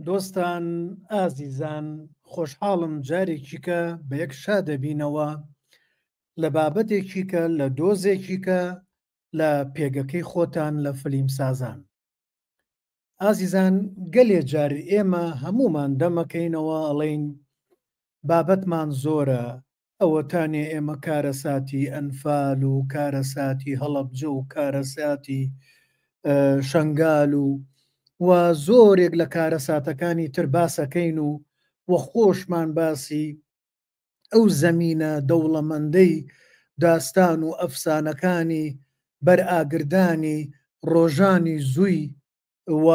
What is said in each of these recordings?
دۆستان ئازیزان خۆشحاڵم جارێکیکە بە یەک شا دەبینەوە لە بابەتێکی کە لە دۆزێکی کە لە پێگەکەی خۆتان لە فلیم سازان. ئازیزان گەلێ جار ئێمە هەمومان دەمەکەینەوە ئەڵێین بابەتمان زۆرە، ئەوەتانێ ئێمە کارەساتی ئەنفال و کارەساتی هەڵەبجە و کارەساتی شەنگال و زۆرێک لە کارەساتەکانی تر باسەکەین و خۆشمان باسی ئەو زەمینە دەوڵەمەندەی داستان و ئەفسانەکانی بەرئاگردانی ڕۆژانی زووی و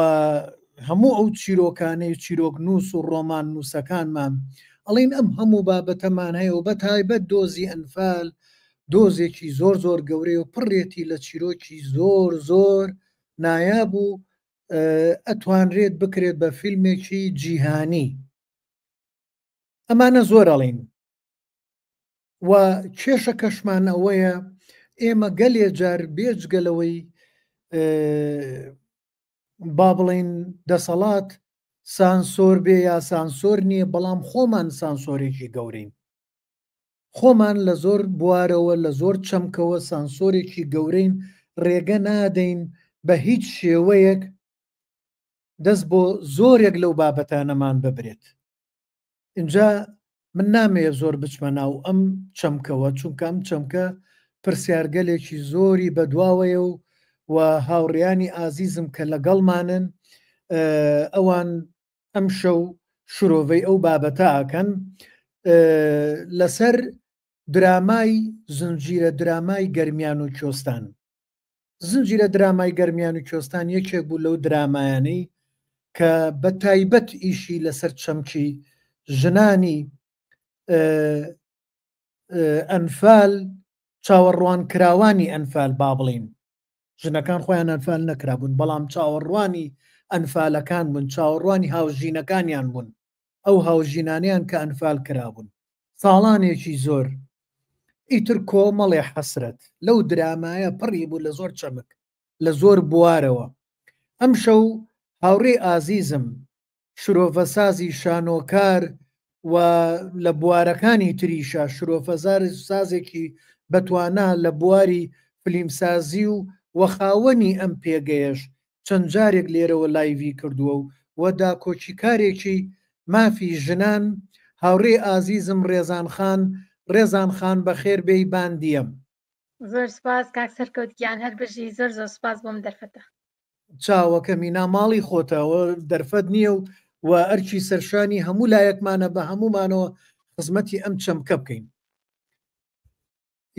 هەموو ئەو چیرۆکانەی چیرۆک نووس و ڕۆمان نووسەکانمان ئەڵین ئەم هەموو بابەتەمان هەیە و بە تایبەت دۆزی ئەنفال دۆزێکی زۆر زۆر گەورەی و پڕێتی لە چیرۆکی زۆر زۆر نایاب و ئەتوانرێت بکرێت بە فیلمێکی جیهانی. ئەمانە زۆر ئەڵین و کێشە کەشمان ئەوەیە ئێمە گەلێ جار بێجگەلەوەی با بڵین دەسەڵات سانسۆر بێ یا سانسۆر نییە، بەڵام خۆمان سانسۆرێکی گەورەین، خۆمان لە زۆر بوارەوە لە زۆر چەمکەوە سانسۆرێکی گەورەین، ڕێگە نادەین بە هیچ شێوەیەک دەست بۆ زۆرێک لەو بابەتانەمان ببرێت. اینجا من نامەیە زۆر بچمە ناو ئەم چەمکەوە، چونکە ئەم چەمکە پرسیارگەلێکی زۆری بەدواوەیە و هاوڕیانی ئازیزم کە لەگەڵمانن ئەوان ئەم شەو شرۆڤەی ئەو بابەتە ئاکەن لەسەر درامای زنجیرە درامای گەرمیان و کۆستان. زنجیرە درامای گەرمیان و کۆستان یەکێک بوو لەو درامایانەی کە بە تایبەت ئیشی لەسەر چەمکی ژنانی ئەنفال چاوەڕوان کراوانی ئەنفال با بڵین، ژنەکان خۆیان ئەنفال نەکرابوون بەڵام چاوەڕوانی ئەنفالەکان بوون، چاوەڕوانی هاوژینەکانیان بوون، ئەو هاوژینانیان کە ئەنفال کرابوون. ساڵانێکی زۆر ئیتر کۆمەڵێ حەسرەت لەو درامایە پڕی بوو لە زۆر چەمک لە زۆر بوارەوە. ئەم شەو هاوڕێ ئازیزم شرۆڤەسازی شانۆکار و لە بوارەکانی تریشە شرۆفەزار سازێکی بەتوانا لە بواری فلیمسازی و وەخاوەنی ئەم پێگەیەش چەند جارێک لێرەوە لایڤی کردووە و داکۆچی کارێکی مافی ژنان هاوڕێ ئازیزم ڕێزان خان بەخێر بێی باندیم. زۆر سپاس کاک سەرکەوتگیان هەر بژی زۆر زۆر سپاس بۆم دەرفەتە چاوەکە مینا ماڵی خۆتەوە دەرفەت نییە و ئەرکی سەرشانی هەموو لایەکمانە بە هەمومانەوە خزمەتی ئەم چەمکە بکەین.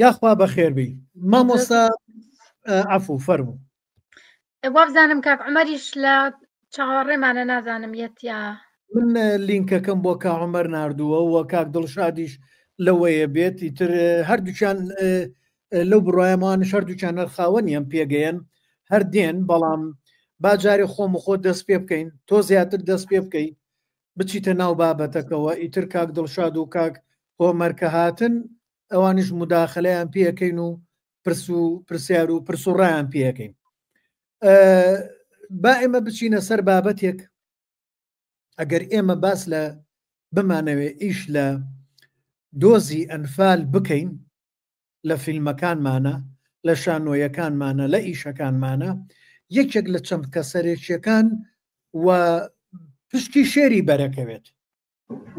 یاخوا بەخێر بی مامۆستا عەفو فەرموو. وابزانم کاک عومەریش لە چاوەڕێمانە نازانم یەتیا من لینکەکەم بۆ کا عومەر ناردووە و کاک دڵشادیش لەوەیە بێت ئیتر هەردووچان لەو بڕایەمانش هەردووچان نەرخاوەنی ئەم پێگەیەن هەر دێن، بەڵام باجارێ خۆم و خۆ دەست پێ بکەین، تۆ زیاتر دەست پێ بکەین بچیتە ناو بابەتەکەەوە. ئیتر کاک دڵشاد و کاک هۆمەرکە هاتن ئەوانش مداخلەیان پێەکەین و پرسیار و پرسوڕایان پێەکەین. با ئێمە بچینە سەر بابەتێک ئەگەر ئێمە باس لە بمانەوێ ئیش لە دۆزی ئەنفال بکەین لە فیلمەکانمانە لە شانۆیەکانمانە لە ئیشەکانمانە یەکێک لە چەمکە سەرێکیەکان و پشتی شێری بەرەکەوێت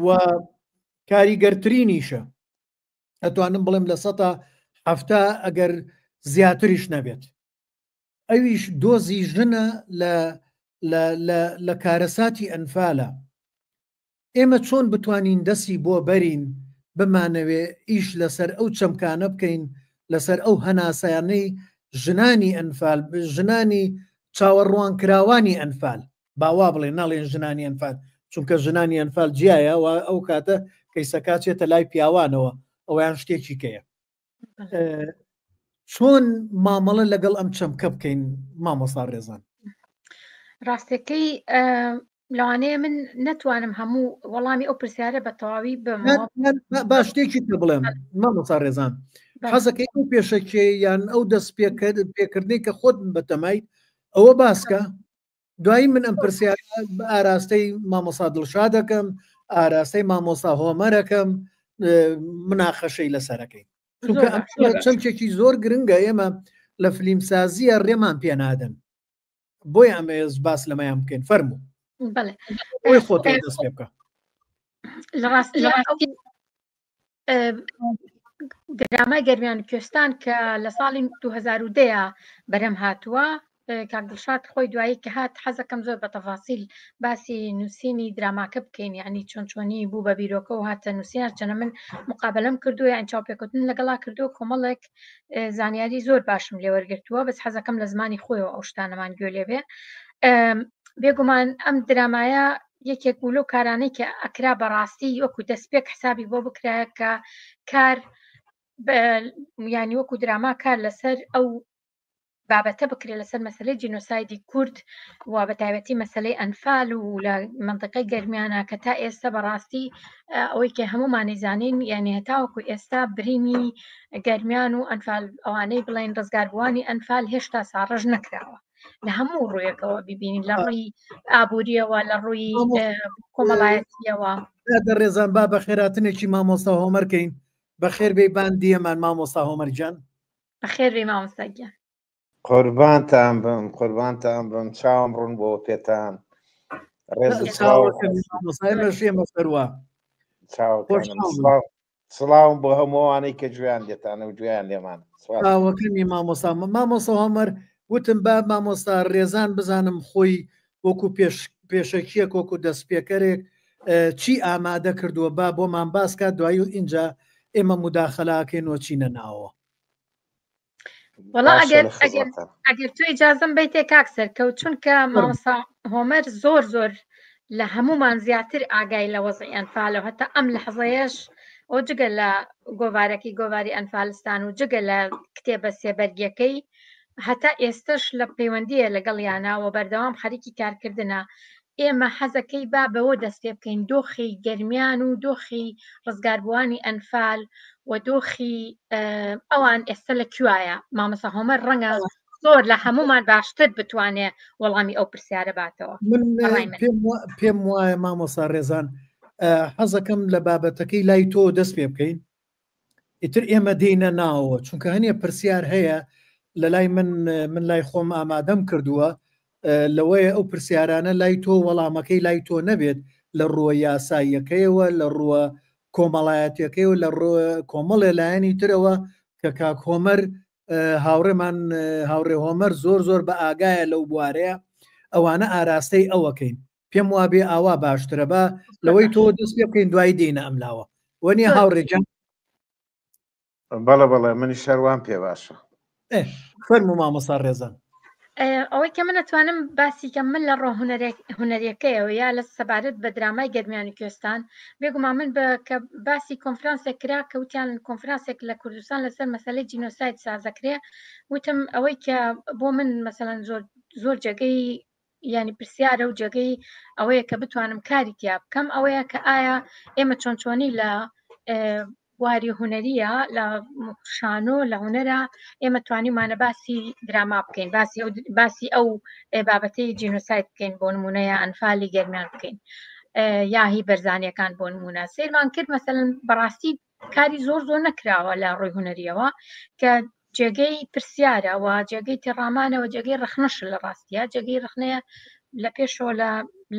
و کاریگەرترینیشە ئەتوانم بڵێم لە ١٧٠ ئەگەر زیاتریش نەبێت. ئەویش دۆزی ژنە لە کارەساتی ئەنفالە. ئێمە چۆن بتوانین دەستی بۆ بەرین بمانەوێ ئیش لەسەر ئەو چەمکانە بکەین لەسەر ئەو هەناسایانەی ژنانی ئەنفال ژنانی چاوەڕوان کراوانی ئەنفال باوا بڵێ ناڵێن ژنانی ئەنفال چونکە ژنانی ئەنفال جیایە و ئەو کاتە کەیسەکاتێتە لای پیاوانەوە ئەویان شتێکی کەیە. چۆن مامەڵە لەگەڵ ئەم چەمکە بکەین مامۆستا ڕێزان؟ ڕاستەکەی لەوانەیە من نەتوانم هەموو وەڵامی ئەو پرسیارە بە تەواوی بمەوە. با شتێکی پێ بڵێم مامۆستا ڕێزان، حەزەکەی ئەو پێشەکێ یان ئەو دەست پێکردنی کە خۆت بەتەمای ئەوە باسکە دوایی من ئەم پرسیارە ئاراستەی مامۆستا دڵشاد دەکەم، ئاراستەی مامۆستا هۆمەرەکەم، مناقەشەی لەسەرەکەی، چونکە چەمچێکی زۆر گرنگە. ئێمە لە فلیمسازیە ڕێمان پێ نادەن، بۆی ئەمێز باس لەمەیان بکەین. فەرموو ئەوی خۆت دەست پێ بکە. لە ڕاستی درامای گەرمیان کوێستان کە لە ساڵی 2010 بەرەم هاتووە، کاک دڵشاد خۆی دوایی کە هات حەزەکەم زۆر بە تەفاسیل باسی نووسینی دراماکە بکەین، یعنی چۆنی بوو بە بیرۆکە و هاتە نووسینە. چەنە من مقابلەم کردو یان چاوپێکوتن لەگەڵا کردو، کۆمەڵێک زانیاری زۆر باشم لێ وەرگرتووە، بەس حەزەکەم لە زمانی خۆیەوە ئەو شتانەمان گوێ لێبێ. بێگومان ئەم درامایە یەکێک بوو لەو کارانەی کە ئەکرا بەڕاستی وەکو دەستپێک حسابی بۆ بکرایە کە کار ینی وەکو دراما کار لەسەر ئەو بابەتە بکرێت، لەسەر مەسلەی جینۆسایدی کورد و بە تایبەتی مەسلەی ئەنفال و لە منطقەی گەرمیانە کە تا ئێستا بەڕاستی ئەوەی کە هەمومانی زانین، یعنی هەتاوەکو ئێستا برینی گەرمیان و ئەنفال ئەوانەی بڵێن ڕزگاربووانی ئەنفال هێشتا ساڕژ نەکراوە لە هەموو ڕوویەکەوە ببینین، لە ڕووی ئابووریەوە، لە ڕووی کۆمەڵایەتیەوە. ڕێزان با بە خێراتنێکی مامۆستا هۆمەرکەین. بەخێر بێ باندیەمان مامۆستا هۆمەرجان. بەخێر بێ مامۆستاگیان. قوربانتان بم چاوم ڕوون بۆ پێتان. سڵاوم بۆ هەمووانەی کە گوێیان لێتانە و گوێیان لێمان. چاوەکەمی مامۆستا هۆمەر وتم با مامۆستا ڕێزان بزانم خۆی وەکو پێشەکیەک وەکو دەستپێکەرێک چی ئامادە کردووە، با بۆمان باسکات، دوایی و اینجا ئێمە مداخەلاکەینەوە چینە ناوە. وەڵا ئەگەر تو ئیجازەم بیتێ کاکسەر کەوت، چونکە مامۆستا هۆمەر زۆر لە هەمومان زیاتر ئاگای لە وەزعی ئەنفالەوە، هەتا ئەم لەحظەیەش ئەو جگە لە گۆواری ئەنفالستان و جگە لە کتێبە سێبەرگیەکەی هەتا ئێستش لە پەیوەندیە لەگەڵیانەوە بەردەوام خەریکی کارکردنە. ئێمە حەزەکەی با بەوە دەست پێ بکەین دۆخی گەرمیان و دۆخی ڕزگاربووانی ئەنفال و دۆخی ئەوان ئێستا لە کوایە. مامۆستا هۆمەر ڕەنگە زۆر لە هەمومان باشتر بتوانێت وەڵامی ئەو پرسیارە باتەوە. پێم وایە مامۆستا ڕێزان حەزەکەم لە بابەتەکەی لای تۆ دەست پێ بکەین، ئیتر ئێمە دێنە ناوە، چونکە هەنێ پرسیار هەیە لە لای من لای خۆم ئامادەم کردووە، لەوەیە ئەو پرسیارانە لای تۆ وەڵامەکەی لای تۆ نەبێت لە ڕووە یاساییەکەیەوە، لە ڕووە کۆمەڵایەتەکەی و لە ڕووە کۆمەڵێ لایەنی ترەوە کە کاک هۆمەر هاوڕێمان هاوڕێ هۆمەر زۆر بە ئاگایە لەو بوارەیە، ئەوانە ئاراستەی ئەوەکەین. پێم وابێ ئاوا باشترە بە لەوەی تۆ دەست پێ بکەین دوای دێنە ئەملاوە وەنیە هاوڕێجان. بەڵێ منی شەروان پێ باشە. فەرموو مامۆستا ڕێزان. ئەوەی کە من نتوانم باسی کەم من لە ڕۆ هونەریەکەیەوە یا لە سەبارەت بە درامای گەرمیانی کوێستان، بێگومان من کە باسی کۆنفرانسێک کرا کەوتیان کۆنفرانسێک لە کوردستان لەسەر مەسەلەی جینۆساید سازەکرێ، وتم ئەوەی کە بۆ من مەسەلەن زۆر جێگەی ینی پرسیارە و جێگەی ئەوەیە کە بتوانم کاری تیا بکەم ئەوەیە کە ئایا ئێمە چۆنی لە بواری هونەریە لە شانۆ لە هونەرە ئێمە توانیمانە باسی دراما بکەین، باسی ئەو بابەتەی جینۆساید بکەین، بۆ نمونەیە ئەنفالی گەرمیان بکەین یا هی بەرزانیەکان بۆ نمونە. سیرمان کرد مەسەلەن بەڕاستی کاری زۆر نەکراوە لە ڕووی هونەریەوە کە جێگەی پرسیارە و جێگەی تێڕامانەوە جێگەی ڕخنەش لە ڕاستیە، جێگەی ڕخنەیە لە پێشەوە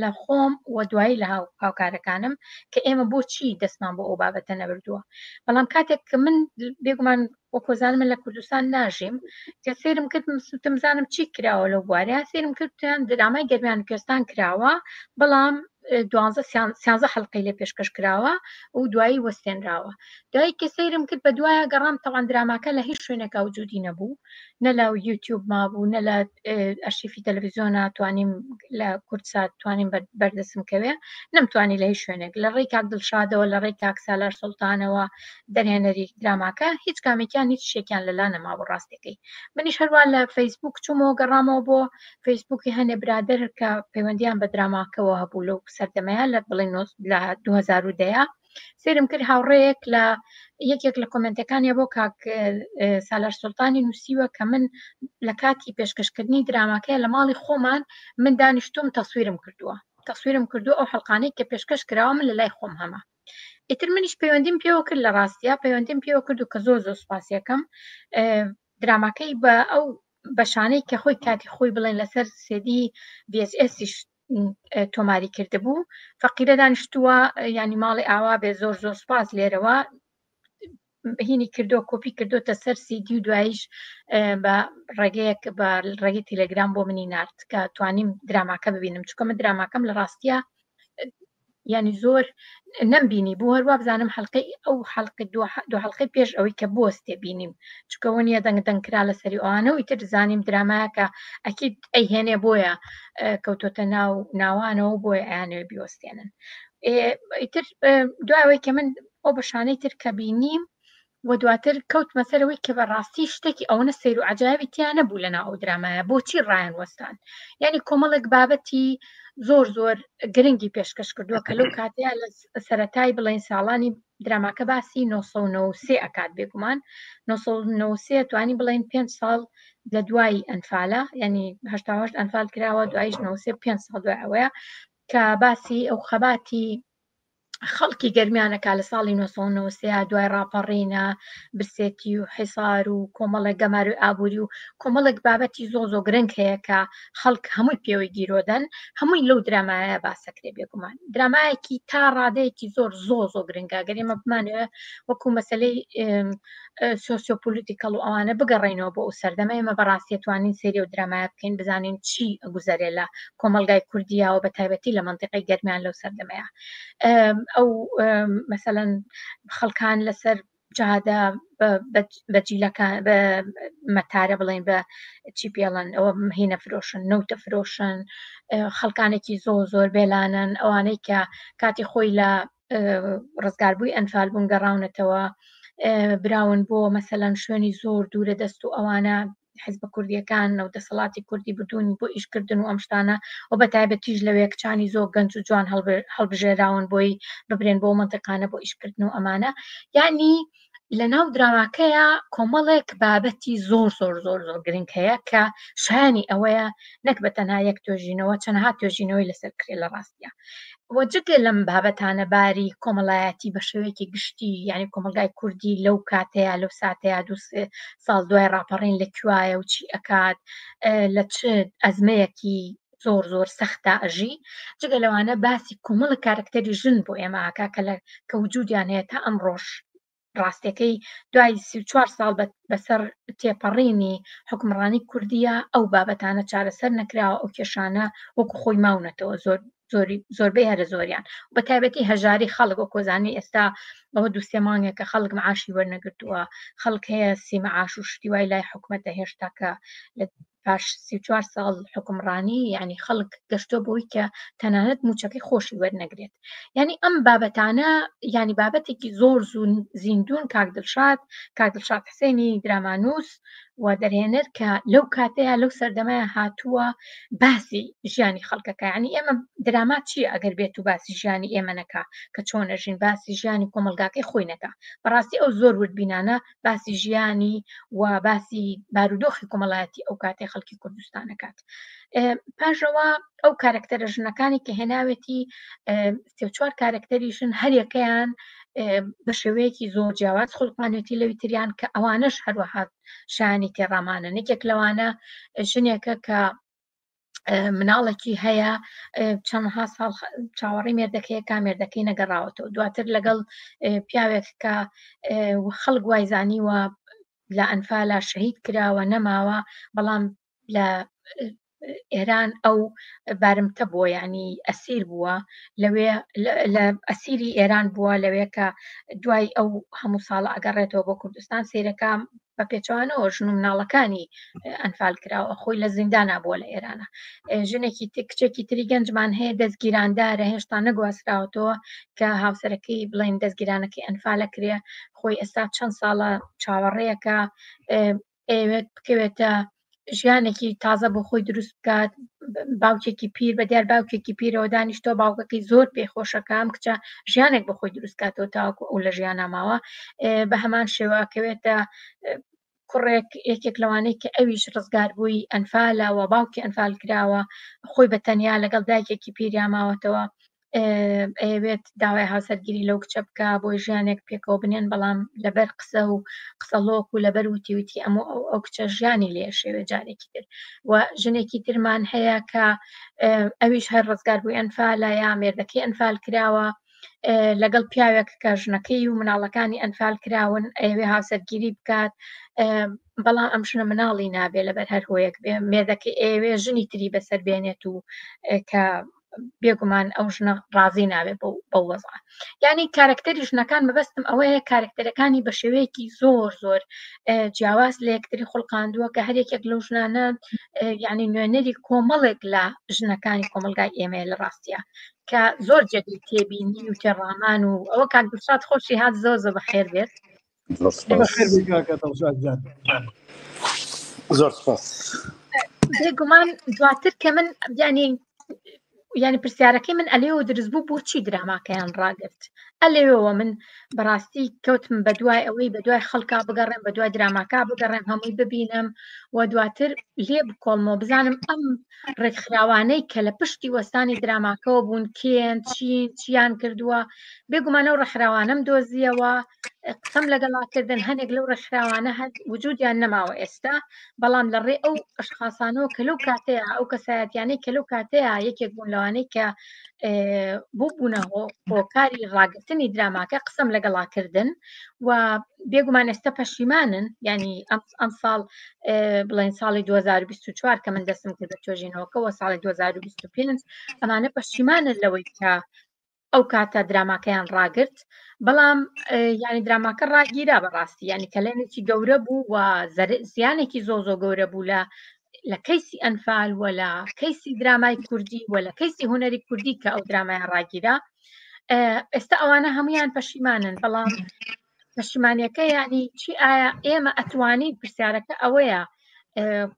لە خۆم و دوایی لە هاوکارەکانم کە ئێمە بۆچی دەستمان بۆ ئەو بابەتە نەبردووە. بەڵام کاتێک کە من بێگومان وەکۆزانم لە کوردستان ناژیم کە سێرم کرد تمزانم چی کراوە لەو بوارەیە، سێرم کردیان درامای گەرمیان کوێستان کراوە، بەڵام 12 حەڵقەی لێ پێشکەش کراوە و دوایی وەستێنراوە. دوایی کە سەیرم کرد بە دوایە گەڕام تەوان دراماکە لە هیچ شوێنێکا وجودی نەبوو، نە لە یوتیوب مابوو، نە لە ئەرشیفی تەلەڤیزیۆنە توانیم لە کورتسات توانیم بەردەسم کەوێ، نەمتوانی لە هیچ شوێنێک لە ڕێی کاک دڵشادەوە لە ڕێی کاک سالار سوڵتانەوە دەرهێنەری دراماکە هیچ کامێکیان هیچ شتێکیان لەلا نەمابوو ڕاستەکەی. منیش هەروان لە فەیسبوک چوومەوە گەڕامەوە بۆ فەیسبوکی هەنێ برادر کە پەیوەندیان بە دراماکەوە هەبوو لەو سەردەمەیە لە بڵێن لە 2010 سێرم کرد هاوڕێیەک لە یەکێک لە کۆمنتەکانی بۆ کاک سالار سوڵتانی نووسیوە کە من لە کاتی پێشکەشکردنی دراماکەیە لە ماڵی خۆمان من دانیشتوم تەسویرم کردووە ئەو حەڵقانەی کە پێشکەش کراوە من لە لای خۆم هەمە ئیتر منیش پەیوەندیم پێوە کرد لە ڕاستیە پەیوەندیم پێوە کرد و کە زۆر سوپاسیەکەم دراماکەی بە ئەو بەشانەی کە خۆی کاتی خۆی بڵێن لەسەر سێدی VHSیش تۆماری کردبوو فەقیرە دانیشتووە ینی ماڵی ئاوا بێ زۆر سوپاس لێرەوە هینی کردو کۆپی کردوتە سەر CD و دواییش بە ڕێگەیەک بە ڕێگەی تیلەگرام بۆ منی نارد کە توانیم دراماکە ببینم چونکە من دراماکەم لە ڕاستیە ینی زۆر نەمبینی بوو هەروە بزانم ئەو حەڵقی دو حەڵقەی پێش ئەوەی کە بۆستێ بینیم چونکە وەنیە دەنگدەنگکرا لەسەری ئەوانە و ئیتر زانیم درامایەکە ئەکید ئەیهێنێ بۆیە کەوتۆتە ناوانەوە بۆیە ئەیانەوێ بیوەستێنن ئیتر دوایەوەی کە من ئەو بەشانەی تر کە بینیم و دواتر کەوت مەسەرەوەی کە بەڕاستی شتێکی ئەوەنە سەیر و عەجایبی تیا نەبوو لەناو ئەو درامایە بۆچی ڕایان وەستان یعنی کۆمەڵێک بابەتی زۆر گرنگی پێشکەش کردووە کە لەو کاتەیە لە سەرەتای بڵێن ساڵانی دراماکە باسی 1993 ئەکات بێگومان 1993 توانی بڵێن 5 ساڵ لە دوای ئەنفالە ینی 88 ئەنفال کراوە دوایش 5 ساڵ دوای ئەوەیە کە باسی ئەو خەباتی خەڵکی گەرمیانەکە لە ساڵی 1993 دوای ڕاپەڕینە برسێتی و حیسار و کۆمەڵێک گەمار و ئابووری و کۆمەڵێک بابەتی زۆ گرنگ هەیە کە خەڵک هەمووی پێوەی گیرۆدەن هەمووی لەو درامایە باسەکرێ بێگومان درامایەکی تا ڕادەیەکی زۆر گرنگە گەر ئێمە بمانوێ وەکو مەسەلەی سۆسیۆپۆلیتیکەڵ و ئەوانە بگەڕێنەوە بۆ ئەو سەردەمە ئێمە بەڕاستی توانین سێری و درامایە بکەین بزانین چی ئەگوزارێ لە کۆمەلگای کوردیەوە بە تایبەتی لە مەنتیقەی گەرمیان لەو سەردەمەیە ئەو مەسەلەن خەڵکان لەسەر جادا بە جیلەکان بە مەتارە بڵێن بە چی پێڵەن ئەوە هینە فرۆشن نەوتە فرۆشن خەڵکانێکی زۆر بێلانن ئەوانەی کە کاتی خۆی لە ڕزگاربووی ئەنفال بوون گەڕاونەتەوە براون بۆ مەسەلەن شوێنی زۆر دوورە دەست و ئەوانە حیزب کوردیەکان و دەسەڵاتی کوردی بدون بۆ ئیشکردن و ئەم شتانە و بە تایبەتیش لەوێ کچانی زۆر گەنج و جوان هەڵبژێراون بۆی ببرێن بۆ منتیقانە بۆ ئیشکردن و ئەمانە یعنی لە ناو دراماکەیە کۆمەڵێک بابەتی زۆر گرنگ هەیە کە شایانی ئەوەیە نەک بە تەنها یەک توێژینەوە چەندها توێژینەوەی لەسەر کرێ لە ڕاستیە وەجگە لەم بابەتانە باری کۆمەڵایەتی بە شێوەیەکی گشتی یعنی کۆمەلگای کوردی لەو کاتەیە لەو ساتەیە 2 ساڵ دوای ڕاپەڕین لە کوایە و چی ئەکات لە چ ئەزمەیەکی زۆر سەختە ئەژی جگە لەوانە باسی کۆمەڵ کارکتەری ژن بۆ ئێمەکە کە وجودیان هەیە تا ئەم ڕۆژ ڕاستەکەی دوای 34 ساڵ بەسەر تێپەڕینی حکمڕانی کوردیە ئەو بابەتانە چارەسەر نەکراوە ئەو کێشانە وەکو خۆی ماونەتەوە زۆربەی هەرە زۆریان بە تایبەتی هەژاری خەڵک و کۆزانی ئێستا ئەوە 2-3 مانگێکە خەڵک معاشی وەرنەگرتووە خەڵک هەیە سی معاش و شتی وای لای حکومەتە هێشتا کە لە پاش 34 ساڵ حکمڕانی یعنی خەڵک گەشتۆ بۆی کە تەنانەت موچەکەی خۆشی وەرنەگرێت یعنی ئەم بابەتانە ینی بابەتێکی زۆر زیندون کاک دڵشاد حسێنی درامانووس و دەرهێنەر کە لەو کاتەیە لەو سەردەمایە هاتووە باسی ژیانی خەڵکەکە یعنی ئێمە درامات چیە ئەگەر بێت و باسی ژیانی ئێمە نەکا کە چۆنە ژین باسی ژیانی کۆمەلگاکەی خۆی نەکا بەڕاستی ئەو زۆر وردبینانە باسی ژیانی و باسی بارودۆخی کۆمەڵایەتی ئەو کاتێ خەڵکی کوردستانەکات پاشەوە ئەو کارکتەرە ژنەکانی کە هێناوێتی 34 کارکتەری ژن هەریەکەیان بە شێوەیەکی زۆر جیاواز خولقانێتی لەوی تریان کە ئەوانش هەروەها شانی تێڕامانە نەکێک لەوانە ژنێکە کە مناڵێکی هەیە چەندها ساڵ چاوەڕی مێردەکەی کامێردەکەی نەگەڕاوەتەوە دواتر لەگەڵ پیاوێک کە خەڵک وایزانیوە لە ئەنفالە شەهید کراوە نەماوە بەڵام لە ئێران ئەو بارمتە بووە ینی ئەسیر بووە لەوێ لە ئەسیری ئێران بووە لەوێ کە دوای ئەو هەموو ساڵە ئەگەڕێتەوە بۆ کوردستان سیرەکە بە پێچوانەوە ژن و مناڵەکانی ئەنفال کراوە خۆی لە زیندانە بووە لە ئێرانە ژنێکی کچێکی تری گەنجمان هەیە دەستگیراندارە هێشتا نەگوازراوەتەوە کە هاوسەرەکەی بڵێن دەستگیرانەکەی ئەنفالە کرێ خۆی ئێستا چەند ساڵە چاوەڕێیەکە ئەوێت بکەوێتە ژیانێکی تازە بۆ خۆی دروست بکات باوکێکی پیر بە دیار باوکێکی پیرەوە دانیشتۆ باوکەکەی زۆر پێخۆشەکەم کچە ژیانێک بە خۆی دروستکاتەوە تاوەکو ئەو لە ژیان ناماوە بە هەمان شێواکەوێتە کوڕێک یەکێک لەوانەیە کە ئەویش ڕزگار بووی ئەنفالەوە باوکی ئەنفال کراوە خۆی بە تەنیا لەگەڵ دایکێکی پیریان ماوەتەوە ئەوێت داوای هاوسەرگیری لەو کچە بکە بۆی ژیانێک پێکەوە بنێن بەڵام لەبەر قسە و قسەڵۆک و لەبەر وتی ئەموو ئەو کچە ژیانی لێ شێوێ جارێکی تر و ژنێکی ترمان هەیە کە ئەویش هەر ڕزگار بووی ئەنفالە یا مێردەکەی ئەنفال کراوە لەگەڵ پیاوێک کە ژنەکەی و مناڵەکانی ئەنفال کراون ئەوێ هاوسەرگیری بکات بەڵام ئەم ژنە مناڵی نابێ لەبەر هەر هۆیەک بێ مێردەکەی ئێوێ ژنی تری بەسەر بێنێت و کە بێگومان ئەو ژنە ڕازی نابێت بەو وەزع یعنی کارکتەری ژنەکان مەبەستم ئەوەیە کارکتەرەکانی بە شێوەیەکی زۆر زۆر جیاواز لە یەکتری خوڵقاندووە کە هەرێکێک لەو ژنانە یعنی نوێنەری کۆمەڵێک لە ژنەکانی کۆمەلگای ئێمە لە ڕاستیە کە زۆر جدی تێبینی و تێڕامان و ئەوە کاک دڵشاد خۆشی هات زۆر زۆر بەخێر بێت زۆر سپاس بێگومان دواتر کە من یعنی پرسیارەکەی من ئەلێەوە دروست بوو بۆچی دراماکەیان ڕاگرت ئەلێەوە من بەڕاستی کەوتم بە دوای ئەوەی بە دوای خەڵکا بگەڕێم بە دوای دراماکە بگەڕێم هەمووی ببینم و دواتر لێ بکۆڵمەوە بزانم ئەم ڕێکخراوانەی کە لە پشتی وەستانی دراماکەەوە بوون کێن چیان کردووە بێگومانە و ڕێکخراوانەم دۆزیەوە قسەم لەگەڵاکردن هەنێک لەو ڕێکخراوانە هەر وجودیان نەماوە ئێستا بەڵام لە ڕێ ئەو ئەشخاصانەوە کە لەو کاتەیە ئەو کەسایەتیانەی کە لەو کاتەیە یەکێک بوون لەوانەی کە بوونە هۆکاری ڕاگررتنی دراماکە قسەم لەگەڵاکردن و بێگومان ئێستا پەشیمانن ینی ئەم ساڵ بڵێن ساڵی 2024 کە من دەستم کرد بە توێژینەوەکەەوە ساڵی 2025 ئەمانە پەشیمانن لەوەی کە ئەو کاتە دراماکەیان ڕاگرت بەڵام ینی دراماکە ڕاگیرا بەڕاستی ینی کەلێنێکی گەورە بوو و زیانێکی زۆ گەورە بوو لە کەیسی ئەنفال و لە کەیسی درامای کوردی و لە کەیسی هوەری کوردی کە ئەو درامایان ڕاگیرا ئێستا ئەوانە هەمویان پەشیمانن بەڵام پەشیمانیەکە ینی چی ئایا ئێمە ئەتوانین پرسیارەکە ئەوەیە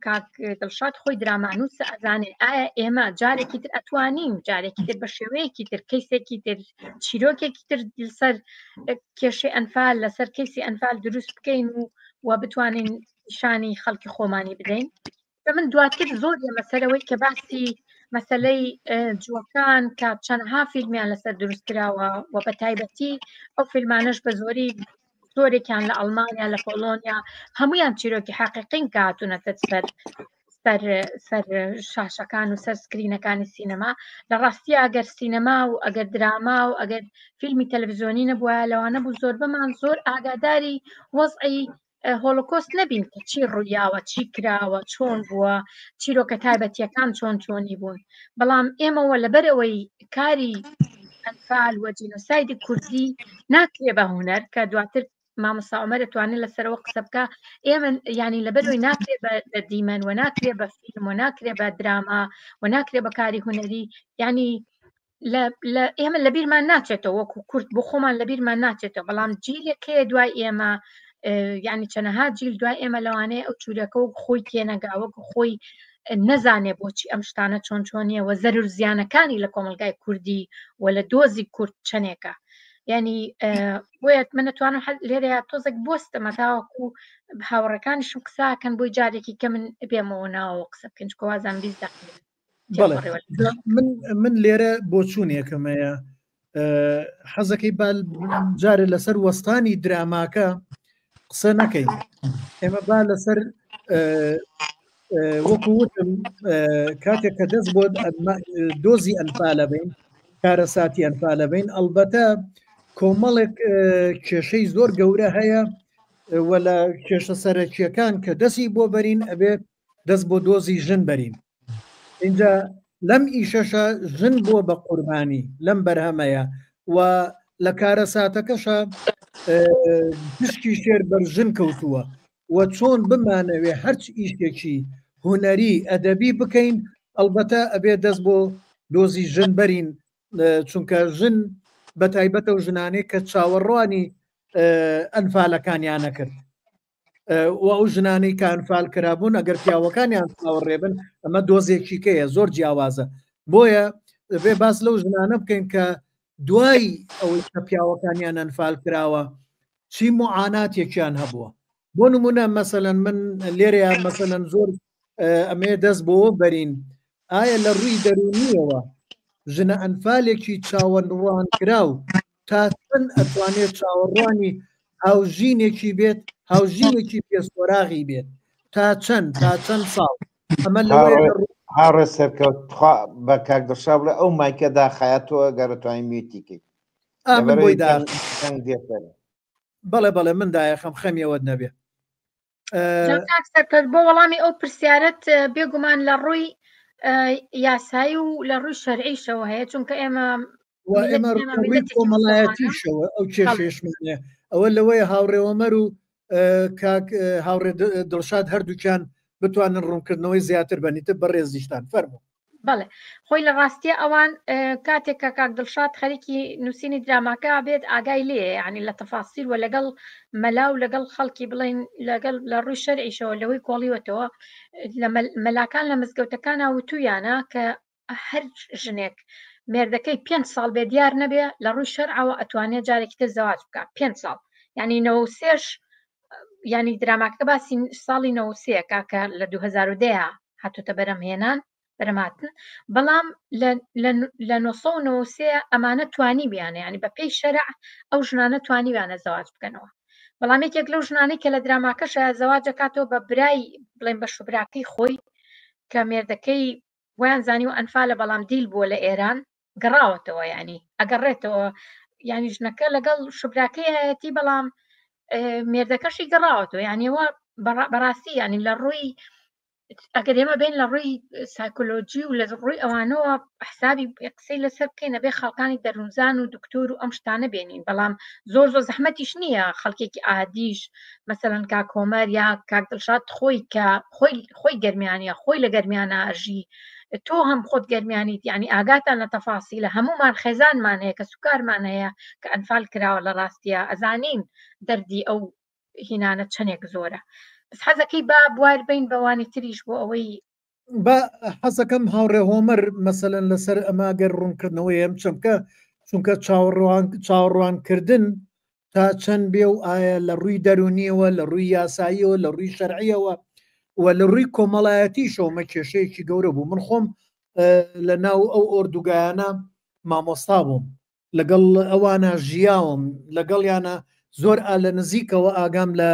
کاک دڵشاد خۆی درامانووسە ئەزانێ ئایا ئێمە جارێکی تر ئەتوانین جارێکی تر بە شێوەیەکی تر کەیسێکی تر چیرۆکێکی تر لەسەر کێشەی ئەنفال لەسەر کەیسی ئەنفال دروست بکەین و بتوانین شانی خەڵکی خۆمانی بدەین من دواتر زۆر مەسەرەوەی کە باسی مەسەلەی جوەکان کە چەندها فیلمیان لەسەر دروست کراوە و بە تایبەتی ئەو فیلمانش بە زۆری زۆرێکیان لە ئەڵمانیا لە پۆلۆنیا هەمویان چیرۆکی حەقیقین کە هاتوونەتە سەر شاشەکان و سەر سکرینەکانی سینەما لە ڕاستی ئەگەر سینەما و ئەگەر دراما و ئەگەر فیلمی تەلەڤیزیۆنی نەبووە لەوانە بوو زۆر بەمان زۆر ئاگاداری وەزعی هۆلۆکۆست نەبین کە چی ڕوویاوە چی کراوە چۆن بووە چیرۆکە تایبەتیەکان چۆنی بوون بەڵام ئێمەوە لەبەرەوەی کاری ئەنفال و جینۆسایدی کوردی ناکرێ بە هونەر کە دواتر مامۆستا عومەر دەتوانێت لەسەرەوە قسە بکە ئێمە ینی لەبەرەوەی ناکرێ بە دیمەن و ناکرێ بە فیلم و ناکرێ بە دراما و ناکرێ بە کاری هوەری ینی ئێمە لە بیرمان ناچێتەوە وەکو کورد بۆ خۆمان لە بیرمان ناچێتەوە بەڵام جیلێکەیە دوای ئێمە یعنی چەنەها جیل دوای ئێمە لەوانەیە ئەو چورەکە و خۆی تێنەگاوەکو خۆی نەزانێ بۆچی ئەم شتانە چۆنیە و زەرر زیانەکانی لە کۆمەلگای کوردی و لە دۆزی کورد چنێکە ینی بۆیە من نتوانم لێرە تۆزێک بستەمە تاوەکو هاوڕەکانیشم قساکەن بۆی جارێکی کە من بێمەوە ناوە قسە بکەن وازان بیست من لێرە بۆچوونێکەمەیە حەزەکەی جارێ لەسەر وەستانی دراماکە قسە نەکەین ئێمە با لەسەر وەکو وتم کاتێک کە دەست بۆ دۆزی ئەنفالە بین کارە ساتی ئەنفالە بین ئەلبەتە کۆمەڵێک کێشەی زۆر گەورە هەیە وە لە کێشە سەرەکیەکان کە دەستی بۆ بەرین ئەبێت دەست بۆ دۆزی ژن بەرین اینجا لەم ئیشەشە ژن بۆ بە قوربانی لەم بەرهەمەیە و لە کارە ساتەکەشە پشکی شێر بەرژن کەوتووە و چۆن بمانەوێ هەرچ ئیشێکی هوەری ئەدەبی بکەین ئەلبەتە ئەبێ دەست بۆ دۆزی ژن بەرین چونکە ژن بە تایبەتە و ژنانەی کە چاوەڕوانی ئەنفالەکانیان نەکرد و ئەو ژنانەی کە ئەنفال کرابوون ئەگەر پیاوەکانیان چاوەڕێبن ئەمە دۆزێکی کەیە زۆر جیاوازە بۆیە بێ باس لەو ژنانە بکەین کە دوای ئەوەی کە پیاوەکانیان ئەنفال کراوە چی معاناتێکیان هەبووە بۆ نمونە مەسەلەن من لێرەیە مەسەلەن زۆر ئەمێ دەست بۆەوە بەرین ئایا لە ڕووی دەرونیەوە ژنە ئەنفالێکی چاوەڕوان کراو تا چەند ئەتوانێت چاوەڕوانی هاوژینێکی بێت هاوژینێکی پێسۆراغی بێت تا چەند ساڵ ئەمە هاڕێ سەرکەوت بە کاک دڵشا بڵێ ئەو مایکە داخایەتەوە گەرەتوانین میوتیکەی بەڵێ من دایەخەم خەمیەوەت نەبێ بۆ وەڵامی ئەو پرسیارەت بێگومان لە ڕووی یاسایی و لە ڕووی شەرعیشەوە هەیە چونکە ئێمە کۆمەڵایەتیشەوە ئەو کێشێشمانێ ئەوە لەوەی هاوڕێوەمەر و کاک هاوڕێ دڵشاد هەردووکیان بتوانن ڕوونکردنەوەی زیاتر بەنیتە بەڕێزیشتان فەرمو بەڵێ خۆی لە ڕاستیە ئەوان کاتێک کە کاک دڵشاد خەریکی نووسینی دراماکە بێت ئاگای لێ ینی لە تەفاسیل و لەگەڵ مەلا و لەگەڵ خەڵکی بڵین لەگەڵ لە ڕووی شەرعیشەوە لەوەی کۆڵیوەتەوە لە مەلاکان لە مزگەوتەکانە وتویانە کە هەر ژنێک مێردەکەی 5 ساڵ بێ دیار نەبێ لە ڕووی شەرعەوە ئەتوانێت جارێکی تر زەواج بکات 5 ساڵ ینی 93 ینی دراماکە باسی ساڵی 93 کاکە لە 2010 هاتوتە بەرەمهێنان بەرەماتن بەڵام لە 1993 ئەمانە توانی بیانە ینی بە پێی شەرع ئەو ژنانە توانی بیانە زەواج بکەنەوە بەڵام یەکێک لەو ژنانەی کە لە دراماکەشە زەواج دەکاتەوە بە برای بڵێن بە شوبراکەی خۆی کە مێردەکەی ویان زانی و ئەنفالە بەڵام دیل بووە لە ئێران گەڕاوەتەوە ینی ئەگەڕێتەوە ینی ژنەکە لەگەڵ شوبراکەی هەیەتی بەڵام مێردەکەشی گەڕاوەتەوە یانیەوە بەڕاستی ینی لە ڕووی ئەگەر ئێمە بین لە ڕووی سایکۆلۆجی و لە ڕووی ئەوانەوە حسابی قسەی لەسەر بکەین نەبێ خەڵکانی دەروونزان و دکتۆر و ئەم شتانە بێنین بەڵام زۆر زەحمەتیش نییە خەڵکێکی ئاهادیش مەسەلەن کاک کۆمەر یا کاک دڵشاد خۆی گەرمیانە خۆی لە گەرمیانە ئاژی تۆ هەم خۆت گەرمیانیت ینی ئاگاتان لە تەفاسیلە هەمومان خێزانمان هەیە کە سوکارمان هەیە کە ئەنفال کراوە لە ڕاستیە ئەزانین دەردی ئەو هینانە چەندێک زۆرە بس حەزەکەی با بوار بین بەوانی تریش بۆ ئەوەی بە حەزەکەم هاوڕێ هۆمەر مەسەلەن لەسەر ئەماگەر ڕوونکردنەوەی ئەم چەمکە چونکە چاوەڕوانکردن تا چەند بێ و ئایا لە ڕووی دەرونیەوە لە ڕووی یاساییەوە لە ڕووی شەرعیەوە و لە ڕووی کۆمەڵایەتیشەوە کێشەیەکی گەورە بوو من خۆم لە ناو ئەو ئۆردوگایانە مامۆستا بووم لەگەڵ ئەوانە ژیاوم لەگەڵیانە زۆر لە نزیکەوە ئاگام لە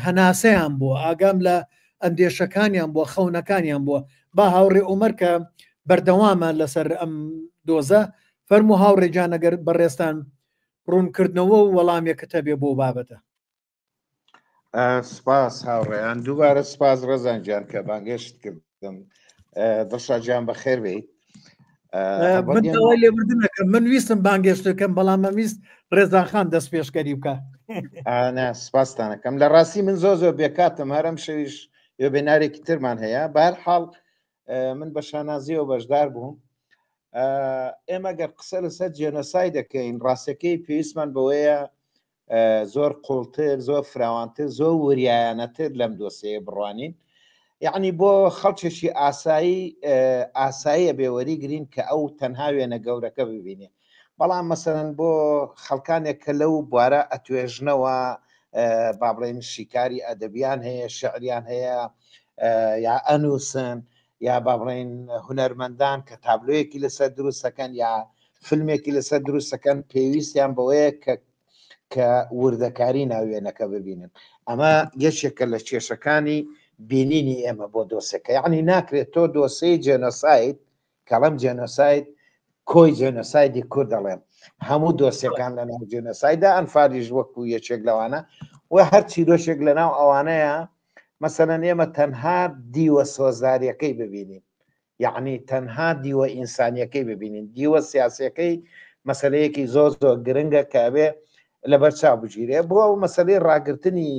هەناسەیان بووە ئاگام لە ئەندێشەکانیان بووە خەونەکانیان بووە با هاوڕێ عومەر کە بەردەوامە لەسەر ئەم دۆزە فەرموو هاوڕێجان ئەگەر بەڕێستان ڕوونکردنەوە و وەڵامێکتە بێ بۆ بابەتە سپاس هاوڕێیان دووبارە سپاس ڕەزانجان کە بانگەشت کردم دڵشادیان بەخێر بێیت لێبردنەکەم من ویستم بانگێشتەکەم بەڵام مەویست ڕێزانخان دەست پێشکەری بکە سپاسانەکەم لە ڕاستی من زۆر بێکاتم هەرم شەویش وێبینارێکی ترمان هەیە بەهەرحاڵ من بە شانازیەوە بەشدار بووم ئێمە گەر قسە لەسەر جێنۆساید دەکەین ڕاستەکەی پێویستمان بەوەیە زۆر قوڵتر زۆر فراوانتر زۆر وریایانەتر لەم دۆسەیە بڕوانین یعنی بۆ خەڵکێکی ئاساییە بێوەری گرین کە ئەو تەنها وێنە گەورەکە ببینێ بەڵام مەسەرەن بۆ خەڵکانێک کە لەو بوارە ئەتوێژنەوە با بڵێن شیکاری ئەدەبیان هەیە شعریان هەیە یا ئەنووسن یا با بڵێن هونەرمەندان کە تابلۆیەکی لەسەر دروستەکەن یا فیلمێکی لەسەر دروستەکەن پێویستیان بەوەیە کە وردەکاری ناوێنەکە ببینن ئەمە یەکێکە لە کێشەکانی بینینی ئێمە بۆ دۆسەکە یعنی ناکرێت تۆ دۆسەی جێنۆساید کەڵەم جێنۆساید کۆی جێنۆسایدی کورد دەڵێن هەموو دۆسیەکان لە ناو جێنۆسایدا ئەنفاریش وەکو یەکێک لەوانە و هەر چیرۆشێک لە ناو ئەوانەیە مەسەلەن ئێمە تەنها دیوە سۆزاریەکەی ببینین یعنی تەنها دیوە ئینسانیەکەی ببینین دیوە سیاسیەکەی مەسەلەیەکی زۆر گرنگە کابێ لەبەر چاو بگیرێ بۆ ئەو مەسەلەی ڕاگررتنی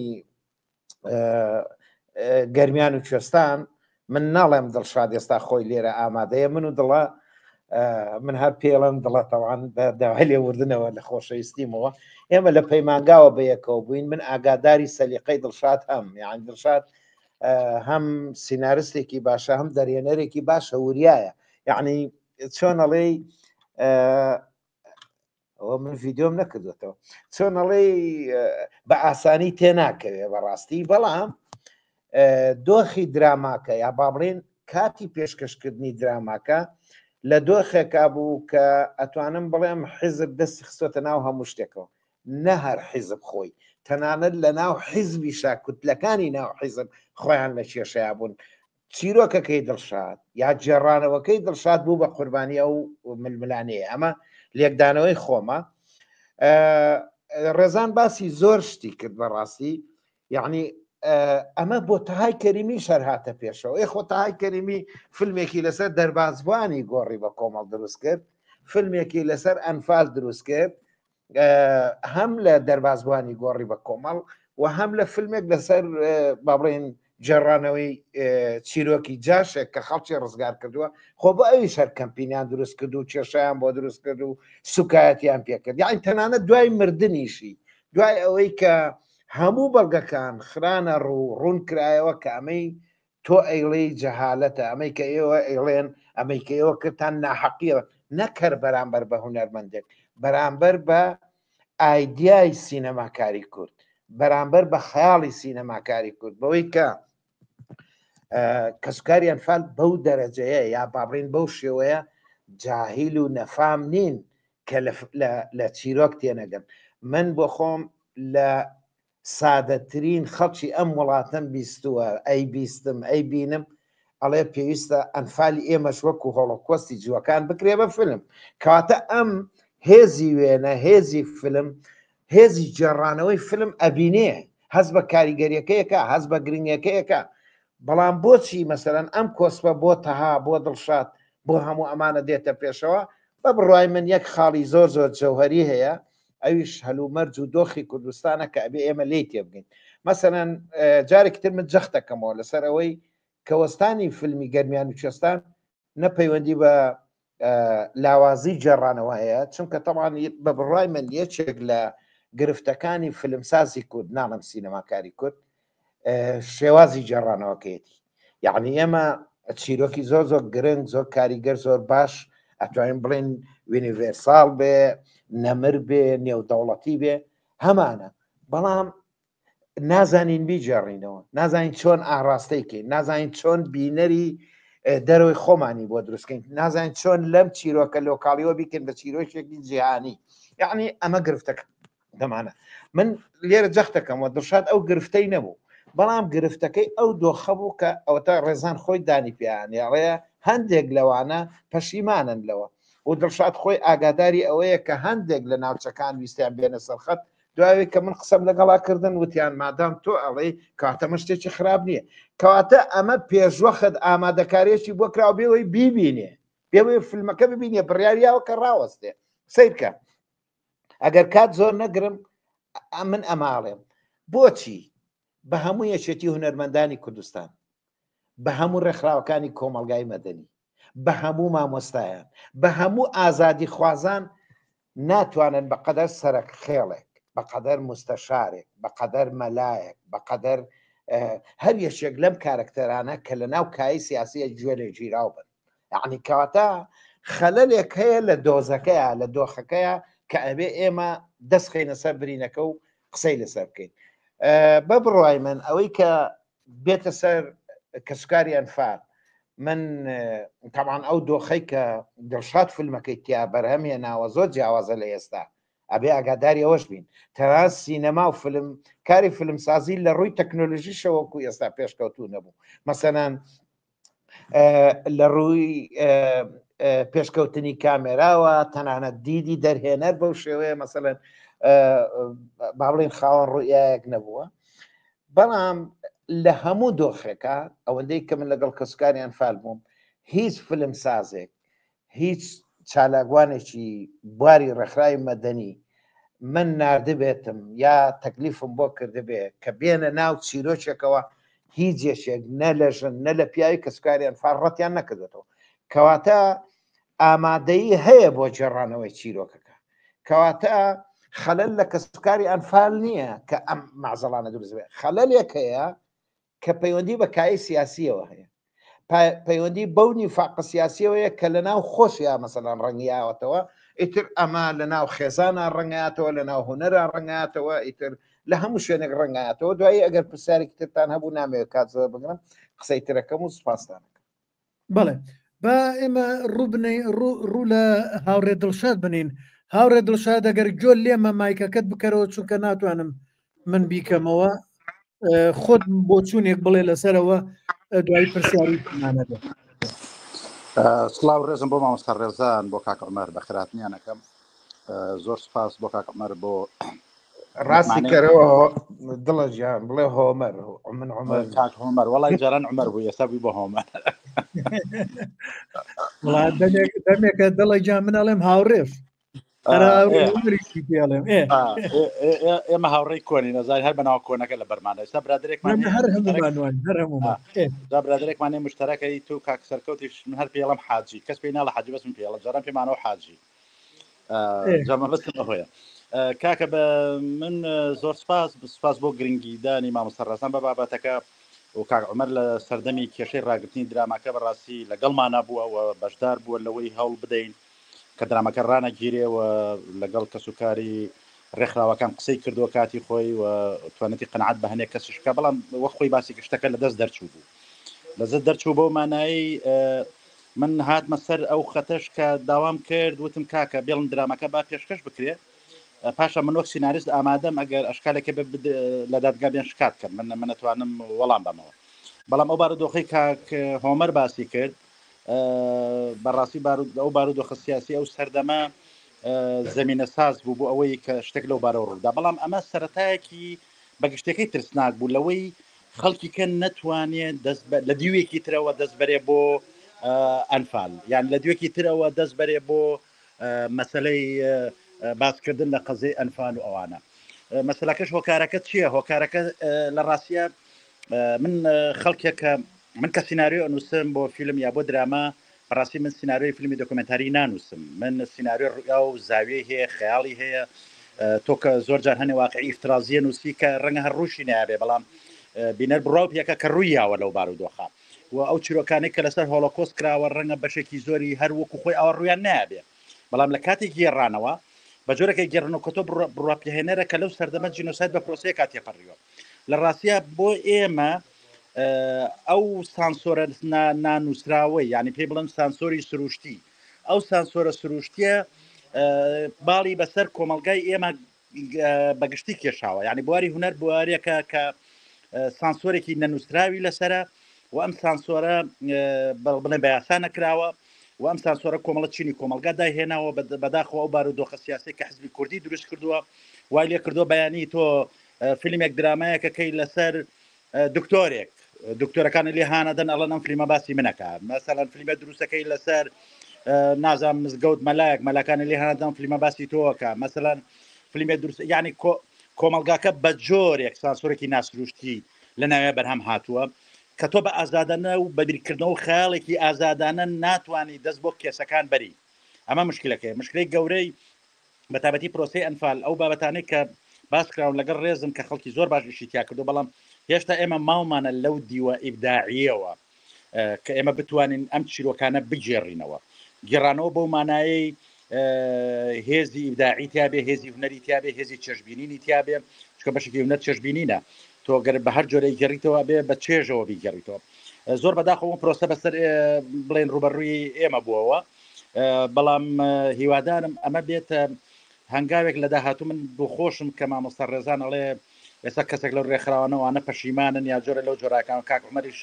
گەرمیان و کوێستان من ناڵێم دڵشاد ئێستا خۆی لێرە ئامادەیە من و دڵە من هەر پێڵم دڵە تەوان بە داوای لێوردنەوە لە خۆشەویستیمەوە ئێمە لە پەیمانگاوە بەیەکەوە بووین من ئاگاداری سەلیقەی دڵشاد هەم یان دڵشاد هەم سیناریستێکی باشە هەم دەرێنەرێکی باشە وریایە یعنی چۆنەڵێ ئەوە من ڤیددیۆم نەکردوێتەوە چۆنەڵێ بە ئاسانی تێناکەوێ بەڕاستی بەڵام دۆخی دراماکە یا با بڵێن کاتی پێشکەشکردنی دراماکە لە دۆخێکا بوو کە ئەتوانم بڵێم حیزب دەستی خستۆتە ناو هەموو شتێکەوە نە هەر حیزب خۆی تەنانەت لە ناو حیزبی شاکوتلەکانی ناو حیزب خۆیان لە کێشەیە بوون چیرۆکەکەی دڵشاد یا جێڕانەوەکەی دڵشاد بوو بە قوربانیە و ململانەیە ئەمە لێکدانەوەی خۆمە ڕێزان باسی زۆر شتی کرد بەڕاستی یعنی ئەمە بۆ تەهای کەریمی شەرهاتە پێشەوە خۆ تەهای کەریمی فیلمێکی لەسەر دەربازبوانی گۆڕی بە کۆمەڵ دروست کرد فیلمێکی لەسەر ئەنفال دروست کرد هەم لە دەربازبوانی گۆڕی بە کۆمەڵ و هەم لە فیلمێک لەسەر با بڵێن جێڕانەوەی چیرۆکی جاشێک کە خەڵکی ڕزگار کردووە خۆ بۆ ئەوی شەر کەمپینیان دروست کرد و کێشیان بۆ دروست کرد و سوکایەتیان پێکرد یعنی تەنانەت دوای مردنیشی دوای ئەوەی کە هەموو بەڵگەکان خرانە ڕوون کرایەوە کە ئەمەی تۆ ئەیڵەی جەهالەتە ئەمەی کە ئێوە ئەیڵێن ئەمەی کە ئێوە کردتان ناحەقیەوە نەکەر بەرامبەر بە هونەرمەندێک بەرامبەر بە ئایدیای سینەماکاری کورد بەرامبەر بە خەیاڵی سینەماکاری کورد بەوەی کە کەسکاریان فال بەو دەرەجەیە یا باڕین بەو شێوەیە جاهیل و نەفام نین کە لە چیرۆک تێنەگەن من بۆ خۆم لە سادەترین خەڵکی ئەم وڵاتەم بیستووە ئەی بیستم ئەی بینم ئەڵێ پێویستە ئەنفالی ئێمەش وەکو هۆڵۆکۆستی جووەکان بکرێ بە فیلم کەواتە ئەم هێزی وێنە هێزی فیلم هێزی جێڕانەوەی فیلم ئەبینێ هەز بە کاریگەریەکەیەکە هەز بە گرنگەکەیەکە بەڵام بۆچی مەسەرەن ئەم کۆسپە بۆ تەها بۆ دڵشاد بۆ هەموو ئەمانە دێتە پێشەوە بە بڕای من یەک خاڵی زۆر زۆر جەوهەری هەیە ئەویش هەلومەرج و دۆخی کوردستانە کە ئەبێ ئێمە لی تێبگەین مەسەرەن جارێکتر من جەختەکەمەوە لەسەر ئەوەی کەوەستانی فیلمی گەرمیان و کوێستان نەپەیوەندی بە لاوازی جێڕانەوە هەیە چونکە تەمان بە بڕای من یەکێک لە گرفتەکانی فیلمسازی کورد ناڵم سینەماکاری کورد شێوازی جێڕانەوەکەیەتی یعنی ئێمە چیرۆکی زۆر زۆر گرنگ زۆر کاریگەر زۆر باش ئەتوانین بڵێن یونیڤێرساڵ بێ نەمر بێ نێودەوڵەتی بێ هەمانە بەڵام نازانین بیجێڕینەوە نازانین چۆن ئاڕاستەیکەین نازانین چۆن بینەری دەرەوەی خۆمانی بۆ دروستکەین نازانین چۆن لەم چیرۆکە لۆکاڵیەوە بیکەن بە چیرۆکێکی جیهانی یعنی ئەمە گرفتەکە دەمانە من لێرە جەختەکەمەوە دڵشاد ئەو گرفتەی نەبوو بەڵام گرفتەکەی ئەو دۆخە بوو کە ئەوەتە ڕێزان خۆی دانی پیان یاڕەیە هەندێک لەوانە پەشیمانن لەوە و دڵشاد خۆی ئاگاداری ئەوەیە کە هەندێک لە ناوچەکان ویستیان بێنە سەرخەت دوای کە من قسەم لەگەڵاکردن وتیان مادام تۆ ئەڵێ کاتەمە شتێکی خراپ نییە کەواتە ئەمە پێشوەخت ئامادەکاریەکی بۆ کراوە بێەوەی بیبینێ بێوەی فیلمەکە ببینێ بڕیاریاوە کە ڕاوەستێ سیرکە ئەگەر کات زۆر نەگرم من ئەماڵێم بۆچی بە هەموو یەکێتی هونەرمەندانی کوردستان بە هەموو ڕێکخراوەکانی کۆمەلگای مەدەنی بە هەموو مامۆستایان بە هەموو ئازادی خوازان ناتوانن بەقەدەر سەرک خێڵێک بەقەدەر مستەشارێک بەقەدەر مەلایەک بەقەدەر هەر یەشێک لەم کارکتەرانە کە لە ناو کایی سیاسیە گوێ لێ گیراو بن یعنی کەواتە خەلەلێک هەیە لە دۆزەکەیە لە دۆخەکەیە کە ئەبێ ئێمە دەستخینە سەر برینەکە و قسەی لەسەر بکەین بە بڕوای من ئەوەی کە بێتە سەر کەسکاری ئەنفال من تەمان ئەو دۆخەی کە دڵشاد فیلمەکەی تیا بەرهەمیە ناوە زۆر جیاوازە لە ئێستا ئەبێ ئاگاداری ئەوەش بین تەنها سینەما و فیلم کاری فیلمسازی لە ڕووی تەکنۆلۆژیشەوەکو ئێستا پێشکەوتوو نەبوو مەسەلەن لە ڕووی پێشکەوتنی کامێراوە تەنانەت دیدی دەرهێنەر بەو شێوەیە مەسەلەن با بڵێن خاوەن ڕوئیەک نەبووە بەڵام لە هەموو دۆخێکە ئەوەندەی کە من لەگەڵ کەسکاریان فال بووم هیچ فیلمسازێک هیچ چالاگوانێکی بواری ڕێکخراوی مەدەنی من ناردبێتم یا تەکلیفم بۆ کردبێ کە بێنە ناو چیرۆکێکەوە هیچ یەشێک نە لە ژن نە لە پیاوی کەسکاریان فال ڕەتیان نەکردێتەوە کەواتە ئامادەیی هەیە بۆ جێڕانەوەی چیرۆکەکە کەواتە خەلەل لە کەسبکاری ئەنفال نییە کە ئەم معزەڵانە دروست بێت خەلەلێک هەیە کە پەیوەندی بە کای سیاسیەوە هەیە پەیوەندی بەو نیفاقە سیاسیەوەیە کە لە ناو خۆشیە مەسەلەن ڕەنگیاوەتەوە ئیتر ئەمە لە ناو خێزانە ڕەنگاتەوە لە ناو هوەرە ڕەنگاتەوە ئیتر لە هەموو شوێنێک ڕەنگاتەوە دوایی ئەگەر پرسیارێکی ترتان هەبوو نامەوێت کاتزە بگرم قسەی ترەکەم و سوپاسدانەکەم. بەڵێ با ئێمە ڕوو لە هاوڕێ دڵشاد بنین. هاوڕێ دڵشاد ئەگەر جۆ لێمە مایکەکەت بکەرەوە چونکە ناتوانم من بیکەمەوە خۆت بۆ چوونێک بڵێ لەسەرەوە دوای پرسیاریمانەدە. سڵاو ڕێزم بۆ مامۆستا ڕێزان بۆ کاک عومەر بە خێراتنیانەکەم زۆر سپاس بۆ کاک عومەر بۆ ڕاستی کەرەوە دڵە گیان بڵێ هۆمەر من عومەر کاک هۆمەر وەڵای جاران عومەر بوو ئێستا بووی بۆ هۆمەر دەمێکە دڵە گیان من ئەڵێم هاوڕێش ئێمە هاوڕێی کۆنی نەزای هەر بەناو کۆنەکە لە بەرمانە ئێستا برادرێکمان برادرێکمانێ مشتەرەکەی تو کاک سەرکەوتیش من هەر پێڵم حاجی کەس پێی ناڵە حاجی بەسم پێڵە جاران پێمانەوە حاجی جامە بەستم بەهۆیە کاکە بە من زۆر سپاس بۆ گرنگیدانی مامۆستا ڕێزان بە بابەتەکە و کاک عومەر لە سەردەمی کێشەی ڕاگررتنی دراماکە بەڕاستی لەگەڵمانە بووە و بەشدار بووە لەوەی هەوڵ بدەین کە درامەکە ڕانەگیرێەوە لەگەڵ کەسوکاری ڕێکخراوەکان قسەی کردو کاتی خۆی و توانێتی قەنەعەت بە هەنێک کەسشکە بەڵام وەک خۆی باسی گشتەکە لە دەست دەرچوو بوو لەزت دەرچوو بۆ مانایی من هاتمە سەر ئەو خەتەش کە داوام کرد وتم کاکە بێڵم درامەکە با پێشکەش بکرێت پاشە من وەک سیناریست ئامادەم ئەگەر ئەشکالێکە لە دادگا بێن شکات کرد من نەتوانم وەڵام بەمەوە بەڵام ئەو بارودۆخی کاک هۆمەر باسی کرد بەڕاستی ئەو بارودۆخە سیاسی ئەو سەردەمە زمینە ساز بوو بۆ ئەوەی کە شتێک لەو بارەوە ڕوودا بەڵام ئەمە سەرەتایەکی بەگشتەکەی ترسناک بوو لەوەی خەڵکی کە نەتوانێت لە دیوێکی ترەوە دەست بەرێ بۆ ئەنفال یان لە دوێکی ترەوە دەست بەرێ بۆ مەسلەی باسکردن لە قەزەی ئەنفال و ئەوانە مەسلەکەش هۆکارەکە چییە هۆکارەکە لە ڕاستیە من خەڵکێکە من کە سیناریۆ نووسم بۆ فیلم یا بۆ دراما بەڕاستی من سیناریۆی فیلمی دۆکومنتاری نانووسم من سیناریۆ ڕوویا و زاویە هەیە خەیاڵی هەیە تۆ کە زۆر جار هەنێ واقعی ئیفترازیە نووسی کە ڕەنگە هەر ڕووشی نابێ بەڵام بینەر بڕاوپیەکە کە ڕوویاوە لەو بارودۆخە و ئەو چیرۆکانەی کە لەسەر هۆڵۆکۆست کراوە ڕەنگە بەشێکی زۆری هەر وەکو خۆی ئەوە ڕویان نابێ بەڵام لە کاتێک گێڕانەوە بە جۆرەکە گێڕنەوە کە تۆ بڕاپیهێنەرە کە لەو سەردەمە جینۆساید بە پرۆسەیە کاتێپەڕیوە لە ڕاستیە بۆ ئێمە ئەو سانسۆرە نانووسراوەی یعنی پێی بڵم سانسۆری سروشتی ئەو سانسۆرە سروشتیە باڵی بەسەر کۆمەلگای ئێمە بەگشتی کێشاوە یعنی بواری هوەر بوارێکە کە سانسۆرێکی نەنووسراوی لەسرە و ئەم سانسۆرە بڵێ بەیاسا نەکراوە و ئەم سانسۆرە کۆمەڵە چینی کۆمەلگا داهێناوە بەداخەوە ئەو بارودۆخە سیاسی کە حزبی کوردی دروست کردووە وای لێ کردو بەیانی تۆ فیلمێک درامایەکەکەی لەسەر دکتۆرەکانی لێ هانەدەن ئەڵەن ئەم فیلمە باسی منەکە مەسەلەن فیلمە دروستەکەی لەسەر نازام مزگەوت مەلایەکانی لێ هانەدەن فیلمە باسی تۆکە مەسەلەن فیلمێ دروست یعنی کۆمەلگاکە بە جۆرێک سانسۆرێکی ناسروشتی لە ناوێ بەرهەم هاتووە کە تۆ بە ئازادانە و بەبیرکردنەوە و خەیاڵێکی ئازادانە ناتوانانی دەست بۆ کێسەکان بەری ئەمە مشکلەکەی مشکلەی گەورەی بەتابەتی پرۆسی ئەنفال ئەو بابەتانەی کە باسکراون لەگەڵ ڕێزم کە خەڵکی زۆر باشیشی تیا کردو بەڵام هێشتا ئێمە ماڵمانە لەو دیوە ئیبداعیەوە کە ئێمە بتوانین ئەم چیرۆکانە بگێڕینەوە گێڕانەوە بەو مانایی هێزی ئیبداعی تیابێ هێزی هونەری تیابێ هێزی چێژبینینی تیابێ چکە بەشێکی هونەر چێژبینینە تۆ گەر بە هەر جۆرەی گەڕیتەوە بێ بە چێژەوە بیگەڕیتەوە زۆر بەداخەوە پرۆسە بەسەر بڵێن ڕوبەڕووی ئێمە بووەوە بەڵام هیوادارم ئەمە بێتە هەنگاوێک لە داهاتوو من بۆ خۆشم کە مامۆستا ڕێزان ئەڵێ ئێستا کەسێک لەو ڕێکخراوانەوەوانە پەشیمانن یا جۆرە لەو جۆراکان کاک عومەریش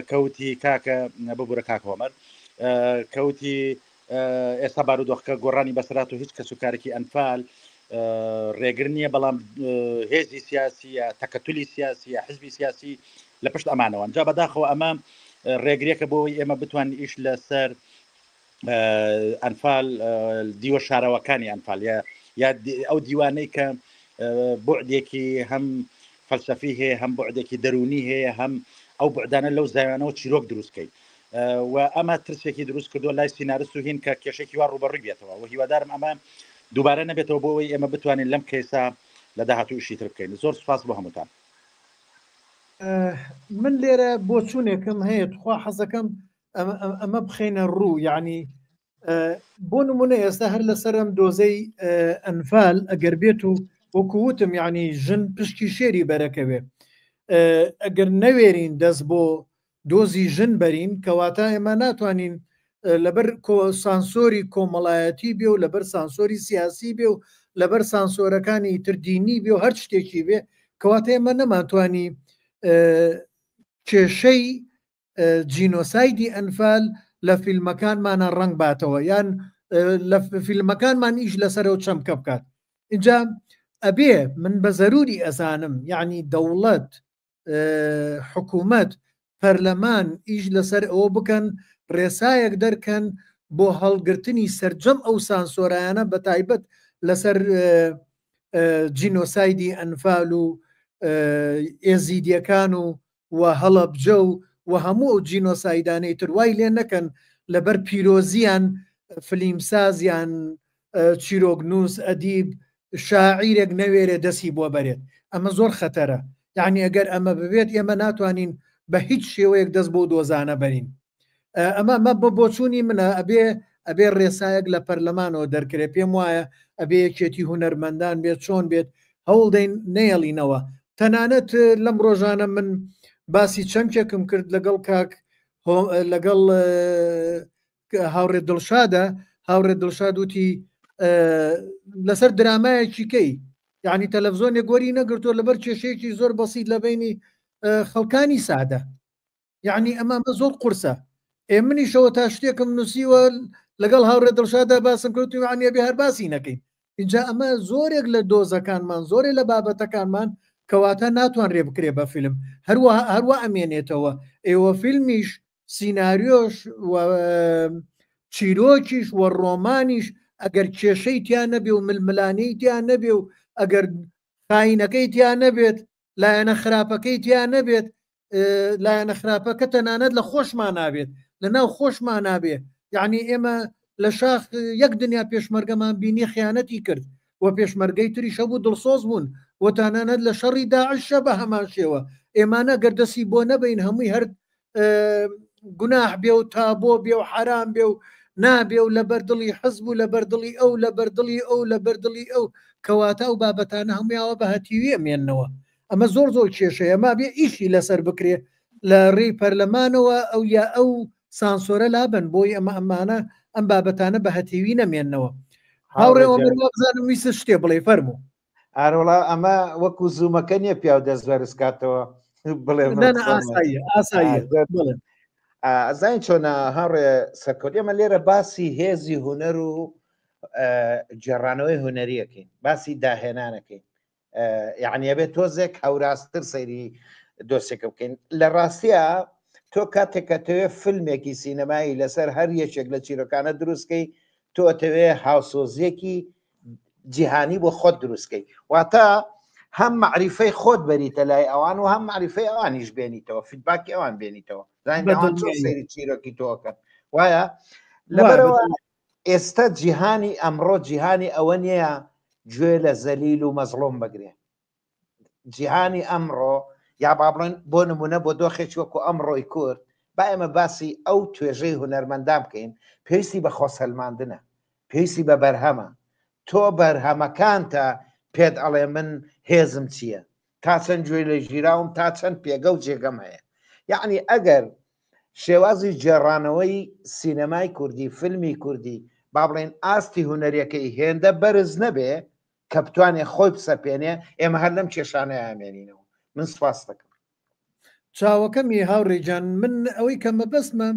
کەوتی کاکە ببوورە کاک هۆمەر کەوتی ئێستا بارودۆخەکە گۆڕانی بەسەرات و هیچ کەسوکارێکی ئەنفال ڕێگر نییە بەڵام هێزی سیاسیە تەکەتولی سیاسیە حزبی سیاسی لە پشت ئەمانەوە جا بەداخەوە ئەمە ڕێگریەکە بۆی ئێمە بتوانین ئیش لەسەر ئەنفال دیوە شارەوەکانی ئەنفال یا ئەو دیوانەی کە بۆعدێکی هەم فەلسەفی هەیە هەم بۆعدێکی دەرونی هەیە هەم ئەو بۆعدانە لەو زاویانەوە چیرۆک دروستکەین و ئەمە ترسێکی دروست کردو لای سینارست و هین کە کێشێکی وا ڕوبەڕووی بێتەوە و هیوادارم ئەمە دووبارە نەبێتەوە بۆ ئەوەی ئێمە بتوانین لەم کەیسا لە داهاتوو ئیشی تر بکەین. زۆر سوپاس بۆ هەمووتان. من لێرە بۆ چوونێکم هەیە تخوا حەزەکەم ئەمە بخێنە ڕوو، یعنی بۆ نمونە ئێستا هەر لەسەرم دۆزەی ئەنفال ئەگەر بێت و وەکووتم یعنی ژن پشتی شێری بەرەکەوێ، ئەگەر نەوێرین دەست بۆ دۆزی ژن بەرین کەواتە ئێمە ناتوانین لەبەر سانسۆری کۆمەڵایەتی بێ و لەبەر سانسۆری سیاسی بێ و لەبەر سانسۆرەکانی تردینی بێ و هەر شتێکی بێ کەواتە ئێمە نەماتوانی کێشەی جینۆسایدی ئەنفال لە فیلمەکانمانە ڕنگ باتەوە یان لە فیلمەکانمان ئیش لەسەرەوە چەمکە بکات. اینجا ئەبێ من بە زەروری ئەزانم یعنی دەوڵەت، حکوومەت، پەرلەمان ئیش لەسەر ئەوە بکەن ڕێسایەک دەرکەن بۆ هەڵگرتنی سەرجەم ئەو سانسۆرایانە بە تایبەت لەسەر جینۆسایدی ئەنفال و ئێزیدیەکان و هەڵەبجە و هەموو ئەو جینۆسایدانەی تر وای لێ نەکەن لەبەر پیرۆزیان فلیمسازیان چیرۆگنووس ئەدیب شاعیرێک نەوێرێ دەستی بۆ بەرێت. ئەمە زۆر خەتەرە، یعنی ئەگەر ئەمە ببێت ئێمە ناتوانین بە هیچ شێوەیەک دەست بۆ دۆزانە بەرین. ئەمە بە بۆچوونی منە ئەبێ ڕێسایەک لە پەرلەمانەوە دەرکرێت. پێم وایە ئەبێ یەکێتی هونەرمەندان بێت چۆن بێت هەوڵدەین نێڵینەوە. تەنانەت لەم ڕۆژانە من باسی چەمکێکم کرد لەگەڵ کاک لەگەڵ هاوڕێ دڵشادە. هاوڕێ دڵشاد وتی لەسەر درامایەکی کەی یعنی تەلەڤزۆنێک گۆری نەگرتووە لەبەر کێشەیەکی زۆر بەسیط لە بینی خەڵکانی سادە، یعنی ئەمە زۆر قورسە. منیشەوە تا شتێکم نووسیوە لەگەڵ هاوڕێ دڵشادا باسم کردوی وانە بێ هەر باسی نەکەین. اینجا ئەمە زۆرێک لە دۆزەکانمان زۆرێ لە بابەتەکانمان کەواتە ناتوان ڕێ بکرێ بە فیلم هەروە ئەمێنێتەوە. ئێوە فیلمیش سیناریۆش چیرۆکیش و ڕۆمانیش ئەگەر کێشەی تیان نەبێ و ململانەی تیان نەبێ و ئەگەر خاینەکەی تیان نەبێت لایەنە خراپەکەی تیان نەبێت لایەنە خراپەکە تەنانەت لە خۆشمان نابێت لە ناو خۆشمان نابێت. یعنی ئێمە لە شاخ یەک دنیا پێشمەرگەمان بینی خیانەتی کرد و پێشمەرگەی تریش هەبوو دڵسۆز بوون و تەنانەت لە شەڕی داعشە بە هەمان شێوە. ئێمانە گەردەسی بۆ نەبین هەمووی هەر گوناح بێ و تابۆ بێ و حرام بێ و نابێ و لە بەردڵی حەزب و لە بەردڵی ئەو لە بەردڵی ئەو لە بەردڵی ئەو کەواتە و بابەتانە هەمویاوە بە هەتیوی ئەمێننەوە. ئەمە زۆر کێشەیە ما بێ ئیشی لەسەر بکرێ لە ڕێی پەرلەمانەوە ئەو یا ئەو سانسۆرە لابن بۆی ئەمانە ئەم بابەتانە بە هەتیوی نەمێننەوە. هاوڕێەوە بزانم ویسە شتێ بڵێ فەرموو. ئاروڵا ئەمە وەکو زوومەکە نییە پیا و دەست بەرزکاتەوە بڵێ ئاساییە. ئەزای چۆنە هەڕێ سەرکۆدی ئەمە لێرە باسی هێزی هوەر و جێڕانەوەی هوەریەکەین، باسی داهێنانەکەین، یعنی ئەبێت تۆزێک هەوراستتر سەیری دۆسێکە بکەین. لە ڕاستیە تۆ کاتێکەتەوێ فیلمێکی سینەمایی لەسەر هەر یەکێک لە چیرۆکانە دروستکەی تۆ ئەتەوێ هاوسۆزیەکی جیهانی بۆ خۆت دروستکەی، واتە هەم معریفەی خۆت بەریتە لای ئەوان و هەم معریفەی ئەوانیش بێنیتەوە، فیدباکی ئەوان بێنیتەوە، سەیری چیرۆکی تۆکەن وایە. لەبەرەوە ئێستا جیهانی ئەمڕۆ جیهانی ئەوە نییە گوێ لە زەلیل و مەزڵۆم بگرێ. جیهانی ئەمڕۆ یا با بڵێن بۆ نمونە بۆ دۆخێکی وەکو ئەمڕۆی کورد با ئێمە باسی ئەو توێژەی هونەرمەندان بکەین، پێویستی بە خۆسەلماندنە، پێویستی بە بەرهەمە. تۆ بەرهەمەکانتە پێت ئەڵێ من هێزم چییە، تا چەند گوێ لە ژیراوم تا چەند پێگە و جێگەم هەیە. یعنی ئەگەر شێوازی جێڕانەوەی سینەمای کوردی فیلمی کوردی با بڵێن ئاستی هوەریەکەی هێندە بەرز نەبێ کە بتوانێت خۆی بسەپێنێ، ئێمە هەر لەم کێشانەیە ئامێنینەوە. من سپاس دەکەم. چاوەکەمی هاوڕێجان من ئەوەی کە مەبەستمە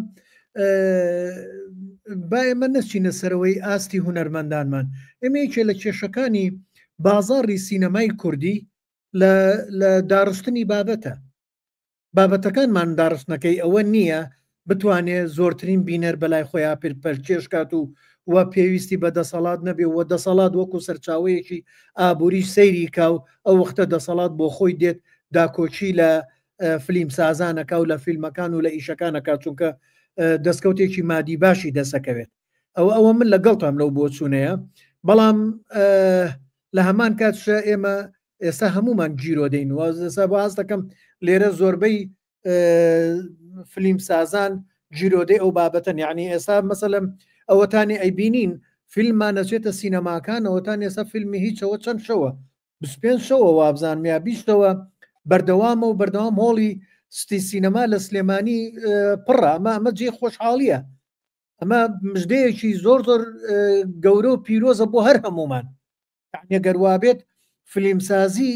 با ئێمە نەچینە سەرەوەی ئاستی هوەرمەندانمان. ئێمە یەکێ لە کێشەکانی بازاڕی سینەمای کوردی لە داڕشتنی بابەتەکانمان داڕشتنەکەی ئەوە نییە بتوانێت زۆرترین بینەر بەلای خۆیان پەرکێشکات و پێویستی بە دەسەڵات نەبێ و دەسەڵات وەکو سەرچاوەیەکی ئابووریش سەیری کا و ئەو وەختە دەسەڵات بۆ خۆی دێت داکۆچی لە فیلم سازانەکە و لە فیلمەکان و لە ئیشەکانەکە، چونکە دەستکەوتێکی مادی باشی دەسەکەوێت ئەوە من لەگەڵتان لەو بۆچوونەیە بەڵام لە هەمان کاتشە ئێمە ئێستا هەمومان گیرۆ دەین وازسا باز دەکەم لێرە زۆربەی فلیم سازان گیرۆدەی ئەو بابەتەن یعنی ئێستا مەسەلەم ئەوەتانی ئەیبینین فیلممان نەچێتە سینەماکان ئەوەتان ئێستا فیلمی هیچەوە چەند شەوە 25 شەوە وابزانمیا بیستەوە بەردەوامە و بەردەوام هۆڵی ستی سینەما لە سلێمانی پڕە ئەمە جێ خۆشحاڵیە ئەمە مژدەیەکی زۆر زۆر گەورە و پیرۆزە بۆ هەر هەمومان گەروابێت فیلمسازی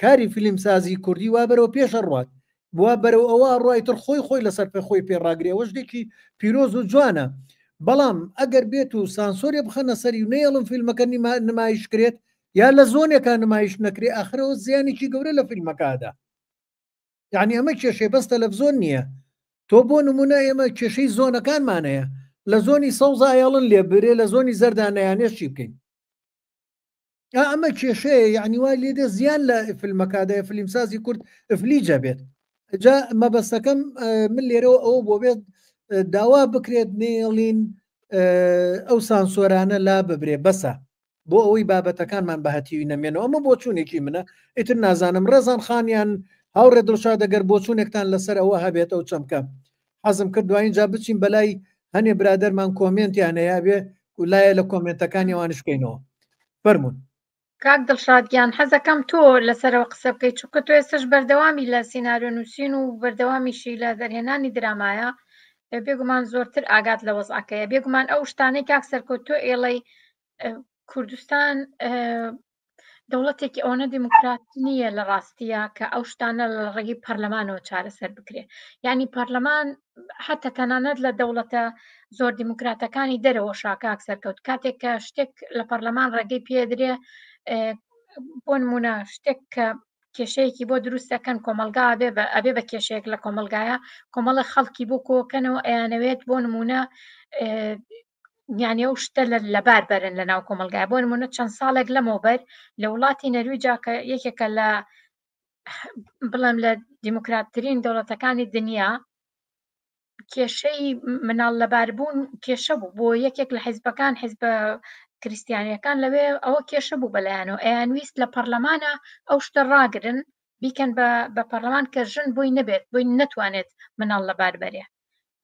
کاری فیلمسازی کوردی وا بەرەوە پێشە ڕات بووە بەرەو ئەوە ڕایتر خۆی لەسەر پێ خۆی پێڕاگرێەوە شتێکی پیرۆز و جوانە بەڵام ئەگەر بێت و سانسۆرێ بخەنە سەری و نێڵم فیلمەکە نمایشکرێت یا لە زۆنێکە نمایش نەکرێ ئاخرەوە زیانێکی گەورە لە فیلمەکەدا یعنی ئەمە کێشەی بەس تەلەڤزۆن نییە تۆ بۆ نمونە ئێمە کێشەی زۆنەکانمانەیە لە زۆنی سەوزایەڵن لێ برێ لە زۆنی زەردانەیانێشی بکەین ئەمە کێشەیە یعنی وای لێدە زیان لە فیلمەکادای فیلمسازی کورد فلیجە بێت جا مەبەستەکەم من لێرەوە ئەوە بۆ بێت داوا بکرێت نێڵین ئەو سانسۆرانە لا ببرێ بەسە بۆ ئەوەی بابەتەکانمان بەهەتیوی نەمێنەوە ئەمە بۆچوونێکی منە ئیتر نازانم ڕێزان خانیان هاوڕێ دڵشا دەگەر بۆچوونێکتان لەسەر ئەوە هەبێت ئەو چەمکە حەزم کرد دوایین جا بچین بەلای هەنێ برادەرمان کۆمنتیان هەیە بێ لایە لە کۆمنتەکانی وانش بکەینەوە فەرمونون کاک دڵشادگیان حەزەکەم تۆ لەسەرەوە قسە بکەیت چونکە تۆ ئێستش بەردەوامی لە سیناریۆ نووسین و بەردەوامیشی لە دەرهێنانی درامایە بێگومان زۆرتر ئاگات لە وەزعەکەیە بێگومان ئەو شتانەی کاک سەرکۆ تۆ ئێڵەی کوردستان دەوڵەتێکی ئەوەنە دیموکرات نییە لە ڕاستیە کە ئەو شتانە لە ڕێگەی پەرلەمانەوە چارەسەر بکرێ یعنی پەرلەمان حتا تەنانەت لە دەوڵەتە زۆر دیموکراتەکانی دەرەوە شاکاک سەرکەوت کاتێک کە شتێک لە پەرلەمان ڕێگەی پێدرێ بۆ نمونە شتێک کە کێشەیەکی بۆ دروستەکەن کۆمەلگا ئەبێ بە کێشەیەک لە کۆمەلگایە کۆمەڵە خەڵکی بۆ کۆکەنەوە ئەیانەوێت بۆ نمونە یعنی ئەو شتە لەبار بەرن لە ناو کۆمەلگای بۆ نمونە چەند ساڵێک لەمەوبەر لە وڵاتی نەرویجا کە یەکێکە لە بڵێم لە دیموکراتترین دەوڵەتەکانی دنیا کێشەی مناڵ لەباربوون کێشە بوو بۆ یەکێک لە حیزبەکان حیزبە کریستیانیەکان لەوێ ئەوە کێشە بوو بەلایەنەوە ئەیانویست لە پەرلەمانە ئەو شتە ڕاگرن بیکەن بە پەرلەمان کە ژن بۆی نەبێت بۆی نەتوانێت مناڵ لەبار بەرێ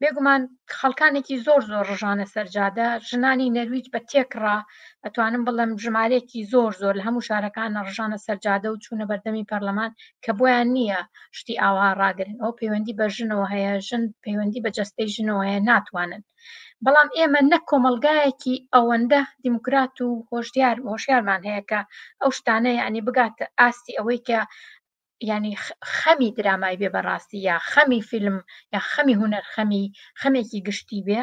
بێگومان خەڵکانێکی زۆر ڕژانە سەرجادە ژنانی نەرویج بە تێکڕا ئەتوانم بڵێم ژمارەیەکی زۆر لە هەموو شارەکانە ڕژانە سەرجادە و چوونە بەردەمی پەرلەمان کە بۆیان نییە شتی ئاوا ڕاگرن ئەو پەیوەندی بە ژنەوە هەیە ژن پەیوەندی بە جەستەی ژنەوە هەیە ناتوانن بەڵام ئێمە نەک کۆمەلگایەکی ئەوەندە دیموکرات و هۆشیارمان هەیە کە ئەو شتانە یعنی بگاتە ئاستی ئەوەی کە یعنی خەمی درامای بێ بەڕاستی یا خەمی فیلم یا خەمی هوەر خەمێکی گشتی بێ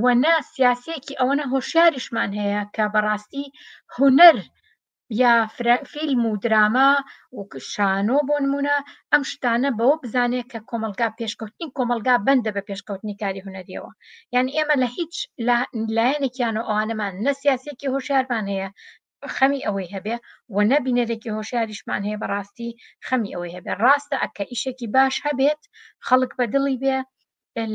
وەنا سیاسەیەکی ئەوەنە هۆشیاریشمان هەیە کە بەڕاستی هوەر یا فیلم و دراما و شانۆ بۆ نمونە ئەم شتانە بەوە بزانێت کە کۆمەلگا پێشکەوتین کۆمەلگا بەندە بە پێشکەوتنی کاری هوەریەوە یعنی ئێمە لە هیچ لایەنێکیانە ئەوانەمان نە سیاسێکی هۆشیارمان هەیە خەمی ئەوەی هەبێ و نەبینەرێکی هۆشیاریشمان هەیە بەڕاستی خەمی ئەوەی هەبێ ڕاستە ئەکە ئیشێکی باش هەبێت خەڵک بەدڵی بێ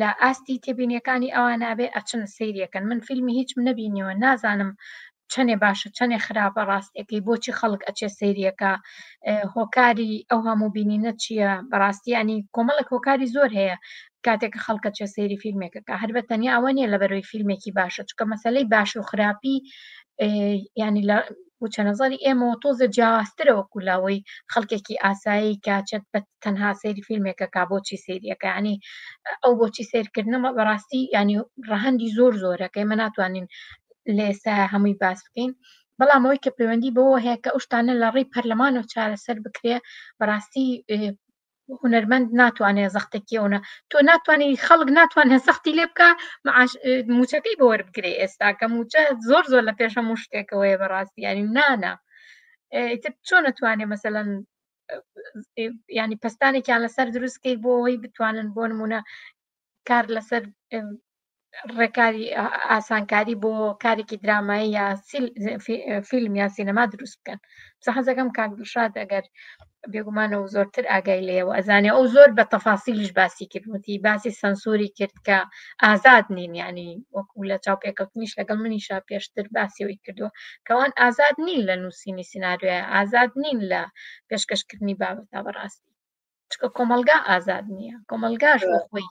لە ئاستی تێبینیەکانی ئەوان نابێ ئەچن سەیریەکەن من فیلمی هیچم نەبینیەوە نازانم چەنێ باشە چەنێ خراپە ڕاستەکەی بۆچی خەڵک ئەچێ سەیریەکە هۆکاری ئەو هەموو بینینە چییە بەڕاستی ینی کۆمەڵک هۆکاری زۆر هەیە کاتێکە خەڵکە چێ سەیری فیلمێکەکە هەر بە تەنیا ئەوە نیە لە بەرەوەی فیلمێکی باشە چکە مەسەلەی باش و خراپی ینی لە وچە نەزەری ئێمەوە تۆزە جیاوازترەوە کولاوەی خەڵکێکی ئاسایی کاچێت بە تەنها سەیری فیلمێکە کا بۆچی سەیریەکە ینی ئەو بۆچی سیرکردنەوە بەڕاستی ینی ڕەهەندی زۆر زۆرەکە ئێمە ناتوانین لە ئێستا هەمووی باس بکەین بەڵام ئەوەی کە پەیوەندی بەوە هەیە کە ئەو شتانە لە ڕێی پەرلەمانەوە چارەسەر بکرێ بەڕاستی هوەرمەند ناتوانێت زەختێکیەوە تۆ ناتوانانی خەڵک ناتوانێت سەختی لێ بکە موچەکەی بە وەربگرێ ئێستا کە موچە زۆر لە پێش هەموو شتێکەوەیە بەڕاستی ینی نانە چۆن نتوانێت مەسەلەن ینی پستانێکیان لەسەر دروستکەی بۆ ئەوەی بتوانن بۆ نمونە کار لەسەر ڕێکاری ئاسانکاری بۆ کارێکی درامایی یا فیلم یا سینەما دروست بکەن حەزەکەم کاک دڵشاد ئەگەر بێگومانە و زۆرتر ئاگای لێ و ئەزانێ ئەو زۆر بە تەفاسیلیش باسی کردوتی باسی سنسوری کرد کە ئازاد نین ینی وەکو لە چاوپێکەوتنیش لەگەڵ منیشا پێشتر باسیەوەی کردووە کەوان ئازاد نین لە نووسینی سینناریۆیە ئازاد نین لە پێشکەشکردنی بابەتا بەڕاستی چکە کۆمەلگا ئازاد نییە کۆمەلگاش بۆ خۆی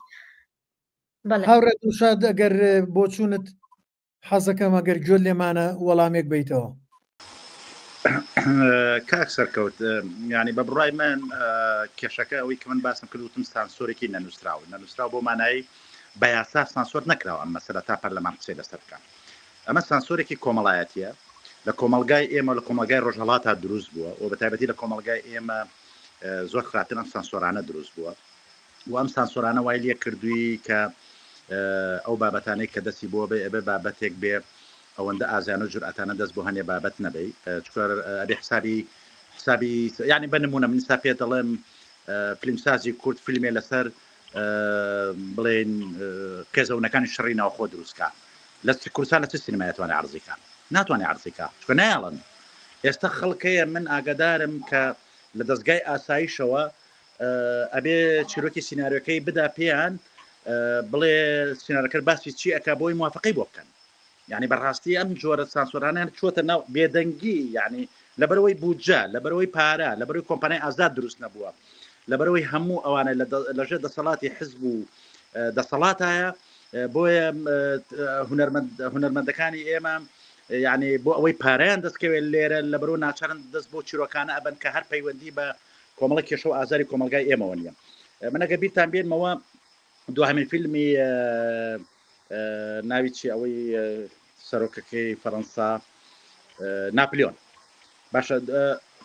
هاوڕێ دووشاد ئەگەر بۆ چوونت حەزەکەم ئەگەر گوێ لێمانە وەڵامێک بیتەوە کاک سەرکەوت ینی بە بڕای من کێشەکە ئەوەی کە من باسم کردوتم سانسۆرێکی نەنووسراوە بۆ مانایی بە یاسا سانسۆر نەکراوە ئەم مەسەلە تا پەرلەمان قسەی لەسەر بکەن ئەمە سانسۆرێکی کۆمەڵایەتیە لە کۆمەلگای ئێمە لە کۆمەلگای ڕۆژهەڵاتە دروست بووە و بە تایبەتی لە کۆمەلگای ئێمە زۆر خراپتر ئەم سانسۆرانە دروست بووە و ئەم سانسۆرانە وای لێ کردووی کە ئەو بابەتانەی کە دەستی بۆ بێ ئەبێ بابەتێک بێ ئەوەندە ئازان و جورئەتانە دەست بۆ هەنێ بابەت نەبێ چکە ئەبێ حسابی ینی بنمونە من سا پێ دەڵێم فیلمسازی کورد فیلمێ لەسەر بڵێن قێزەونەکانی شەڕی ناوخۆ دروستکە لە کوردستان لە چ سینمای توانێ عرضیکە ناتوانێ عرضیکە چکە نایڵن ئێستا خەڵکەیە من ئاگادارم کە لە دەستگای ئاساییشەوە ئەبێ چیرۆکی سینناریۆکەی بدا پێیان بڵێ سینناریۆکە باسی چی ئەکا بۆی موافقی بۆ بکەن یعنی بەڕاستی ئەم جۆرە سانسۆرانیان چۆتە ناو بێدەنگی یعنی لەبەرەوەی بودجە لەبەرەوەی پارە لەبەرەوەی کۆمپانیای ئازاد دروست نەبووە لەبەرەوەی هەموو ئەوانە لەژێر دەسەڵاتی حزب و دەسەڵاتایە بۆیە هونەرمەندەکانی ئێمە یعنی بۆ ئەوەی پارەیان دەستکەوێت لێرە لەبەرەوە ناچارن دەست بۆ چیرۆکانە ئەبن کە هەر پەیوەندی بە کۆمەڵە کێشە و ئازاری کۆمەلگای ئێمەوە نیە من ئەگە بیرتان بێنمەوە دوهەمین فیلمی ناوی چی ئەوەی سەرۆکەکەی فەڕەنسا ناپلیۆن باشە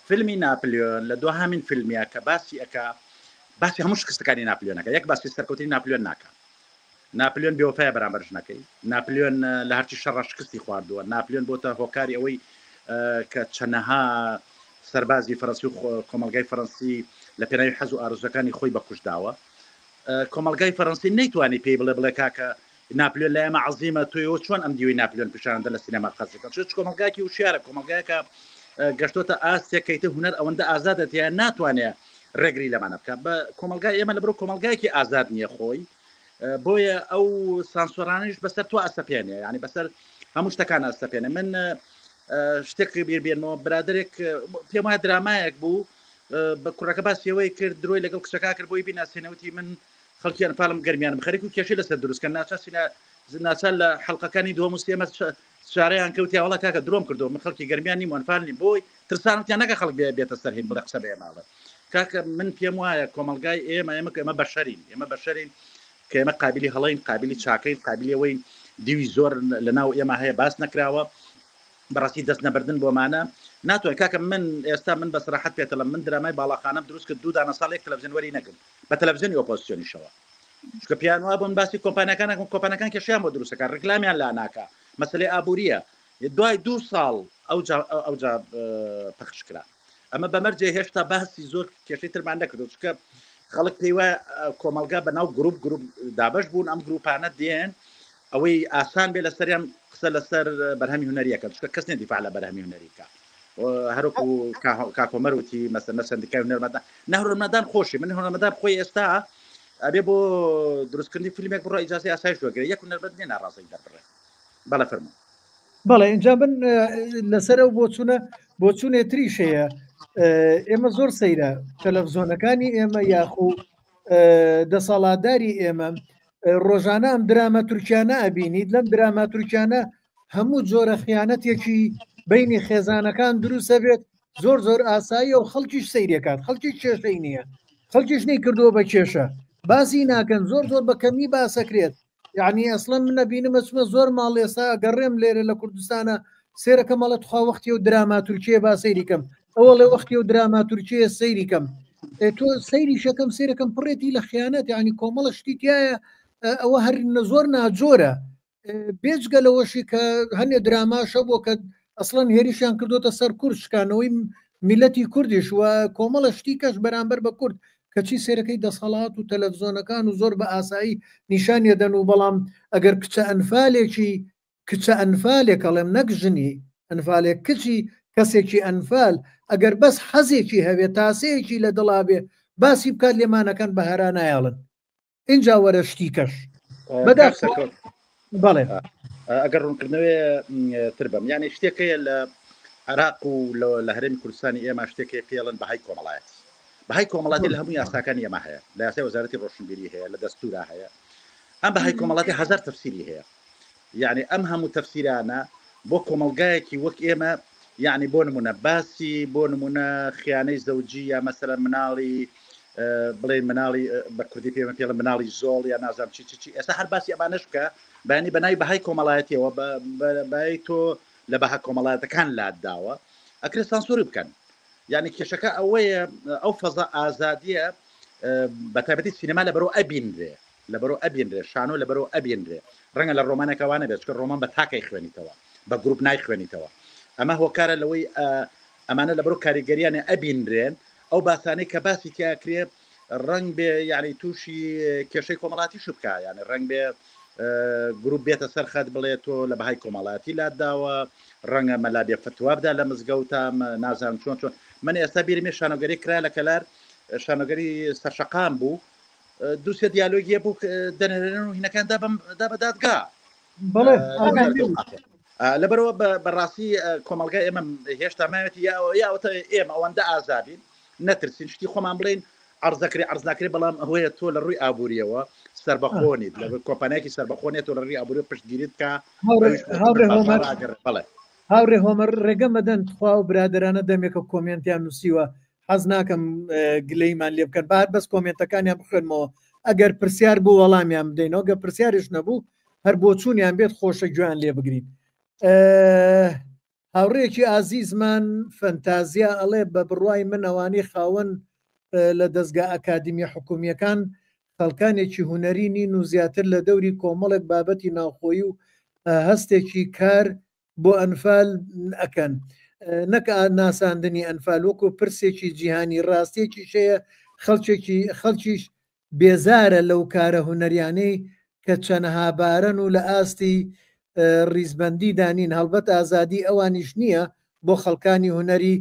فیلمی ناپلیۆن لە دوهەمین فیلمیە کە باسی ئەکا باسی هەموو شکستەکانی ناپلیۆنەکە یەک باسی سەرکەوتنی ناپلیۆن ناکە ناپلیۆن بێوەفایە بەرامبەر ژنەکەی ناپلیۆن لە هەرچی شەڕ شکستی خواردووە ناپلیۆن بۆتە هۆکاری ئەوەی کە چەنەها سەربازی فەڕەنسی و کۆمەلگای فەڕەنسی لە پێناوی حەز و ئارزوەکانی خۆی بەکوشداوە کۆمەلگای فەڕەنسی نەیتوانی پێی بڵێ کاکە ناپلیۆن لە ئێمە عەزیمە تۆیەوە چۆن ئەم دیوی ناپلیۆن پیشانەدە لە سینەما قەزەکە چ کۆمەلگایکی وشیارە کۆمەلگایەکە گەشتۆتە ئاسیەکەیتە هونەر ئەوەندە ئازادەتیان ناتوانێت ڕێگری لەمانە بکە بە کۆمەلگای ئێمە لەبەر کۆمەلگایەکی ئازاد نییە خۆی بۆیە ئەو سانسۆرانیش بەسەر تۆ ئەسەپێنێ ینی بەسەر هەموو شتەکان ئەسەپێنێ من شتێکی بیربێنەوە برادێک پێم وایە درامایەک بوو بە کوڕەکە باسیەوەی کرد درۆی لەگەڵ کچەکە کرد بۆی بیناسیێنەوتی من خەڵکیان پاڵم گەرمیان بخەریک و کێشی لەسەر دروستکە ناچار لە حەڵقەکانی دووەم سێمە شارەیان کەوتی وڵا کاکە درۆم کردو من خەڵکی گەرمیانی مۆنفالنی بۆی ترسانتیان نەکە خەڵک بێتە سەرهین بڵێ قسە بێ ماڵە کاکە من پێم وایە کۆمەلگای ئێمە بەشەرین کە ئێمە قابلی هەڵین قابلی چاکەین قابلیەوەی دیوی زۆر لە ناو ئێمە هەیە باس نەکراوە بەڕاستی دەست نەبردن بۆمانە ناتوانێت کاکە من ئێستا من بەسەراحەت پێتەڵم من درامای باڵاخانەم دروست کرد 2 دانە ساڵێک تەلەڤیزیۆن وەری نەگرم بە تەلەڤیزیۆنی ئۆپۆزیسیۆنیشەوە چکە پیان وا بوون باسی کۆمپانیەکان کێشیان بۆ دروستەکە ڕکلامیان لا ناکە مەسەلەی ئابووریە دوای 2 ساڵ ئەوجا پەخش کرا ئەمە بەمەرجێ هێشتا باسی زۆر کێشەی ترمان نەکردو چکە خەڵک پێی وایە کۆمەلگا بەناو گروپ دابەش بوون ئەم گروپانە دێن ئەوەی ئاسان بێ لەسەریان قسە لەسەر بەرهەمی هونەریەکە چکە کەس نێ دیفاع لە بەرهەمی هونەریکە هەروەکو کاکۆمەروتی مەسەلە سندیکای هونەرمەندان هونەرمەندان خۆشی من هونەرمەندان خۆی ئێستا ئەبێ بۆ دروستکردنی فیلمێک بڕۆ ئیجازەی ئاسایش وەگرێ یەک هونەرمەند نێ ناڕازی دەبڕێ بەڵێ فەرموو بەڵێ اینجا بن لەسەر ئەو بۆ چوونێ تریشەیە ئێمە زۆر سەیرە تەلەڤیزۆنەکانی ئێمە یاخو دەسەڵاتداری ئێمە ڕۆژانە ئەم درامە تورکیانە ئەبینیت لەم درامە تورکیانە هەموو جۆرە خیانەتێکی بینی خێزانەکان دروستە بێت زۆر ئاسایی و خەڵکیش سەیرەکات خەڵکی کێشەی نییە خەڵکیش نەی کردووە بە کێشە باسی ناکەن زۆر بە کەمی باسەکرێت یعنی ئەسڵەن من نەبینمە چمە زۆر ماڵ ئێستا گەڕێم لێرە لە کوردستانە سێرەکە مەڵە توخوا وەختی و دراما تورکیە با سەیریکەم ئەوە لە وەختی و دراما تورکیە سەیریکەم تۆ سەیری شەکەم سێرەکەم پڕێتی لە خیانەت ینی کۆمەڵە شتیتایە ئەوە هەر زۆر ناجۆرە بێجگە لەوەشی کە هەنێ دراماشە بۆ کە ئەسڵەن هێریشیان کردوتە سەر کورد شکانەوەی میلەتی کوردیش و کۆمەڵە شتی کەش بەرامبەر بە کورد کەچی سێرەکەی دەسەڵات و تەلەڤیزۆنەکان و زۆر بە ئاسایی نیشانیە دەن و بەڵام ئەگەر کچە ئەنفالێکی کچە ئەنفالێک ئەڵێم نەک ژنی ئەنفالێک کچی کەسێکی ئەنفال ئەگەر بەس حەزێکی هەوێت تاسەیەکی لە دڵابێ باسی بکات لێمانەکەن بە هەرا نایاڵن اینجا وەرە شتی کەش بەڵێ ئەگەر ڕوونکردنەوەی تر بم یعنی شتێکەیە لە عراق و لە هەرێمی کوردستانی ئێمە شتێکی پێڵن بەهای کۆمەڵایەت بەهای کۆمەڵاتی لە هەموو یاساکانی ئێمە هەیە لە یاسای وەزارەتی ڕۆشنبیری هەیە لە دەستورا هەیە ئەم بەهای کۆمەڵاتی هەزار تەفسیری هەیە یعنی ئەم هەموو تەفسیرانە بۆ کۆمەلگایەکی وەک ئێمە یعنی بۆ نمونە باسی بۆ نمونە خیانەی زەوجی یا مەسەلەن مناڵی بڵێ مناڵی بە کوردی پێمە پێڵە مناڵی زۆڵ یا نازام چی ئێستا هەر باسی ئەمانەش بکە بەینی بەنای بەهای کۆمەڵایەتیەوە بای تۆ لە بەها کۆمەڵایەتەکان لاداوە ئەکرێت سانسۆری بکەن یعنی کێشەکە ئەوەیە ئەو فەزا ئازادیە بە تایبەتی سینەما لە بەرەو ئەبینرێ لە بەرەو ئەبینرێ شانۆ لە بەرەو ئەبینرێ ڕەنگە لە ڕۆمانێکەوانە بێت چکە ڕۆمان بە تاکەی خوێنیتەوە بە گروپ نایخوێنیتەوە ئەمە هۆکارە لەوەی ئەمانە لە بەرەو کاریگەریانە ئەبینرێن ئەو باسانەی کە باسی تیاکرێ ڕنگ بێ یعنی تووشی کێشەی کۆمەڵاتی ش بکە یعنی ڕنگ بێ گروپ بێتە سەر خەت بڵێ تۆ لە بەهای کۆمەڵاتی لاداوە ڕەنگە مەلا بێ فتوابدا لە مزگەوتام نازانم چۆن من ئێستا بیرمێ شانۆگەری کرا لە کەلار شانۆگەری سەرشەقام بوو دووسێ دیالۆگیە بوو دەنێرێن و هینەکان دا بە دادگا لەبەرەوە بەڕاستی کۆمەلگای ئێمە هێشتا ماوێتی یاوەتە ئێمە ئەوەندە ئازادین نەترسین شتی خۆمان بڵین عرضەکری عرض ناکرێ بەڵام هەیە تۆ لە ڕووی ئابوووریەوە سربەخۆنیت لە کۆمپانیاکی سربەخۆنێت تۆ لە ڕووی ئابووری پشتگیریت کە هاوڕێ هۆمەر ڕێگە مەدەن خوا و برادرانە دەمێکە کۆمنتیان نووسیوە حەز ناکەم گلەیمان لێ بکەن بار بەس کۆمنتەکانیان بخوێنمەوە ئەگەر پرسیار بوو وەڵامیان بدەینەوە گە پرسیارش نەبوو هەر بۆ چوونیان بێت خۆشە گویان لێ بگرین هاوڕێکی ئازیزمان فەنتازیا ئەڵێ بە بڕوای من ئەوانەی خاوەن لە دەستگا ئەکادمی حکومیەکان خەڵکانێکی هوەری نین و زیاتر لە دەوری کۆمەڵێک بابەتی ناوخۆیی و هەستێکی کار بۆ ئەنفال ئەکەن نەک ناساندنی ئەنفال وەکو پرسێکی جیهانی ڕاستێکی شەیە خەڵکیش بێزارە لەو کارە هوەریانەی کە چەنەها بارن و لە ئاستی ڕیزبەندی دانین هەڵبەت ئازادی ئەوانیش نییە بۆ خەڵکانی هوەری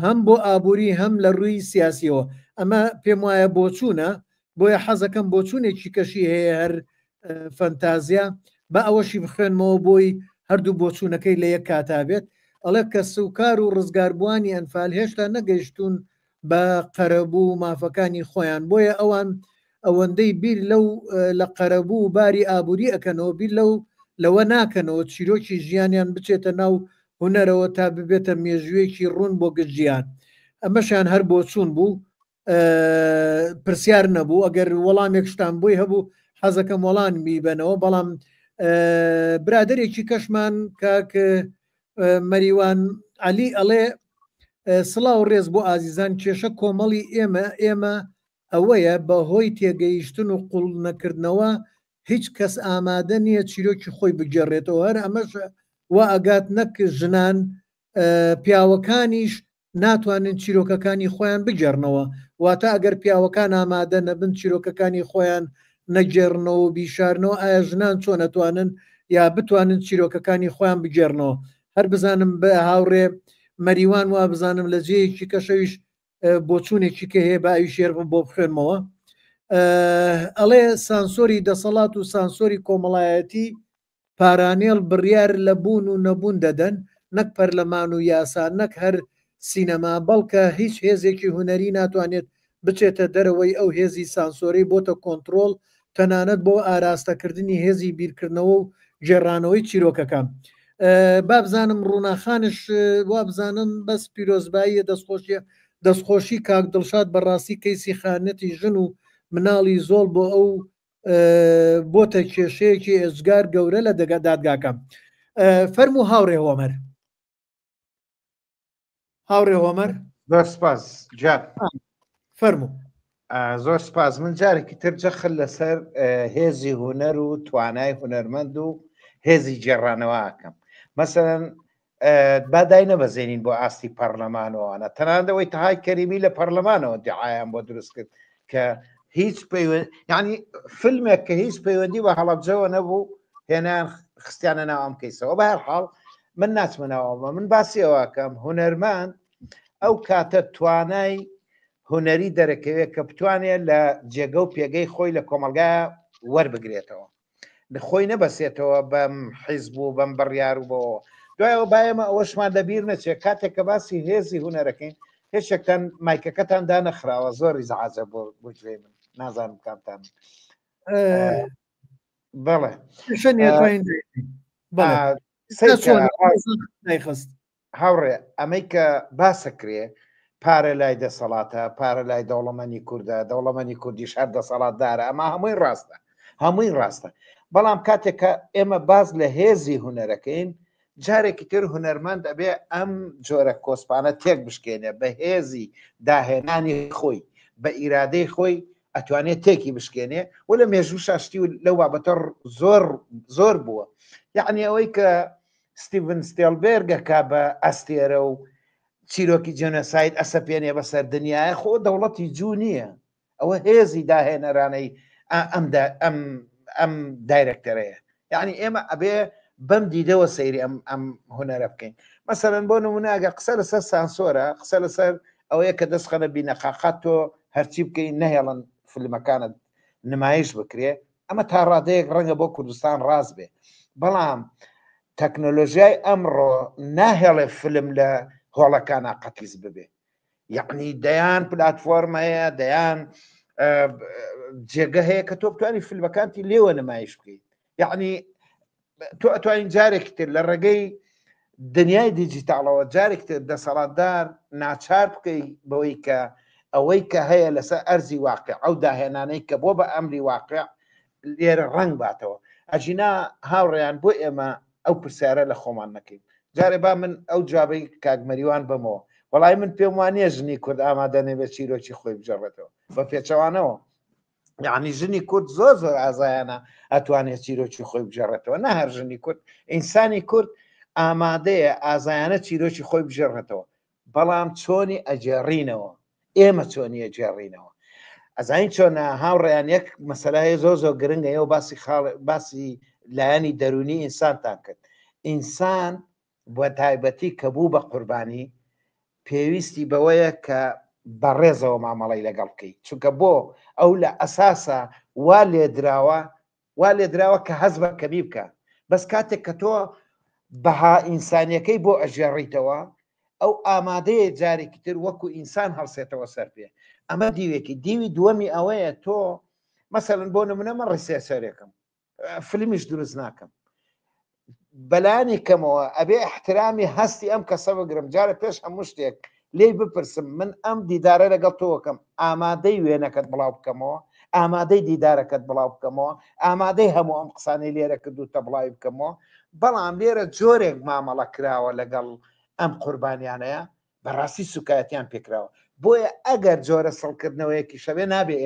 هەم بۆ ئابووری هەم لە ڕووی سیاسیەوە ئەمە پێم وایە بۆچوونە بۆیە حەزەکەم بۆچوونێکی کەشی هەیە هەر فەنتازیا بە ئەوەشی بخوێنمەوە بۆی هەردوو بۆچوونەکەی لە یەک کاتابێت ئەڵێ کە سوکار و ڕزگاربووانی ئەنفال هێشتا نەگەیشتون بە قەرەبوو و مافەکانی خۆیان بۆیە ئەوان ئەوەندەی بیر لەو لە قەرەبوو و باری ئابووری ئەکەنەوە بیر لەوە ناکەنەوە چیرۆکی ژیانیان بچێتە ناو هوەرەوە تا ببێتە مێژوویەکی ڕوون بۆ گشتیان ئەمەشان هەر بۆ چوون بوو پرسیار نەبوو ئەگەر وەڵامێک شتان بووی هەبوو حەزەکەم وەڵام بیبەنەوە بەڵام برادێکی کەشمان کاک مەریوان علی ئەڵێ سڵاو ڕێز بۆ ئازیزان کێشە کۆمەڵی ئێمە ئەوەیە بە هۆی تێگەیشتن و قوڵ نەکردنەوە هیچ کەس ئامادە نییە چیرۆکی خۆی بگەڕێتەوە هەر ئەمەش وا ئەگات نەک ژنان پیاوەکانیش ناتوانن چیرۆکەکانی خۆیان بگەڕنەوە واتە ئەگەر پیاوەکان ئامادە نەبن چیرۆکەکانی خۆیان نەگەڕنەوە و بیشارنەوە ئایا ژنان چۆن نەتوانن یا بتوانن چیرۆکەکانی خۆیان بگەڕنەوە هەر بزانم بە هاوڕێ مەریوان وا بزانم لە جێیەکی کەشەویش بۆچوونێکی کە هەیە باوی شێر بۆ بخوێنمەوە ئەڵێ سانسۆری دەسەڵات و سانسۆری کۆمەڵایەتی پارانێڵ بڕیار لە بوون و نەبوون دەدەن نەک پەرلەمان و یاسا نەک هەر سینەما بەڵکە هیچ هێزێکی هوەری ناتوانێت بچێتە دەرەوەی ئەو هێزی سانسۆری بۆتە کۆنتترۆل تەنانەت بۆ ئاراستەکردنی هێزی بیرکردنەوە و گێڕانەوەی چیرۆکەکان بابزانم ڕووناخانش وا بزانم بەس پیرۆزباییە دەستخۆشی کاک دڵشاد بەڕاستی کەیسی خانەتی ژن و مناڵی زۆڵ بۆ ئەو بۆتە کێشەیەکی ئێزگار گەورە لە دادگاکەم فەرموو هاوڕێ هۆمەر زۆر سپاس جار فەرموو زۆر سپاس من جارێکی تر جەخل لەسەر هێزی هوەر و توانای هوەرمەند و هێزی جێڕانەوەکەم مەسەرەن بادای نەبەزێنین بۆ ئاستی پەرلەمانەوەوانە تەناندەوەی تەهای کەریمی لە پەرلەمانەوە دیعایان بۆ دروست کرد کە هیچ ینی فیلمێک کە هیچ پەیوەندی بە هەڵەبجەوە نەبوو هێنان خستیانە ناو ئەم کەیسەوە بە هەر حاڵ من ناچمەنەوە من باسیەوەکەم هونەرمەند ئەو کاتە توانای هوەری دەرەکەوێت کە بتوانێت لە جێگە و پێگەی خۆی لە کۆمەلگا وەربگرێتەوە خۆی نەبەسێتەوە بەم حیزب و بەم بڕیار و بۆ دوایەوە باەمە ئەوەشمان لەبیر نەچێت کاتێک کە باسی هێزی هوەرەکەین هێشتێکتان مایکەکەتان دانەخراوە زۆری زەعاجە بۆ گوێ من نازانم کامتان بەڵێ هاوڕێ ئەمەی کە باسەکرێ پارە لای دەسەڵاتە پارە لای دەوڵەمەنی کووردە دەوڵەمەنی کوردیش هەر دەسەڵاتدارە ئەمە هەمووی ڕاستە هەمووی ڕاستە بەڵام کاتێک کە ئێمە باز لە هێزی هوەرەکەین جارێکی تر هوەرمەند ئەبێ ئەم جۆرە کۆسپانە تێک بشکێنێ بە هێزی داهێنانی خۆی بە ئیرادەی خۆی ئەتوانێت تێکی بشکێنێ و لە مێژوو شاشتی و لەو بابەتە زۆر بووە یعنی ئەوەی کە ستیڤن ستێلبێرگە کا بە ئەستێرە و چیرۆکی جێنۆساید ئەسەپێنێ بەسەر دنیاە خۆ دەوڵەتی جوو نییە ئەوە هێزی داهێنەرانەی ئەم دایرەکتەرەیە یعنی ئێمە ئەبێ بەم دیدەوە سەیری ئەم هوەرە بکەین مەسەرەن بۆ نمونە ئەگە قسە لەسەر سانسۆرە قسە لەسەر ئەوەیە کە دەستخەنە بینەقاقات تۆ هەرچی بکەین نەهێڵن فیلمەکانت نمایش بکرێ ئەمە تا ڕادەیەک ڕەنگە بۆ کوردستان ڕاست بێ بەڵام تەکنۆلۆژیای ئەمڕۆ ناهێڵێ فیلم لە هۆڵەکانە قەتیز ببێ یعنی دەیان پلاتفۆرمەیە دەیان جێگە هەیە کە تۆ بتوانانی فیلمەکانتی لێوە نمایش بکەیت یعنی تۆ ئەتوانین جارێکی تر لە ڕێگەی دنیای دیجیتاڵەوە جارێک تر دەسەڵاتدار ناچار بکەی بەوەی کە ئەوەی کە هەیە لەسەر ئەرزی واقع ئەو داهێنانەی کە بۆ بە ئەمری واقع لێرە ڕنگ باتەوە ئەژینا هاوڕێیان بۆ ئێمە ئەو پرسیارە لە خۆمان نەکەین جارێ با من ئەو جوابەی کاگمەریوان بمەوە وەڵای من پێم وانە ژنی کورد ئامادە نەبێ چیرۆکی خۆی بجەڕێتەوە بە پێچەوانەوە یعنی ژنی کورد زۆر ئازایانە ئەتوانێت چیرۆکی خۆی بجەڕێتەوە نە هەر ژنی کورد ئینسانی کورد ئامادەیە ئازایانە چیرۆکی خۆی بژێڕێتەوە بەڵام چۆنی ئەجێڕینەوە ئێمە چۆنی ئەجێڕینەوە ئەزانین چۆنە هاوڕێیان یەک مەسەلای زۆر گرنگە ئەو باسی لایەنی دەرونی ئینسانتان کرد ئینسان بۆ تایبەتی کە بوو بە قوربانی پێویستی بەوەیە کە بەڕێزەوە مامەڵی لەگەڵ بکەیت چونکە بۆ ئەو لە ئەساسە وا لێدراوە کە هەز بە کەمی بکە بەس کاتێک کە تۆ بەها ئینسانیەکەی بۆ ئەژێڕیتەوە ئەو ئامادەیە جارێکی تر وەکو ئینسان هەڵسێتەوە سەر پێ ئەمە دیوێکی دیوی دووەمی ئەوەیە تۆ مەسەڵەن بۆ نمونە من ڕیسێسەرێکم فیلمیش دروست ناکەم بەلایانی کەمەوە ئەبێ احترامی هەستی ئەم کەسە بگرم جارە پێش هەموو شتێک لێی بپرسم من ئەم دیدارە لەگەڵ تۆوەکەم ئامادەی وێنەکەت بڵاو بکەمەوە ئامادەی دیدارەکەت بڵاو بکەمەوە ئامادەی هەموو ئەم قسانی لێرە کردوتە بڵاوی بکەمەوە بەڵام لێرە جۆرێک مامەڵە کراوە لەگەڵ ئەم قوربانیانەیە بەڕاستی سوکایەتیان پێکراوە بۆیە ئەگەر جۆرە سەڵکردنەوەیەکی شەوێ نابێ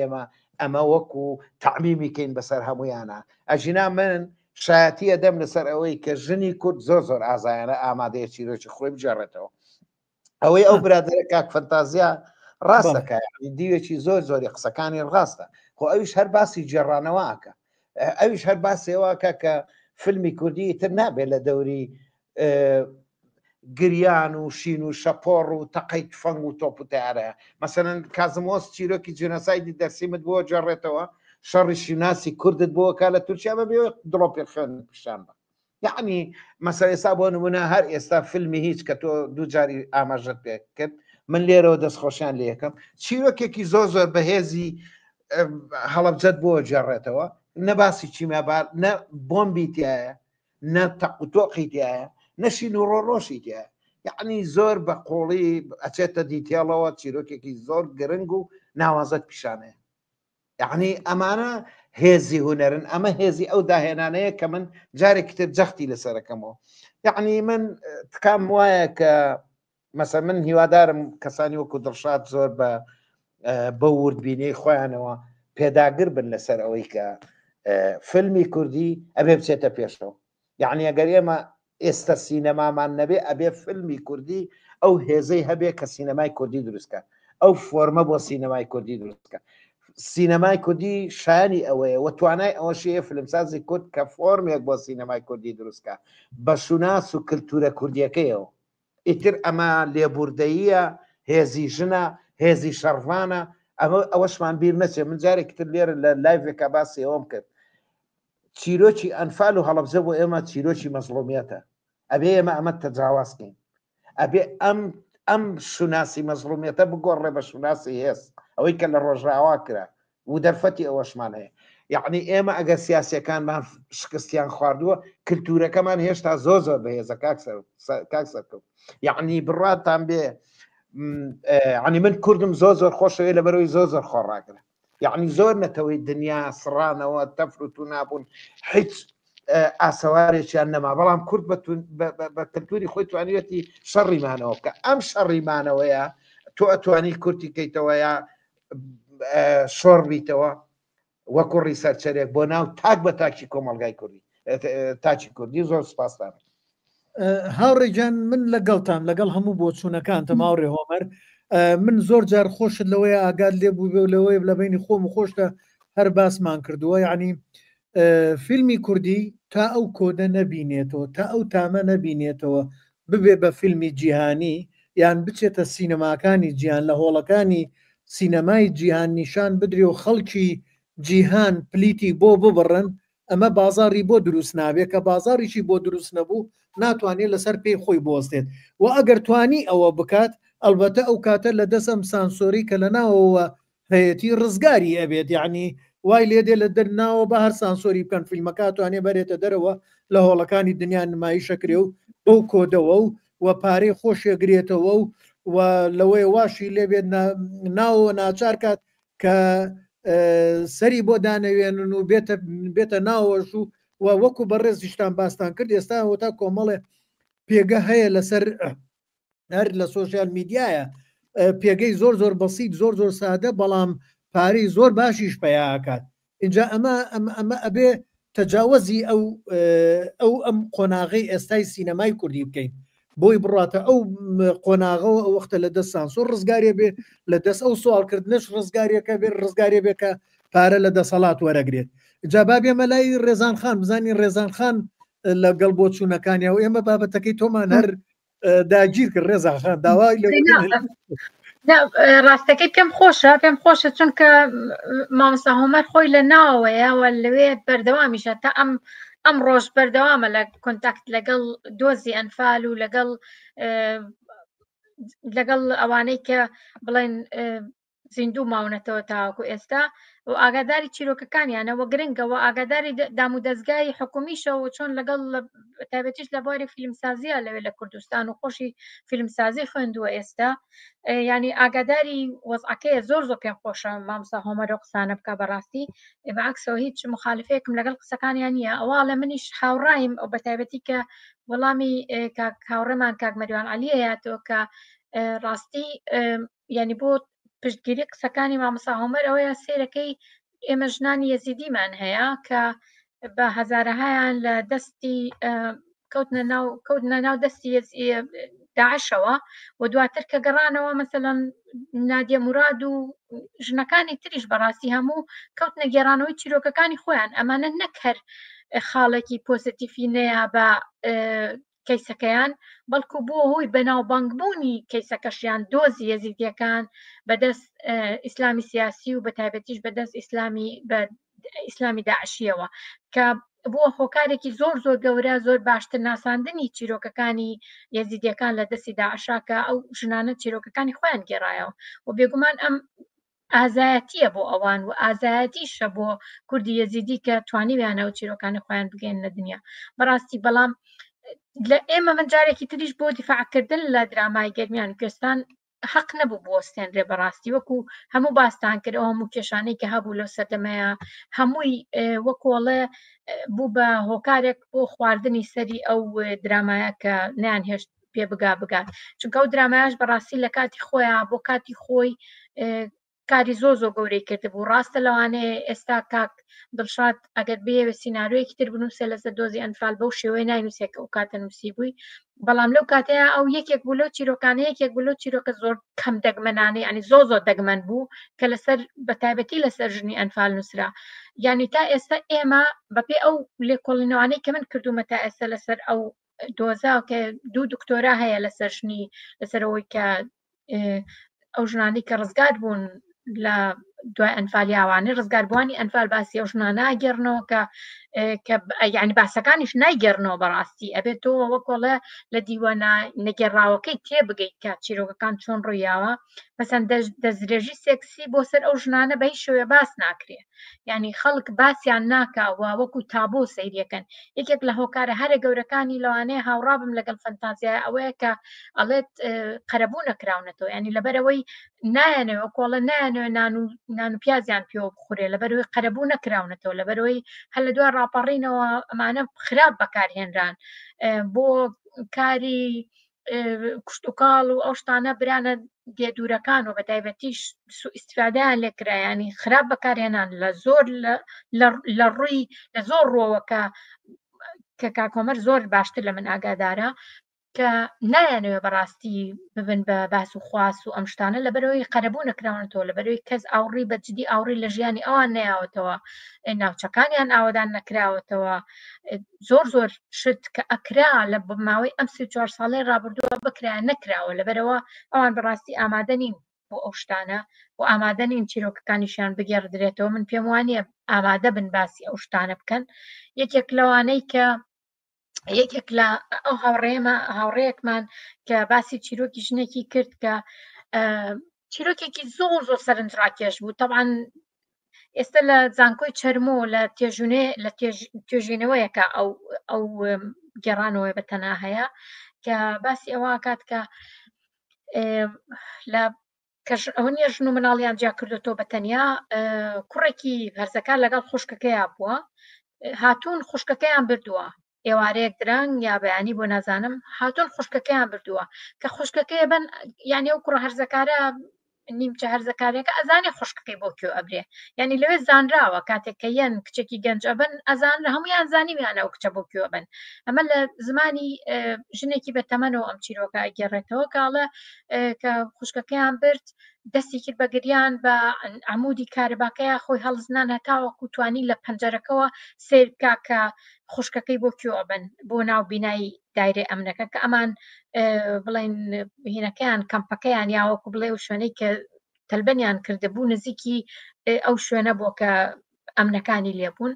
ئەمە وەکو تعمیمی کەین بەسەر هەمویانە ئەژینا من شایەتی ئەدەم لەسەر ئەوەی کە ژنی کورد زۆر ئازایانە ئامادەیە چیرۆکی خۆی بجێڕێتەوە ئەوەی ئەو برادرە کاک فەنتازیا ڕاستەکە دیوێکی زۆری قسەکانی ڕاستە خۆ ئەویش هەر باسی جێڕانەوەکە ئەویش هەر باسیەوەکە کە فیلمی کوردی تر نابێت لە دەوری گریان و شین و شەپۆڕ و تەقەی تفەنگ و تۆپوتارە مەسەلەن کازمۆس چیرۆکی جێنۆسایدی دەرسیمت بۆ جێڕێتەوە شەڕی شیناسی کوردت بۆ کا لە تورکیا بەبێ دڵۆ پێخێن پیشان بە یعنی مەسەل ئێستا بۆ نمونە هەر ئێستا فیلمی هیچ کە تۆ دوو جاری ئاماژەت پێ کرد من لێرەوە دەستخۆشیان لێ یەکەم چیرۆکێکی زۆر بەهێزی هەڵەبجەت بۆ جێڕێتەوە نە باسی چیمەبار نە بۆمبی تایە نە تەقوتۆقی تایە نەشین و ڕۆڕۆشی تایە یعنی زۆر بە قۆڵی ئەچێتە دیتێڵەوە چیرۆکێکی زۆر گرنگ و ناوازەت پیشانەیە یعنی ئەمانە هێزی هوەرن ئەمە هێزی ئەو داهێنانەیە کە من جارێکی تر جەختی لەسەرەکەمەوە یعنی من تکام وایە کە مەسەڵەن من هیوادارم کەسانی وەکو دڵشاد زۆر بە وردبینەی خۆیانەوە پێداگر بن لەسەر ئەوەی کە فیلمی کوردی ئەبێ بچێتە پێشەوە یعنی ئەگەر ئێمە ئێستا سینەمامان نەبێ ئەبێ فیلمی کوردی ئەو هێزەی هەبێ کە سینەمای کوردی دروستکە ئەو فۆرمە بۆ سینەمای کوردی دروستکە سینەمای کوردی شایانی ئەوەیە و توانای ئەوەشەیە فیلمسازی کورد کە فۆرمێک بۆ سینەمای کوردی دروستکە بە شوناس و کللتورە کوردیەکەیەوە. ئیتر ئەمە لێبوردەییە، هێزی ژنە، هێزی شەڕوانە، ئەوەشمان بیر نەچێت. من جارێکتر لێرە لە لایڤێکە باسی ئەوم کرد. چیرۆکی ئەنفال و هەڵەبجە بۆ ئێمە چیرۆکی مەزڵومیەتە. ئەبێ ئێمە ئەمە تەجاوازکەین. ئەبێ ئەم شوناسی مەزڵومیەتە بگۆڕێ بە شوناسی هێز، ئەوەی کە لە ڕۆژراوا کرا و دەرفەتی ئەوەشمان هەیە. یعنی ئێمە ئەگەر سیاسەکانمان شکستیان خواردووە، کللتورەکەمان هێشتا زۆر بەهێزە کاکسەرکەوت. یعنی بڕاتان بێ عنی من کوردم زۆر خۆشەوەی لەبەرەوەی زۆر خۆڕاگرە. یعنی زۆر نەتەوەی دنیا سڕانەوە تەفروت و نابوون هیچ ئاسەوارێکیان نەما، بەڵام کورد بە کللتوری خۆی توانیوەتی شەڕیمانەوە کە ئەم شەڕیمانەوەیە تۆ ئەتوانی کورتی کەیتەوە یا شۆڕ بیتەوە وەکو ڕیسەرچەرێک بۆ ناو تاک بە تاکی کۆمەڵگای کوردی تاکی کوردی. زۆر سپاسدارم. هاوڕێجان من لەگەڵتان لەگەڵ هەموو بۆچوونەکان تەماوڕێ هۆمەر، من زۆر جار خۆشت لەوەیە ئاگاد لێبوو بێ لەوەی لە بینی خۆم و خۆشتە هەر باسمان کردووە. یعنی فیلمی کوردی تا ئەو کۆدە نەبینێتەوە، تا ئەو تامە نەبینێتەوە ببێ بە فیلمی جیهانی یان بچێتە سینەماکانی جیهان لە هۆڵەکانی سینەمای جیهان نیشان بدرێ و خەڵکی جیهان پلیتی بۆ ببڕن، ئەمە بازاری بۆ دروست نابێت کە بازاریشی بۆ دروست نەبوو ناتوانێت لەسەر پێی خۆی بۆستێت. و ئەگەر توانی ئەوە بکات ئەلبەتە ئەو کاتە لە دەسم سانسۆری کە لە ناوەوە هەیەی ڕزگاری ئەبێت. یعنی وای لێدێ لە دەرناوە بە هەر سانسۆری بکەن فیلمەکە توانێ بەرێتە دەرەوە لە هۆڵەکانی دنیا نمایشەکرێ و بەو کۆدەوە و پارەی خۆشێگرێتەوە و لەوەی واشی لێبێت ناوە ناچار کات کە سەری بۆ دانەوێنن و بێتە ناوەش و وەکو بەڕێزیشتان باستان کرد. ئێستا هۆتا کۆمەڵێ پێگە هەیە لەسەر هەر لە سۆشیال میدیایە، پێگەی زۆر بەسیط زۆر سادە بەڵام پارەی زۆر باشیش پێیاکات. اینجا ئەمە ئەبێ تەجاوەزی ئەم قۆناغی ئێستای سینەمای کوردی بکەین بۆی بڕاتە ئەو قۆناغەوە ئەو وەختە لە دەست سانسۆر ڕزگارێ بێ، لە دەست ئەو سوالکردنش ڕزگارێکە بێ، ڕزگارێ بێکە پارە لە دەسەڵات وەرەگرێت. جا بێمە لای ڕێزان خان بزانین ڕێزان خان لەگەڵ بۆ چوونەکانی و ئێمە بابەتەکەی تۆمان هەر داگیر کرد. ڕێزان خان داوای ڕاستەکەی پێم خۆشە چونکە مامۆستا هۆمەر خۆی لە ناوەیەوە لەوێ بەردەوامیشە تا ئەم ڕۆژ بەردەوامە لە کۆنتاکت لەگەڵ دۆزی ئەنفال و لەگەڵ ئەوانەی کە بڵێن زیندوو ماونەتەوە تاوەکو ئێستا و ئاگاداری چیرۆکەکانیانەوە گرنگەوە ئاگاداری دام و دەستگای حکومیشەوە چۆن لەگەڵ تایبەتیش لە بۆری فیلمسازیە لەوێ لە کوردستان و خۆشی فیلمسازی خوێندووە ئێستا. ینی ئاگاداری وەزعەکەیە زۆر پێم خۆشە مامۆستا هۆمەرە قسانە بکە بەڕاستی بەعکسەوە هیچ مخالفەیەکم لەگەڵ قسەکانیان نییە. ئەوە لە منیش هاوڕایم ئەو بەتایبەتی کە وەڵامی هاوڕێمان کاک مەریوان عەلیە هاتەوە کە ڕاستی ینی بۆ پشتگیری قسەکانی مامۆستا هۆمەر ئەوەیە سیرەکەی ئێمە ژنانی یەزیدیمان هەیە کە بە هەزارەهایان لە دەستی کەوتنە ناو دەستی داعشەوە و دواتر کە گەڕانەوە مەسەلەن نادیە موراد و ژنەکانی تریش بەڕاستی هەموو کەوتنە گێڕانەوەی چیرۆکەکانی خۆیان. ئەمانە نەک هەر خاڵێکی پۆزتیڤینەیە بە کەیسەکەیان بەڵکو بۆ هۆی بەناوبانگبوونی کەیسەکەشیان دۆزی یەزیدیەکان بەدەست ئیسلامی سیاسی و بە تایبەتیش بەدەست ئیسلامی داعشیەوە کە بۆ هۆکارێکی زۆر گەورە زۆر باشتر ناساندنی چیرۆکەکانی یەزیدیەکان لە دەستی داعشاکە ئەو ژنانە چیرۆکەکانی خۆیان گێڕایەوە و بێگومان ئەم ئازایەتیە بۆ ئەوان و ئازایەتیشە بۆ کوردی یەزیدی کە توانیویانە و چیرۆکانی خۆیان بگەین لە دنیا بەڕاستی. بەڵام لە ئێمە من جارێکی تریش بۆ دیفاعکردن لە درامای گەرمیان کوێستان حەق نەبوو بۆستێنرێ بەڕاستی وەکو هەموو باستان کرد ئەو هەموو کێشانەی کە هەبوو لەو سەردەمەیە هەمووی وەکۆڵێ بوو بە هۆکارێک بۆ خواردنی سەری ئەو درامایە کە نیان هێشت پێ بگات چونکە ئەو درامایش بەڕاستی لە کاتی خۆیان بۆ کاتی خۆی کاری زۆ گەورەی کردبوو ڕاستە لەوانەیە ئێستا کاک دڵشاد ئەگەر بێوە سینناارۆیەکی تر بنووسێ لەسەر دۆزی ئەنفال بەو شێوەیە ناینووسێت کە ئەو کاتە نووسی بووی بەڵام لەو کاتەیە ئەو یەکێک بوو لەو چیرۆکانە یەکێک بوو لەو چیرۆکە زۆر کەم دەگمەنانەی ئەنی زۆر دەگمەن بوو کە لەسەر بەتایبەتی لەسەر ژنی ئەنفال نووسرا یعنی تا ئێستا ئێمە بەپێ ئەو لێکۆڵینەوانەی کە من کردومە تا ئێستا لەسەر ئەو دۆزا کە 2 دکتۆرا هەیە لەسەر ژنی لەسەرەوەی کە ئەو ژنانی کە ڕزگار بوون لە دوای ئەنفالی ئاوانەی ڕزگاربووانی ئەنفال باسی ئەو ژنانە ناگەڕنەوە کە یعنی باسەکانیش نایگەڕنەوە بەڕاستی ئەبێت تۆ وەکۆڵە لە دیوەنە نەگەڕاوەکەی تێبگەیت کە چیرۆکەکان چۆن ڕوویاوە مەسەن دەستدرێژی سێکسی بۆ سەر ئەو ژنانە بە هیچ شێوێ باس ناکرێ یعنی خەڵک باسییان ناکەوە وەکو تابۆ سەیریەکەن یەکێک لە هۆکارە هەرە گەورەکانی لەوانەیە هاوڕابم لەگەڵ فەنتازیای ئەوەیە کە ئەڵێت قەرەبوو نەکراونەتەوە ینی لەبەرەوەی نایەنەوە کۆڵە نایەنەوە نان و پیازیان پێوە بخورێ لەبەرەوەی قەرەبوو نەکراونەتەوە لەبەرەوەی هەر لە دوای ڕاپەڕینەوە ئەمانە خراپ بەکارهێنران بۆ کاری کوشت و کاڵ و ئەو شتانە برانە دێدورەکان و بەتایبەتیش ئیسفادەیان لێکرایانی خراپ بەکارهێنان لە زۆر لە ڕووی لە زۆر ڕۆوەکە کە کاکۆمەر زۆر باشتر لە من ئاگادارە کە نایەنەوە بەڕاستی ببن بە باس و خواست و ئەم شتانە لەبەرەوەی قەرەبوو نەکراونەتەوە لەبەرەوەی کەس ئاوڕی بەجددی ئاوڕی لە ژیانی ئەوان نەیاوەتەوە ناوچەکانیان ئاوادان نەکراوەتەوە زۆر شت کە ئەکرا لە ماوەی ئەم 34 ساڵەی ڕابردووە بکرایان نەکراوە لەبەرەوە ئەوان بەڕاستی ئامادە نین بۆ ئەو شتانە و ئامادە نین چیرۆکەکانیشیان بگێڕدرێتەوە من پێم وانە ئامادە بن باسی ئەو شتانە بکەن یەکێک لەوانەی کە یەکێک لە ئەو هاوڕەیەکمان کە باسی چیرۆکی ژنێکی کرد کە چیرۆکێکی زۆر سەرنجڕاکێش بوو طبعاً ئێستا لە زانکۆی چەرمۆ لە توێژینەوەیەکە ئەو گەڕانەوەی بەتەنها هەیە کە باسی ئەوە کات کە لە ئەوە نیە ژن و مناڵیان جیا کردوتەوە بەتەنیا کوڕێکی هەرزەکان لەگەڵ خوشکەکەیان بووە هاتوون خوشکەکەیان بردووە ئێوارەیەک درەنگ یا بەیانی بۆ نازانم هاتوون خوشکەکەیان بردووە کە خوشکەکەی بن یعنی ئەو کوڕە هەرزەکارە نیمچە هەرزەکارێکە ئەزانێ خوشکەکەی بۆ کوێ ئەبرێ یعنی لەوێ زانراوە کاتێک کە یەن کچێکی گەنج ئەبن ئەزان هەمویان زانیویانە ئەو کچە بۆ کوێ بن ئەمە لە زمانی ژنێکی بەتەمەنەوە ئەم چیرۆکە گێڕێتەوە کاڵە کە خوشکەکەیان برد دەستی کرد بە گریان بە عمودی کارەباکەیە خۆی هەڵزنان هەتاوەکو توانی لە پەنجەرەکەەوە سیر بکا کە خوشکەکەی بۆ کوێ بن بۆ ناو بینایی دایرێ ئەمنەکە کە ئەمان بڵێن هینەکەیان کەمپەکەیان یاوەکو بڵێ و شوێنەی کە تەلبەنیان کردبوو نزیکی ئەو شوێنە بۆ کە ئەمنەکانی لێبوون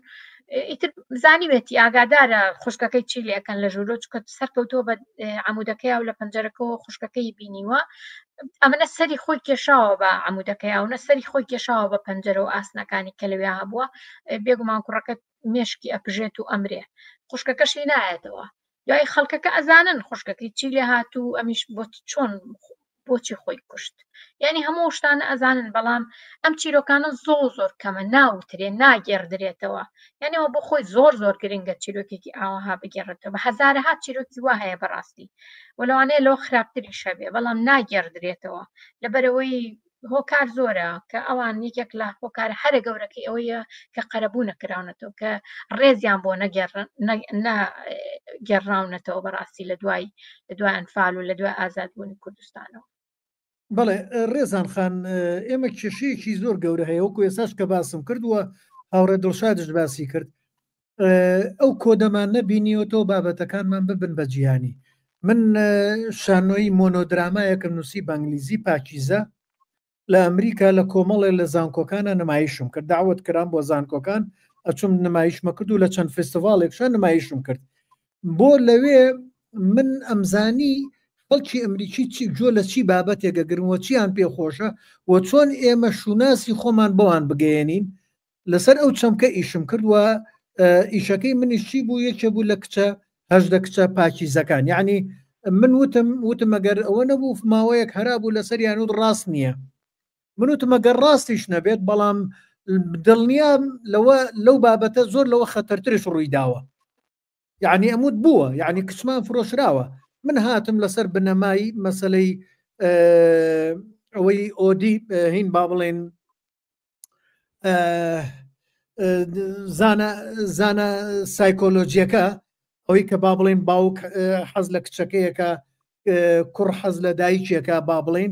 ئیتر زانیوێتی ئاگادارە خوشکەکەی چی لێکەن لە ژوورۆ چکە سەرکەوتۆ بە عمودەکەی و لە پەنجەرەکەەوە خوشکەکەی بینیوە ئەمنە سەری خۆی کێشاوە بە عمودەکەی ئەوە سەری خۆی کێشاوە بە پەنجەرە و ئاسنەکانی کە لەوێ هەبووە بێگومان کوڕەکە مێشکی ئەپژێت و ئەمرێ خوشکەکەشی نایەتەوە دوای خەڵکەکە ئەزانن خوشکەکەی چی لێ هاتوو ئەمیش بۆ چۆن بۆچی خۆی کوشت یعنی هەموو شتانە ئەزانن بەڵام ئەم چیرۆکانە زۆر کەمە ناوترێ ناگێڕدرێتەوە یعنیەوە بۆ خۆی زۆر گرنگە چیرۆکێکی ئاوەها بگێڕێتەوە بە هەزارەها چیرۆکی وا هەیە بەڕاستی وەلەوانەیە لەوە خراپتری شەبێ بەڵام ناگێڕدرێتەوە لەبەرەوەی هۆکار زۆرە کە ئەوان یەکێک لە هۆکارە هەرە گەورەکەی ئەوەیە کە قەرەبوو نەکراونەتەوە کە ڕێزیان بۆ نەگەڕاونەتەوە بەڕاستی لە دوای ئەنفال و لە دوای ئازادبوونی کوردستانەوە بەڵێ ڕێزان خان ئێمە کێشەیەکی زۆر گەورە هەیە وەکو ئێساش کە باسم کردووە هاوڕێ دڵشادش باسی کرد ئەو کۆدەمان نەبینیەوەتەوە بابەتەکانمان ببن بە جیهانی من شانۆی مۆنۆدرامایەکەم نووسی بەنگلیزی پاکیزە لە ئەمریکا لە کۆمەڵێ لە زانکۆکانە نمایشم کرد داوت کران بۆ زانکۆکان ئەچوم نمایشمە کرد و لە چەند فستیڤالێکشان نمایشم کرد بۆ لەوێ من ئەمزانی خەڵکی ئەمریکی جۆ لە چی بابەتێکە گرنوە چیان پێخۆشە و چۆن ئێمە شوناسی خۆمان بەوان بگەێنین لەسەر ئەو چەمکە ئیشم کردووە ئیشەکەی منیش چی بوو یەکێ بوو لە کچە هەژدە کچە پاکیزەکان یعنی من وتم ئەگەر ئەوە نەبوو ماوەیەک هەرابوو لەسەریان و ڕاست نییە من وتم ئەگەر ڕاستیش نەبێت بەڵام دڵنیا لەو بابەتە زۆر لەوە خەتەرترش ڕووی داوە یعنی ئەموت بووە یعنی کچمان فرۆشراوە من هاتم لەسەر بنەمایی مەسلەی ئەوەی ئۆدی هین با بڵێن زانە سایکۆلۆجیەکە ئەوەی کە با بڵێن باوک حەز لە کچەکەیەکە کوڕ حەز لە دایکێکە با بڵێن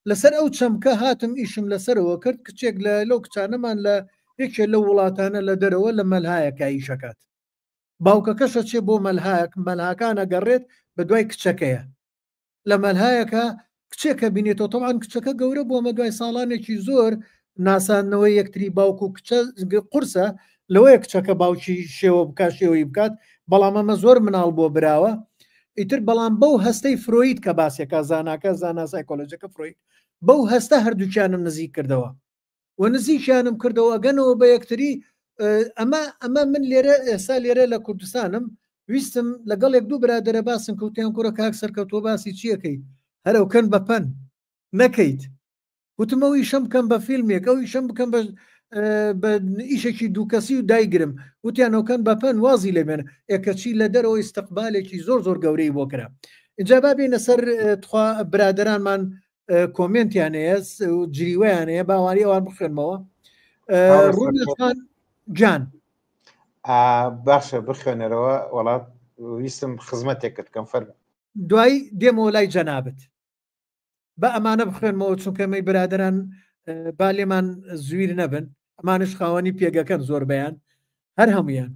لەسەر ئەو چەمکە هاتم ئیشم لەسەرەوە کرد کچێک لەو کچانەمان لە یەکێ لە وڵاتانە لە دەرەوە لە مەلهایەکە ئیشەکات باوکەکەشە چێ بۆ مەلهایەک مەلهاکانە گەڕێت بە دوای کچەکەیە لە مەلهایەکە کچێکە بینێتەوە تەوان کچەکە گەورە بۆ مە دوای ساڵانێکی زۆر ناسانەوەی یەکتری باوکو و کچە قورسە لەوەیە کچەکە باوکی شێوە بکات شێوەی بکات بەڵام ئەمە زۆر مناڵ بۆ براوە ئیتر بەڵام بەو هەستەی فرۆید کە باسێکە زاناکە زانا سایکۆلۆجیەکە فرۆید بەو هەستە هەردووکیانم نزیک کردەوە و نزیکیانم کردەوە ئەگەنەوە بە یەکتری ئەمە من لێرە ئێستا لێرە لە کوردستانم ویستم لەگەڵ 1-2 برادرە باسم کەوتیان کوڕە کاک سەرکەوتۆ باسی چیەکەی هەرەوکەن بە پەن نەکەیت وتمەوەی شەم بکەم بە فیلمێک ئەوی شەم بکەم بە ئیشێکی دووکەسی و دایگرم وتیانەوەکەن بە پەن وازی لێبێن ئێکەچی لە دەرەوە استقبالێکی زۆر گەورەی بۆ کرا اینجا بابێنە سەر برادرانمان کۆمنتیان هەیە جریوەیان هەیە باواری ئەوان بخوێنمەوە ڕوونەخان جان باشە بخوێنەرەوە وڵات ویستم خزمەتێکت کەم فەرم دوای دێمەوە لای جەنابەت بە ئەمانە بخوێنمەوە چونکەمەی برادران با لێمان زویر نەبن ئەمانش خاوەنی پێگەکەن زۆر بەیان هەر هەمویان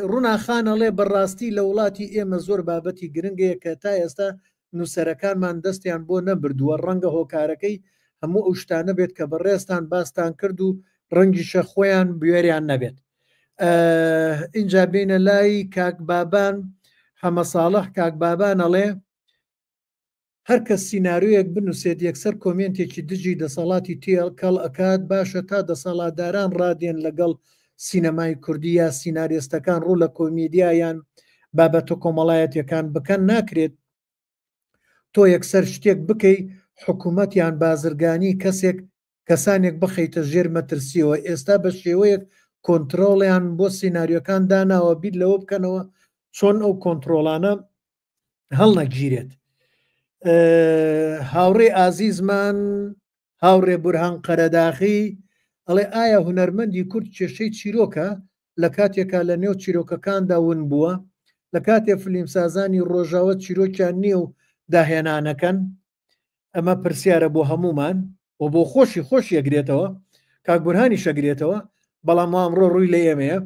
ڕووناخانەڵێ بەڕاستی لە وڵاتی ئێمە زۆر بابەتی گرنگەیە کە تا ئێستا نووسەرەکانمان دەستیان بۆ نەبردووە ڕەنگە هۆکارەکەی هەموو ئەو شتانە بێت کە بەڕێستان باستان کرد و ڕەنگیشە خۆیان بوێریان نەبێت اینجا بینە لای کاک بابان هەمە ساڵح کاک بابانەڵێ هەر کەس سینناریۆیەک بنووسێت یەکسەر کۆمنتێکی دژی دەسەڵاتی کەڵ ئەکات باشە تا دەسەڵاتداران ڕادێن لەگەڵ سینەمای کوردی یا سیناریستەکان ڕوو لە کۆمیدیایان بابەتە کۆمەڵایەتیەکان بکەن ناکرێت تۆ یەکسەر شتێک بکەی حکوومەتیان بازرگانی کەسانێک بخەیتە ژێر مەترسیەوە ئێستا بە شێوەیەک کۆنتترۆڵیان بۆ سینناریۆکان داناوە بیر لەوە بکەنەوە چۆن ئەو کۆنتترۆلانە هەڵ نەگیرێت هاوڕێ ئازیزمان هاوڕێ بورهان قەرەداخی ئەڵێ ئایا هونەرمەندی کورد کێشەی چیرۆکە لە کاتێکا لە نێو چیرۆکەکاندا ون بووە لە کاتێک فلیمسازانی ڕۆژاوە چیرۆکیان نییە و داهێنانەکەن ئەمە پرسیارە بۆ هەمومان و بۆ خۆش یەگرێتەوە کاک بورهانی شەگرێتەوە بەڵام ئەمڕۆ ڕووی لە ئێمەیە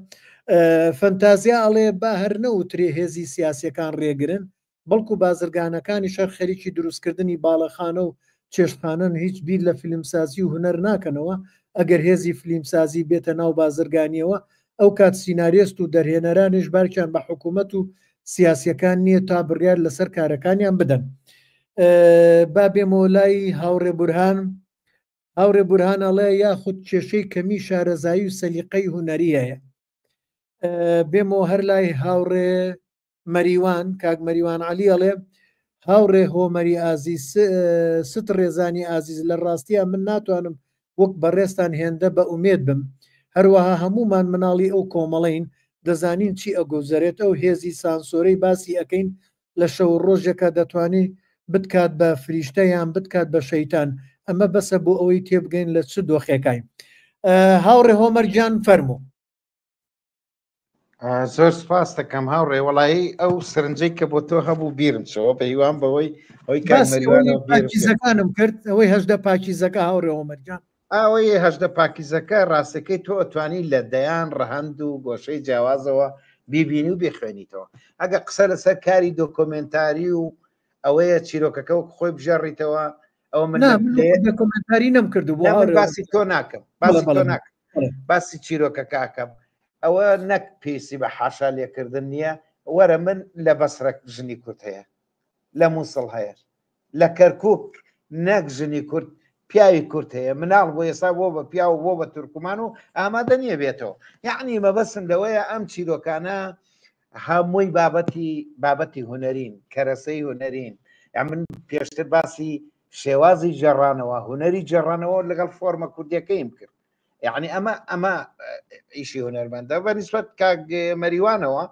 فەنتازیا ئەڵێ با هەر نەوترێ هێزی سیاسەکان ڕێگرن بەڵکو بازرگانەکانی شەر خەریکی دروستکردنی باڵەخانە و چێشتخانەن هیچ بیر لە فیلمسازی و هونەر ناکەنەوە ئەگەر هێزی فیلمسازی بێتە ناو بازرگانیەوە ئەو کات سینناریست و دەرهێنەرانیش بارکیان بە حکوومەت و سیاسیەکان نییە تا بڕیار لەسەر کارەکانیان بدەن با بێمەوە لای هاوڕێ بورهانەڵێ یاخود کێشەی کەمی شارەزایی و سەلیقەی هونەریەیە بێمەوە هەر لای هاوڕێ مەریوان کاک مەریوان عەلی ئەڵێ هاوڕێ هۆمەری ئازیز ست ڕێزانی ئازیز لە ڕاستیە من ناتوانم وەک بەڕێستان هێندە بە ئومێد بم هەروەها هەمومان مناڵی ئەو کۆمەڵین دەزانین چی ئەگۆزارێت ئەو هێزی سانسۆرەی باسی ئەەکەین لە شەو ڕۆژێکە دەتوانێت بتکات بە فریشتە یان بتکات بە شەیتان ئەمە بەسە بۆ ئەوەی تێبگەین لە چ دۆخێکین هاوڕێ هۆمەرجان فەرموو زۆر سپاس دەکەم هاوڕێ وەڵایی ئەو سرنجەی کە بۆ تۆ هەبوو بیرم چەوە بە هیوان بەوەی ئەوەی پاکیزەکانم کرد ئەوەی هەشدە پاکیزەکە هاوڕێ هۆمەرجان ئەوەی هەشدە پاکیزەکە ڕاستەکەی تۆ ئەتوانی لە دەیان ڕەهەند و گۆشەی جیاوازەوە بیبینی و بخوێنیتەوە ئەگە قسە لەسەر کاری دۆکۆمنتاری و ئەوەیە چیرۆکەکە و خۆی بژەڕیتەوە ئەو من کۆمنتاری نەم کردو باسی تۆ ناکەم باسی چیرۆکەکەکەم ئەوە نەک پێسی بە حاشا لێکردن نییە وەرە من لە بەسرەک ژنی کورد هەیە لە مووسڵ هەیە لە کەرکووک نەک ژنی کورد پیاوی کورد هەیە مناڵ بۆ ئێستا بۆ بە پیا و بۆ بە تورکمان و ئامادە نییە بێتەوە یعنی مەبەسم لەوەیە ئەم چیرۆکانە هەمووی بابەتی هونەرین کەرەسەی هونەرین من پێشتر باسی شێوازی جێڕانەوە هونەری جێڕانەوە لەگەڵ فۆرمە کوردیەکەیم کرد یعنی ئەمە ئیشی هونەرمەندە بە نیسبەت کاک مەریوانەوە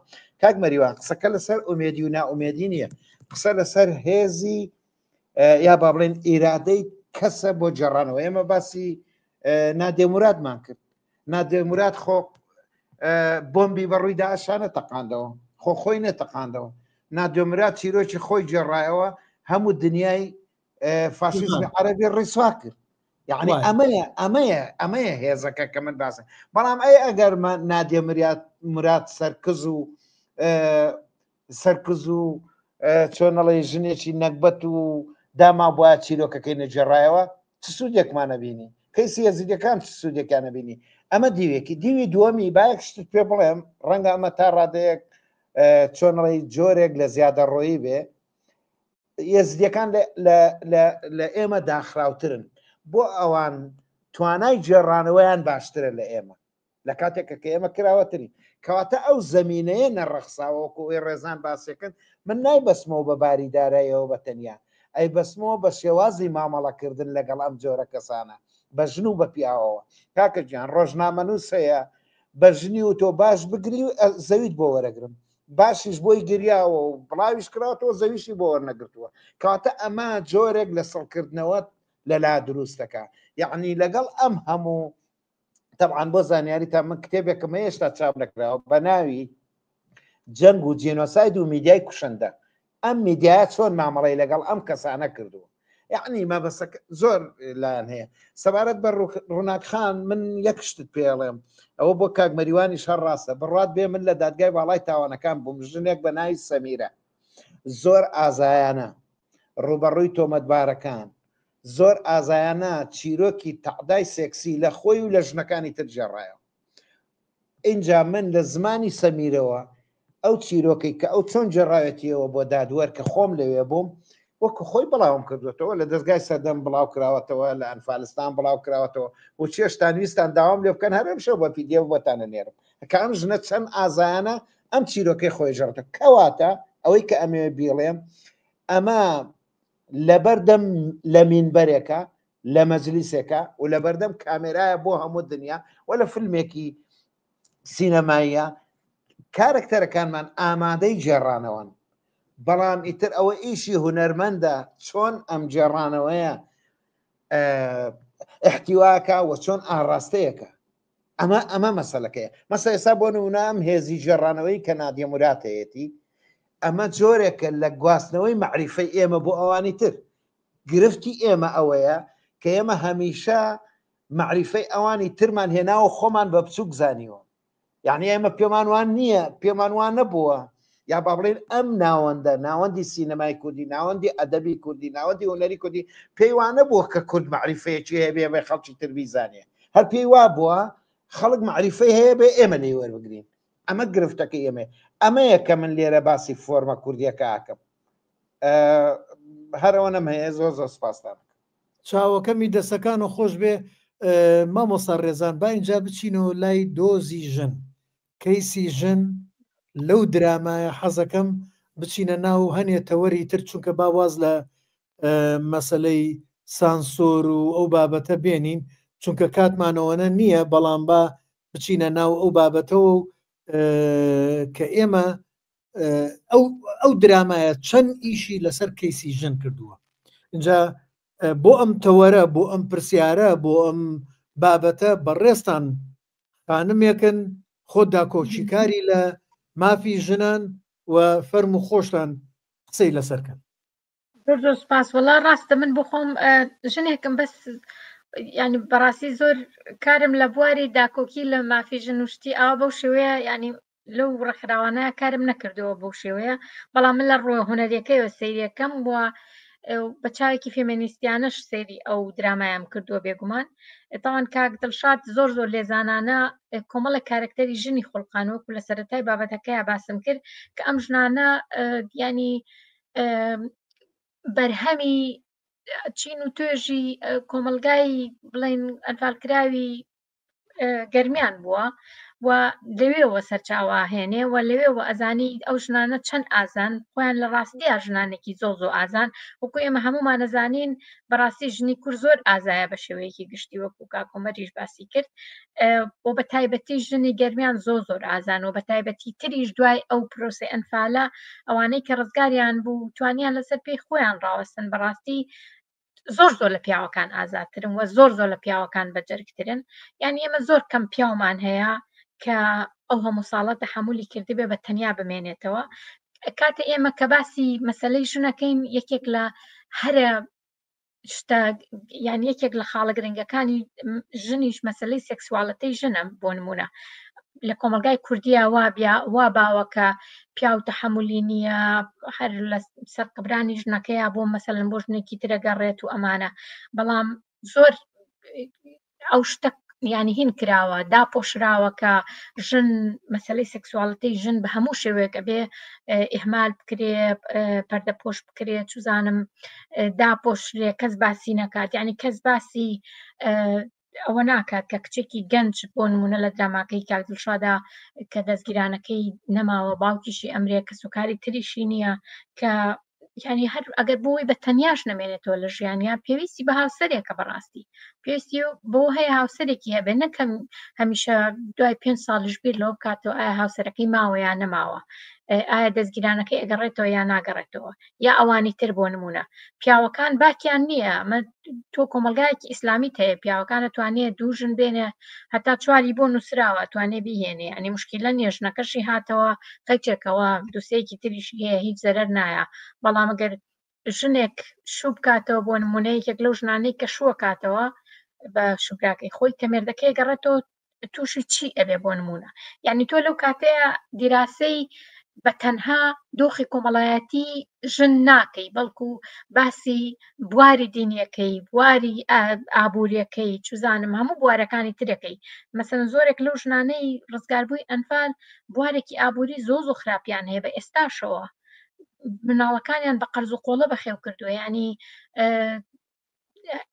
کاک مەریوان قسەکە لەسەر ئومێدی و ناومێدی نییە قسە لەسەر هێزی یا با بڵێن ئیرادەی کەسە بۆ جێڕانەوە ئێمە باسی نادێمورادمان کرد نادێموراد خۆ بۆمبی بەڕووی داعشانە تەقاندەوە خۆی نەتەقاندەوە نادێموراد چیرۆکی خۆی جێڕایەوە هەموو دنیای فاشیزمی عەرەبی ڕیسوا کرد یعنی ئەمەیە هێزەکە کە من باسە بەڵام ئەگەر نادێموراد سەرکز و چۆنەڵی ژنێکی نەکبەت و داما بواە چیرۆکەکەی نەجێڕایەوە چ سوودێکمانە بینی کەیسی یەزیدەکان چ سوودێکانە بینی ئەمە دیوێکی دیوی دووەمی باەک شتت پێ بڵێم ڕەنگە ئەمە تا ڕادەیەک چۆنڵی جۆرێک لە زیادە ڕۆیی بێ یەزیدەکان لە ئێمە داخراوترن بۆ ئەوان توانای جێڕانەوەیان باشترە لە ئێمە لە کاتێکە کە ئێمە کراوەترین کەواتە ئەو زەمینەیە نەڕەخساوەکو ئەوی ڕێزان باسێکن من نایبەسمەوە بە باریدارایەوە بە تەنیا ئەی بەسمەوە بە شێوازی مامەڵەکردن لەگەڵ ئەم جۆرە کەسانە بە ژن و بە پیاوەوە کاکە گیان ڕۆژنامەنووس هەیە بە ژنی و تۆ باش بگری و زەویت بۆ وەرەگرم باشیش بۆی گریاوە و بڵاویش کراوەوە زەویشی بۆ وەرنەگرتووە کەواتە ئەمە جۆرێک لە سەڵکردنەوە لەلا دروستەکە یعنی لەگەڵ ئەم هەموو طبعاً بۆ زانیاری تا من کتێبێکم هێشتا چاپ نەکراوە بە ناوی جەنگ و جێنۆساید و میدیای کوشەندە ئەم میدیایە چۆن مامەڵی لەگەڵ ئەم کەسانە کردووە یعنی مەبەستە زۆر لایەن هەیە سەبارەت بە ڕووناکخان من یەک شتت پێڵێم ئەوە بۆ کاک مەریوانی شەڕ ڕاستە بڕات بێ من لە دادگای باڵای تاوانەکان بووم ژنێک بە ناوی سەمیرە زۆر ئازایانە ڕوبەڕووی تۆمەتبارەکان زۆر ئازایانە چیرۆکی تەعدای سێکسی لە خۆی و لە ژنەکانی تر جێڕایەوە اینجا من لە زمانی سەمیرەوە ئەو چیرۆکەی کە ئەو چۆن جێڕاوێتیەوە بۆ دادوەر کە خۆم لەوێ بووم وەکو خۆی بڵاوم کردوێتەوە لە دەستگای سەردەم بڵاو کراوەتەوە لە ئەنفالستان بڵاو کراوەتەوە و چێشتان ویستان داوام لێ بکەن هەرم شەو بە پیدێ بۆتانە نێرم کە ئەم ژنە چەند ئازایانە ئەم چیرۆکەی خۆی ژەڕتە کەواتە ئەوەی کە ئەمێ بیڵێم ئەمە لەبەردەم لە مینبەرێکە لە مەجلیسێکە و لەبەردەم کامێرایە بۆ هەموو دنیا و لە فیلمێکی سینەماییە کارکتەرەکانمان ئامادەی جێڕانەوەن بەڵام ئیتر ئەوە ئیشی هونەرمەندە چۆن ئەم جێڕانەوەیە احتیواکە و چۆن ئاڕاستەیەکە ئەمە مەسەلەکەیە مەسە ئێستا بۆ نمونە ئەم هێزی جێڕانەوەی کە نادیەمورات هەیەتی ئەمە جۆرێکە لە گواستنەوەی معریفەی ئێمە بۆ ئەوانی تر گرفتی ئێمە ئەوەیە کە ئێمە هەمیشە معریفەی ئەوانی ترمان هێناوە خۆمان بە بچووک زانیوە یعنی ئێمە پێمان وان نییە پێمان وان نەبووە یا با بڵێن ئەم ناوەندە ناوەندی سینەمای کوردی ناوەندی ئەدەبی کوردی ناوەندی هونەری کوردی پێی وانە بووە کە کورد معریفەیەکی هەیە بێ بە خەڵکی تر بیزانێ هەر پێی وا بووە خەڵک معریفەی هەیە بێ ئێمە لێ وەربگرین ئەمە گرفتەکە ئەمەیە کە من لێرە باسی فۆرمە کوردیەکە ئاکەم هەرەوە نەم هەیە زۆر زۆر سپاسدان چاوەکەمی دەستەکان و خۆش بێ مامۆستا ڕێزان با اینجا بچین و لای دۆزی ژن کەیسی ژن لەو درامایە حەزەکەم بچینە ناو هەنێتەوەری تر چونکە باواز لە مەسلەی سانسۆر و ئەو بابەتە بێنین چونکە کاتمانەوەنە نییە بەڵام با بچینە ناو ئەو بابەتەوە و کە ئێمە ئەو درامایە چەند ئیشی لەسەر کەیسی ژن کردووە اینجا بۆ ئەم تەوەرە بۆ ئەم پرسیارە بۆ ئەم بابەتە بەڕێستان خانمێکن خۆدا کۆچیکاری لە مافی ژنان و فەرم و خۆشتان قسەی لەسەرکەن زۆر سپاس وەڵا ڕاستە من بۆ خۆم ژنێکم بەس ینی بەڕاستی زۆر کارم لە بواری داکۆکی لە مافی ژن وشتی ئەوە بەو شێوەیە ینی لەو ڕێکخراوانەیە کارم نەکردەوە بەو شێوەیە بەڵام من لە ڕۆی هونەریەکەیەوە سەیریەکەم وە بە چاوێکی فێمینیستیانەش سێری ئەو درامایان کردووە بێگومان تاوان کاک دڵشاد زۆر زۆر لێزانانە کۆمەڵە کارکتەری ژنی خۆڵقانەوەکو لە سەرەتای بابەتەکەیە باسم کرد کە ئەم ژنانە ینی بەرهەمی چین و توێژی کۆمەلگای بڵێن ئەنفالکراوی گەرمیان بووە و لەوێەوە سەرچاوە هێنێ و لەوێەوە ئەزانی ئەو ژنانە چەند ئازان خۆیان لە ڕاستیە ژنانێکی زۆر ئازان وەکو ئێمە هەمومان نەزانین بەڕاستی ژنی کورد زۆر ئازایە بە شێوەیەکی گشتی وەکو کاکۆمەریش باسی کرد بۆ بە تایبەتی ژنی گەرمیان زۆر ئازان و بە تایبەتی تریش دوای ئەو پرۆسەی ئەنفالە ئەوانەی کە ڕزگاریان بوو توانیان لەسەر پێی خۆیان ڕاوەستن بەڕاستی زۆر لە پیاوەکان ئازادترن و زۆر لە پیاوەکان بەجەرگترن یعنی ئێمە زۆر کەم پیاومان هەیە کە ئەو هەموو ساڵە تەحملی کردبێ بە تەنیا بمێنێتەوە کاتە ئێمە کە باسی مەسلەی ژنەکەین یەکێک لە هەرە شتا یعنی یەکێک لە خاڵە گرنگەکانی ژنیش مەسلەی سێکسواڵەتەی ژنە بۆ نمونە لە کۆمەلگای کوردیا وا باوەکە پیاو تەحملی نییە هەر لە سەر قبرانی ژنەکەیە بۆ مەسەلەن بۆ ژنێکی ترەگەڕێت و ئەمانە بەڵام زۆر ئەو شتە یعنی هین کراوە داپۆشراوە کە ژن مەسەلەی سێکسواڵەتەی ژن بە هەموو شێوەیەکە بێ ئیهمال بکرێ پەردەپۆش بکرێت چوزانم داپۆشرێ کەس باسی نەکات یعنی کەس باسی ئەوە ناکات کە کچێکی گەنج بۆ نمونە لە دراماکەی کاک دڵشادا کە دەستگیرانەکەی نەماوە باوکیشی ئەمرێ کە سوکاری تریشی نییە کە یعنی هەر ئەگەر بۆی بە تەنیاش نەمێنێتەوە لە ژیانیا پێویستی بە هاوسەرێکە بەڕاستی پێویستی بۆ هەیە هاوسەرێکی هەبێ نەکەم هەمیشە دوای 5 ساڵش بیر لەوە بکاتەوە ئایا هاوسەرەکەی ماوە یان نەماوە ئایا دەستگیرانەکەی ئەگەڕێتەوە یان ناگەڕێتەوە یا ئەوانی تر بۆ نمونە پیاوەکان باکیان نییە ئەمە تۆ کۆمەلگایەکی ئیسلامیت هەیە پیاوەکان دەتوانێت دوو ژن بێنێ هەتا چواری بۆ نووسراوە توانێ بهێنێ ئەنی مشکلە نیە ژنەکەشی هاتەوە قەچێکەوە دووسەیەکی تریشی هەیە هیچ زەرەر نایە بەڵام ئەگەر ژنێک شوو بکاتەوە بۆ نمونەیەکێک لەو ژنانەی کە شووە کاتەوە بە شوبراکەی خۆی کە مێردەکەی گەڕێتەوە تووشی چی ئەبێ بۆ نمونە یعنی تۆ لەو کاتەیە دیراسەی بە تەنها دۆخی کۆمەڵایەتی ژن ناکەی بەڵکو باسی بواری دینیەکەی بواری ئابوووریەکەی چوزانم هەموو بوارەکانی ترەکەی مەسەلەن زۆرێک لەو ژنانەی ڕزگاربووی ئەنفال بوارێکی ئابووری زۆ خراپیان هەیە بە ئێستاشەوە مناڵەکانیان بە قەرز و قۆڵە بەخێو کردووە ینی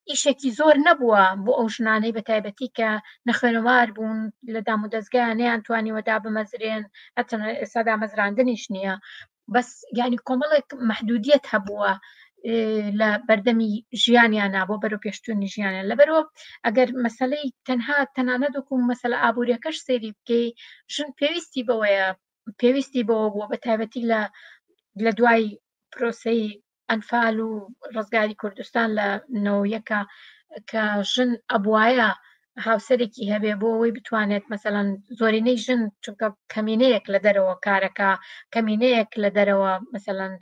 ئیشێکی زۆر نەبووە بۆ ئەو ژنانەی بە تایبەتی کە نەخوێنەوار بوون لە دام و دەستگایان نەیان توانیوەدا بمەزرێن هەتەن ئێستا مەزراندنیش نییە بەس ینی کۆمەڵێک مەحدودیەت هەبووە لە بەردەمی ژیانیانە بۆ بەرەو پێشتوونی ژیانیان لەبەرەوە ئەگەر مەسەلەی تەنانەت وەکو مەسەلە ئابوووریەکەش سەیری بکەی ژن پێویستی بەوەیە پێویستی بەوە بووە بە تایبەتی لە دوای پرۆسەی ئەنفال و ڕزگاری کوردستان لە نەوەیەکە کە ژن ئەبوایە هاوسەرێکی هەبێ بۆ ئەوەی بتوانێت مەسەلەن زۆرینەی ژن چونکە کەمینەیەک لە دەرەوە کارەکە کەمینەیەک لە دەرەوە مەسەلەن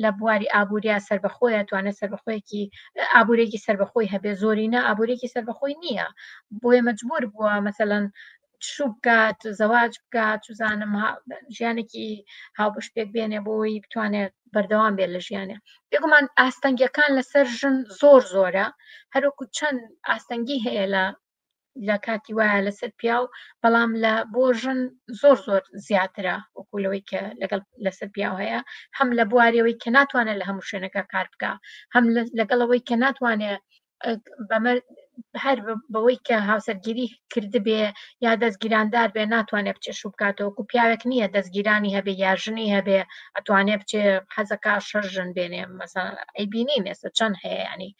لە بواری ئابووریا سربەخۆیە توانێت سربەخۆیەکی ئابوورێکی سربەخۆی هەبێ زۆرینە ئابوورێکی سربەخۆی نییە بۆیە مەجبور بووە مەسەلەن شوو بکات زەواج بکات چزانم ژیانێکی هاوبەش پێک بێنێ بۆی بتوانێت بەردەوام بێت لە ژیانێ بێگومان ئاستەنگیەکان لەسەر ژن زۆرە هەروەکو چەند ئاستەنگی هەیە لە کاتی وایە لەسەر پیاو بەڵام بۆ ژن زۆر زیاترە وەکولەوەی کە لەگەڵ لەسەر پیاو هەیە هەم لە بوارەوەی کە ناتوانێت لە هەموو شوێنەکە کار بکە هەم لەگەڵەوەی کە ناتوانێت هەر بەوەی کە هاوسەرگیری کردبێ یا دەستگیراندار بێ ناتوانێت بچێ شوو بکاتەوە و پیاوێک نییە دەستگیرانی هەبێ یا ژنی هەبێ ئەتوانێت بچێ حەزەکە شەش ژن بێنێ مەسەڵەن ئەیبینی مێستا چەند هەیە ینی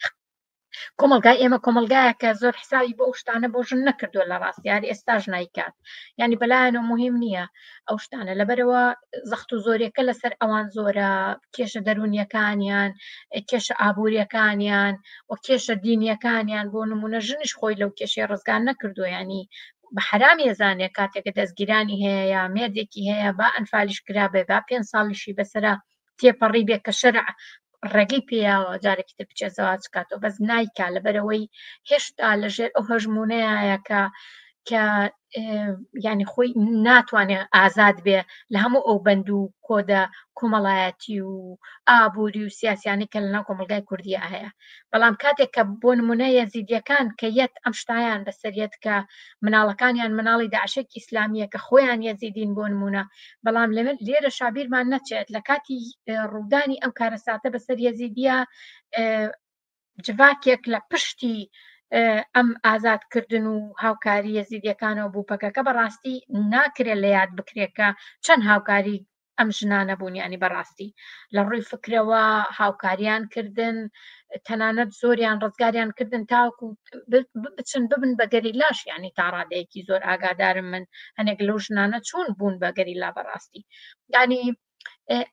کۆمەلگای ئێمە کۆمەلگایەکە زۆر حسابی بۆ شتانە بۆ ژن نەکردووە لە ڕاستیاری ئێستاش نایکات ینی بەلایەنەوە مهم نییە ئەو شتانە لەبەرەوە زەخت و زۆریەکە لەسەر ئەوان زۆرە کێشە دەرونیەکانیان کێشە ئابوووریەکانیان و کێشە دینیەکانیان بۆ نمونە ژنش خۆی لەو کێشەی ڕزگار نەکردووە ینی بە حرام ێزانێ کاتێکە دەستگیرانی هەیە یا مێردێکی هەیە با ئەنفالیش کرابێ با 5 ساڵیشی بەسرە تێپەڕی بێ کە شەرع ڕێگەی پێیاوە جارێکی تر بچێ زەواج بکاتەوە بەس نایکا لەبەرەوەی هێشتا لەژێر ئەو هەژمونەیە کە ینی خۆی ناتوانێت ئازاد بێ لە هەموو ئەو بەند و کۆدە کۆمەڵایەتی و ئابووری و سیاسیانی کە لەناو کۆمەلگای کوردیا هەیە بەڵام کاتێک کە بۆ نمونە یەزیدیەکان کە یەت ئەم شتایان بەسەریەت کە مناڵەکانیان مناڵی داعشێکی ئیسلامیە کە خۆیان یەزیدین بۆ نمونە بەڵام لێرە شابیرمان نەچێت لە کاتی ڕوودانی ئەم کارەساتە بەسەر یەزیدیە جڤاکێک لە پشتی ئەم ئازادکردن و هاوکاری یەزیدیەکانەوە بوو پەکەکە بەڕاستی ناکرێت لە یاد بکرێتکە چەند هاوکاری ئەم ژنانە بوون ینی بەڕاستی لە ڕووی فکرەوە هاوکاریان کردن تەنانەت زۆریان ڕزگاریان کردن تاوەکو بچن ببن بە گەریلاش ینی تا ڕادەیەکی زۆر ئاگادارم من هەنێک لەو ژنانە چۆن بوون بە گەریلا بەڕاستی ینی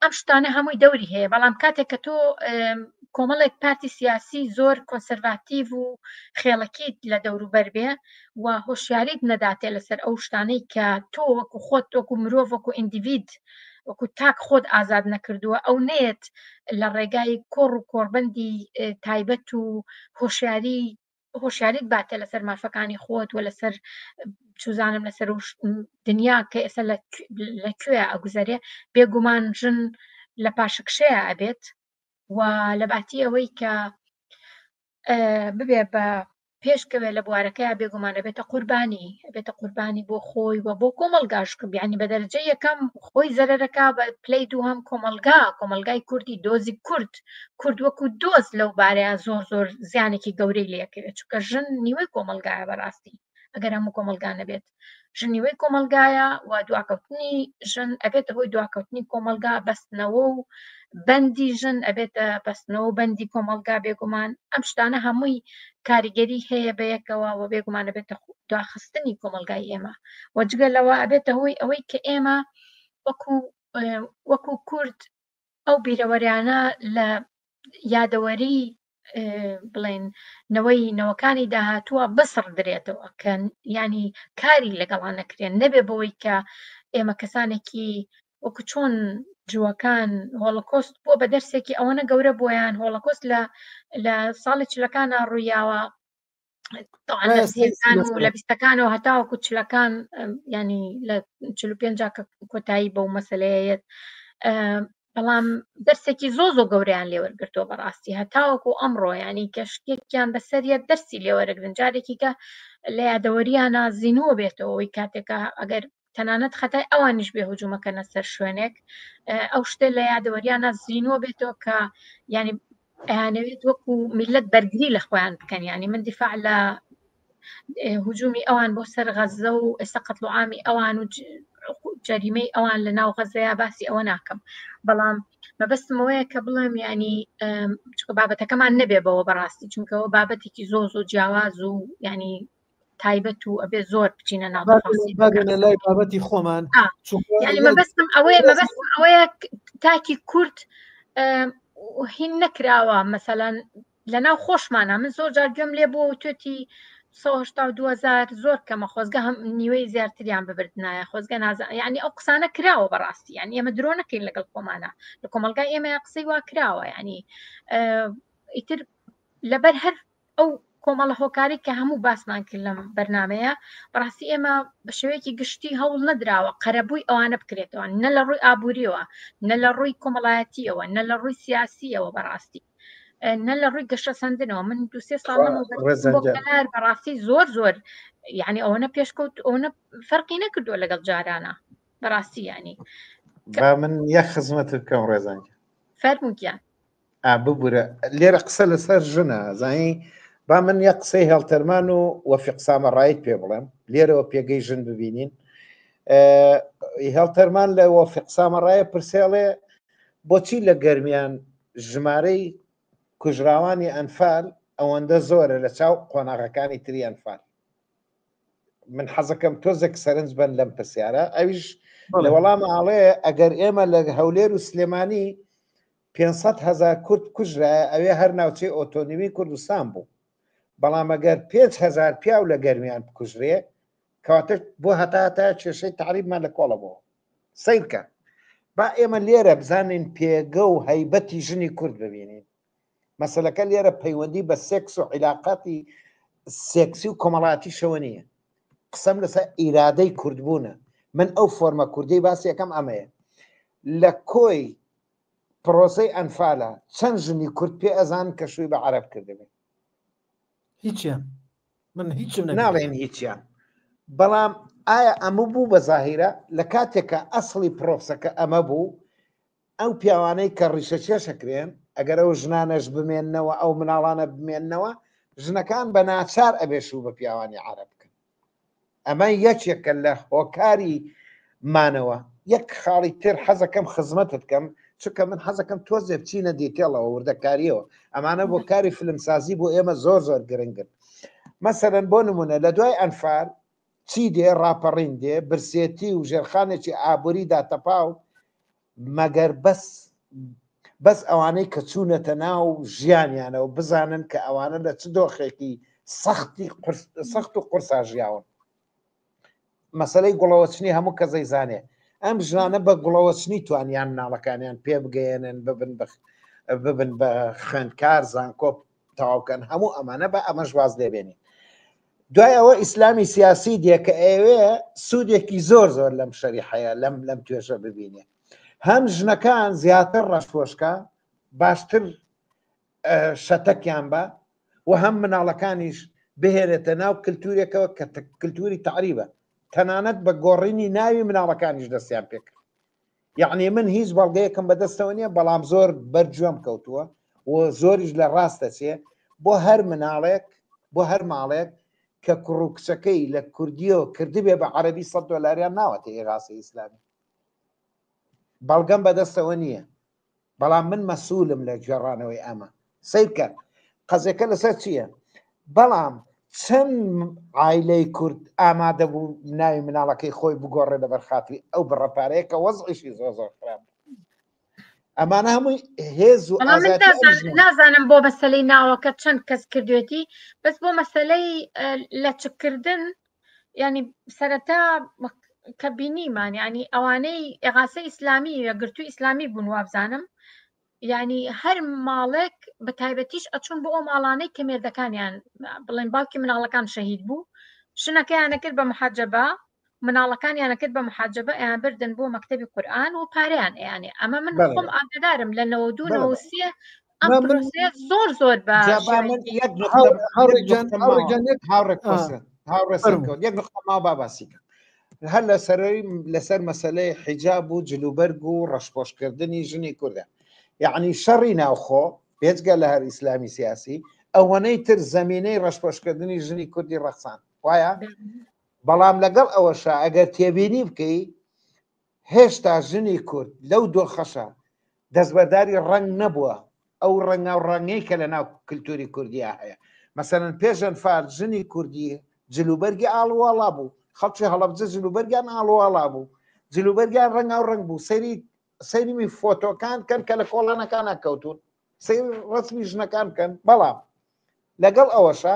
ئەم شتانە هەمووی دەوری هەیە بەڵام کاتێک کە تۆ کۆمەڵێک پارتی سیاسی زۆر کۆنسەرواتیڤ و خێڵەکیت لە دەوروبەر بێ و هۆشیاریت نەداتێ لەسەر ئەو شتانەی کە تۆ وەکو خۆت وەکو مرۆڤ وەکو ئیندیڤید وەکو تاک خۆت ئازاد نەکردووە ئەو نێت لە ڕێگای کۆڕ و کۆڕبەندی تایبەت و هۆشیاریت باتە لەسەر مافەکانی خۆت و لەسەر چوزانم لەسەر دنیا کە ئێستا لەکوێ ئەگوزارێ بێگومان ژن لە پاشکشەیە ئەبێت و لە باتی ئەوەی کە ببێ بە پێشکەوێ لە بوارەکەی بێگومانە بێتە قوربانی بۆ خۆی و بۆ کۆمەلگاش یعنی بە دەرەجە یەکەم خۆی زەرەرەکە بە پلەی دووهەم کۆمەلگای کوردی دۆزی کورد وەکو دۆز لەو بارەیە زۆر زیانێکی گەورەی لەکەوێت چونکە ژن نیوەی کۆمەلگایە بەڕاستی ئەگەر هەموو کۆمەلگا نەبێت ژن نیوەی کۆمەلگایە و دواکەوتنی ژن ئەبێت هۆی دواکەوتنی کۆمەلگا بەستنەوە و بەندی ژن ئەبێتە بەستنەوە بەندی کۆمەلگا بێگومان ئەم شتانە هەمووی کاریگەری هەیە بەیەکەوە و بێگومانە بێتە دواخستنی کۆمەلگای ئێمە وەجگە لەوە ئەبێتە هۆی ئەوەی کە ئێمە وەکو کورد ئەو بیرەوەریانە لە یادەوەری بڵێن نەوەکانی داهاتووە بەسڕ درێتەوە کە ینی کاری لەگەڵان نەکرێن نەبێ بەوەی کە ئێمە کەسانێکی وەکو چۆن جووەکان هۆڵۆکۆست بۆ بە دەرسێکی ئەوەنە گەورە بۆیان هۆڵۆکۆست لە ساڵی چلەکانە ڕوویاوە و لە بیستەکانەوە هەتاوەکو چلەکان ینی لە 45 کۆتایی بەو مەسەلەیەت بەڵام دەرسێکی زۆ گەوریان لێوەرگرتووە بەڕاستی هەتاوەکو ئەمڕۆ ینی کەشتێکیان بەسەریە دەرسی لێوەرەگرن جارێکیکە لە یادەوەریانە زیینووە بێتەوەی کاتێکە ئەگەر تەنانەت خەتای ئەوانیش بێ هجوومەکەنە سەر شوێنێک ئەو شتێ لە یادەوەریانە زیینووە بێتەوە کە ینی ئەیانەوێت وەکو میلەت بەرگری لە خۆیان بکەن ینی من دیفاع لە هجوومی ئەوان بۆ سەر غەزە و ئێستا قەتڵ عامی ئەوان و جەریمەی ئەوان لە ناو غەزەیە باسی ئەوە ناکەم بەڵام مەبەستمەوەیە کە بڵێم ینی چکە بابەتەکەمان نەبێ بەوە بەڕاستی چونکەەوە بابەتێکی زۆ جیاواز و ینی تایبەت و ئەبێ زۆر بچینە ناو لای بابەتی خۆمان ینی مەبەستم ئەوەیە تاکی کورد هین نەکراوە مەسەلەن لە ناو خۆشمانە من زۆر جار گوێم لێ بۆ توێتی 1970 زۆر کەمە خۆزگە هەم نیوەی زیاتریان ببردنایە خۆزگە نازان ینی ئەو قسانە کراوە بەڕاستی ینی ئێمە درۆ نەکەین لەگەڵ کۆمانە لە کۆمەلگای ئێمە قسەی وا کراوە ینی ئیتر لەبەر هەر ئەو کۆمەڵە هۆکاری کە هەموو باسمان کرد لەم بەرنامەیە بەڕاستی ئێمە بە شێوەیەکی گشتی هەوڵ نەدراوە قەرەبووی ئەوانە بکرێتەوە نە لە ڕووی ئابووریەوە نە لە ڕووی کۆمەڵایەتیەوە نە لە ڕووی سیاسیەوە بەڕاستی نە لە ڕووی گەشە سندنەوە من 2-3 ساڵ بۆ کەلار بەڕاستی زۆر یعنی ئەوەنە پێشکەوت ئەوەنە فەرقی نەکردووە لەگەڵ جارانە بەڕاستی ینی با من یەک خزمەتت بکەم ڕێزانگە فەرموویان ببوورە لێرە قسە لەسەر ژنە زانی با من یەک قسەی هێڵتەرمان و وەفیق سامەڕایت پێ بڵێم لێرەوە پێگەی ژن ببینین هێڵتەرمان لە وەفیق سامەڕایە پرسێڵێ بۆچی لە گەرمیان ژمارەی کوژراوانی ئەنفال ئەوەندە زۆرە لە چاو قۆناغەکانی تری ئەنفال من حەزەکەم تۆزێک سەرنج بن لەم پرسیارە ئەویش لە وەڵامە ئاڵێ ئەگەر ئێمە لە هەولێر و سلێمانی 500,000 کورد کوژرایە ئەوێ هەر ناوچەی ئۆتۆنیمی کوردستان بوو بەڵام ئەگەر 5,000 پیاو لە گەرمیان بکوژرێ کەواتە بۆ هەتا کێشەی تعریبمان لە کۆڵەبەوە سیرکە با ئێمە لێرە بزانین پێگە و هەیبەتی ژنی کورد ببینین مەسەلەکە لێرە پەیوەندی بە سێکس و عیلاقاتی سێکسی و کۆمەڵاتی شەوە نییە قسەم لەسەر ئیرادەی کوردبوونە من ئەو فۆرمە کوردی باسی یەکەم ئەمەیە لە کۆی پرۆسەی ئەنفالە چەند ژنی کورد پێ ئەزان کە شووی بە عەرەب کردبێت هیچیان من هیچم ناڵێن هیچیان بەڵام ئایا ئەمە بوو بە زاهیرە لە کاتێکە ئەسڵی پرۆسەکە ئەمە بوو ئەو پیاوانەی کە ڕیشە چێشەکرێن ئەگەر ئەو ژنانەش بمێننەوە ئەو مناڵانە بمێننەوە ژنەکان بە ناچار ئەبێشوو بە پیاوانی عەرەب بکەن ئەمە یەکێکە لە هۆکاری مانەوە یەک خاڵی تر حەزەکەم خزمەتت بکەم چونکە من حەزەکەم تۆزێ بچینە دیتێڵەوە وردەکاریەوە ئەمانە بۆ کاری فیلمسازی بۆ ئێمە زۆر گرنگن مەسەلەن بۆ نمونە لە دوای ئەنفال چی دێ ڕاپەڕین دێ برسێتی و ژێرخانێکی ئابووری داتەپاو مەگەر بەس ئەوانەی کە چوونەتە ناو ژیانیانەوە بزانن کە ئەوانە لە چ دۆخێکی سەخت و قورسا ژیاون. مەسەلەی گوڵەوەچنی هەموو کە زەیزانێ ئەم ژانە بە گوڵەوەچنی توانیان مناڵەکانیان پێ بگەێنن ببن بە خوێندکار زانکۆپ تەواوکەن هەموو ئەمانە بە ئەمە ژواز دەبێنی. دوای ئەوە ئیسلامی سیاسی دێکە ئێوێ سوودێکی زۆر لەم شەریحەیە لەم توێژە ببینێ. هەم ژنەکان زیاتر ڕەشپۆشکە باشتر شەتەکیان بە و هەم مناڵەکانیش بهێنێتە ناو کللتورێکەوە کە کللتوری تعریبە تەنانەت بە گۆڕینی ناوی مناڵەکانیش دەستیان پێکرد. یعنی من هیچ بەڵگەیەکم بەدەستەوە نییە بەڵام زۆر بەرجۆم کەوتووە و زۆریش لە ڕاستە چێ بۆ هەر مناڵێک بۆ هەر ماڵێک کە کوڕ و کچەکەی لە کوردیەوە کردبێ بە عەرەبی $100 ناوەتە ئێغاسی ئیسلامی. بەڵگەم بەدەستەوە نییە بەڵام من مەسوولم لە گێڕانەوەی ئەمە سیرکە قەزەکە لەسەر چییە؟ بەڵام چەند عایلەی کورد ئامادە بوو ناوی مناڵەکەی خۆی بگۆڕێ لە بەرخاتری ئەو بڕەپارەیە کە وەزعیشی زۆر خراپ. ئەمانە هەمووی هێز و نازانم بۆ مەسەلەی ناوەکە چەند کەس کردوێتی بەس بۆ مەسەلەی لە چکردن ینی سەرەتا کە بینیمان ینی ئەوانەی ئێغاسە ئیسلامی یەکگرتووی ئیسلامی بوون وابزانم ینی هەر ماڵێک بە تایبەتیش ئەچون بۆ ئەو ماڵانەی کە مێردەکانیان بڵێن باوکی مناڵەکان شەهید بوو شنەکەیانە کرد بە محەجەبە مناڵەکانیانە کرد بە محەجەبە ئەیان بردن بۆ مەکتەبی قورئان و پارەیان ئەیانێ ئەمە من خۆم ئاگادارم لە 92 ئەم پرۆسەیە زۆر بە یەک نقطەما باباسیکە هەر لەسەر مەسەلەی حیجاب و جلوبەرگ و ڕەشپۆشکردنی ژنی کوردە یعنی شەڕی ناوخۆ بێجگە لە هەر ئیسلامی سیاسی ئەوەنەی تر زەمینەی ڕەشپۆشکردنی ژنی کوردی ڕەخسان وایە بەڵام لەگەڵ ئەوەشە ئەگەر تێبینی بکەی هێشتا ژنی کورد لەو دۆخەشە دەستبەرداری ڕنگ نەبووە ئەو ڕەنگەی کە لە ناو کللتوری کوردیا هەیە مەسەرەن پێشەن فار ژنی کوردی جلوبەرگی ئاڵواڵا بوو خەڵکی هەڵەبجە جلوبەرگیان ئاڵواڵا بوو جلوبەرگیان ڕەنگا و ڕنگ بوو سەیری فۆتۆکان کەن کە لە کۆڵانەکان کەوتون سەیر ڕسمی ژنەکان بکەن بەڵام لەگەڵ ئەوەشە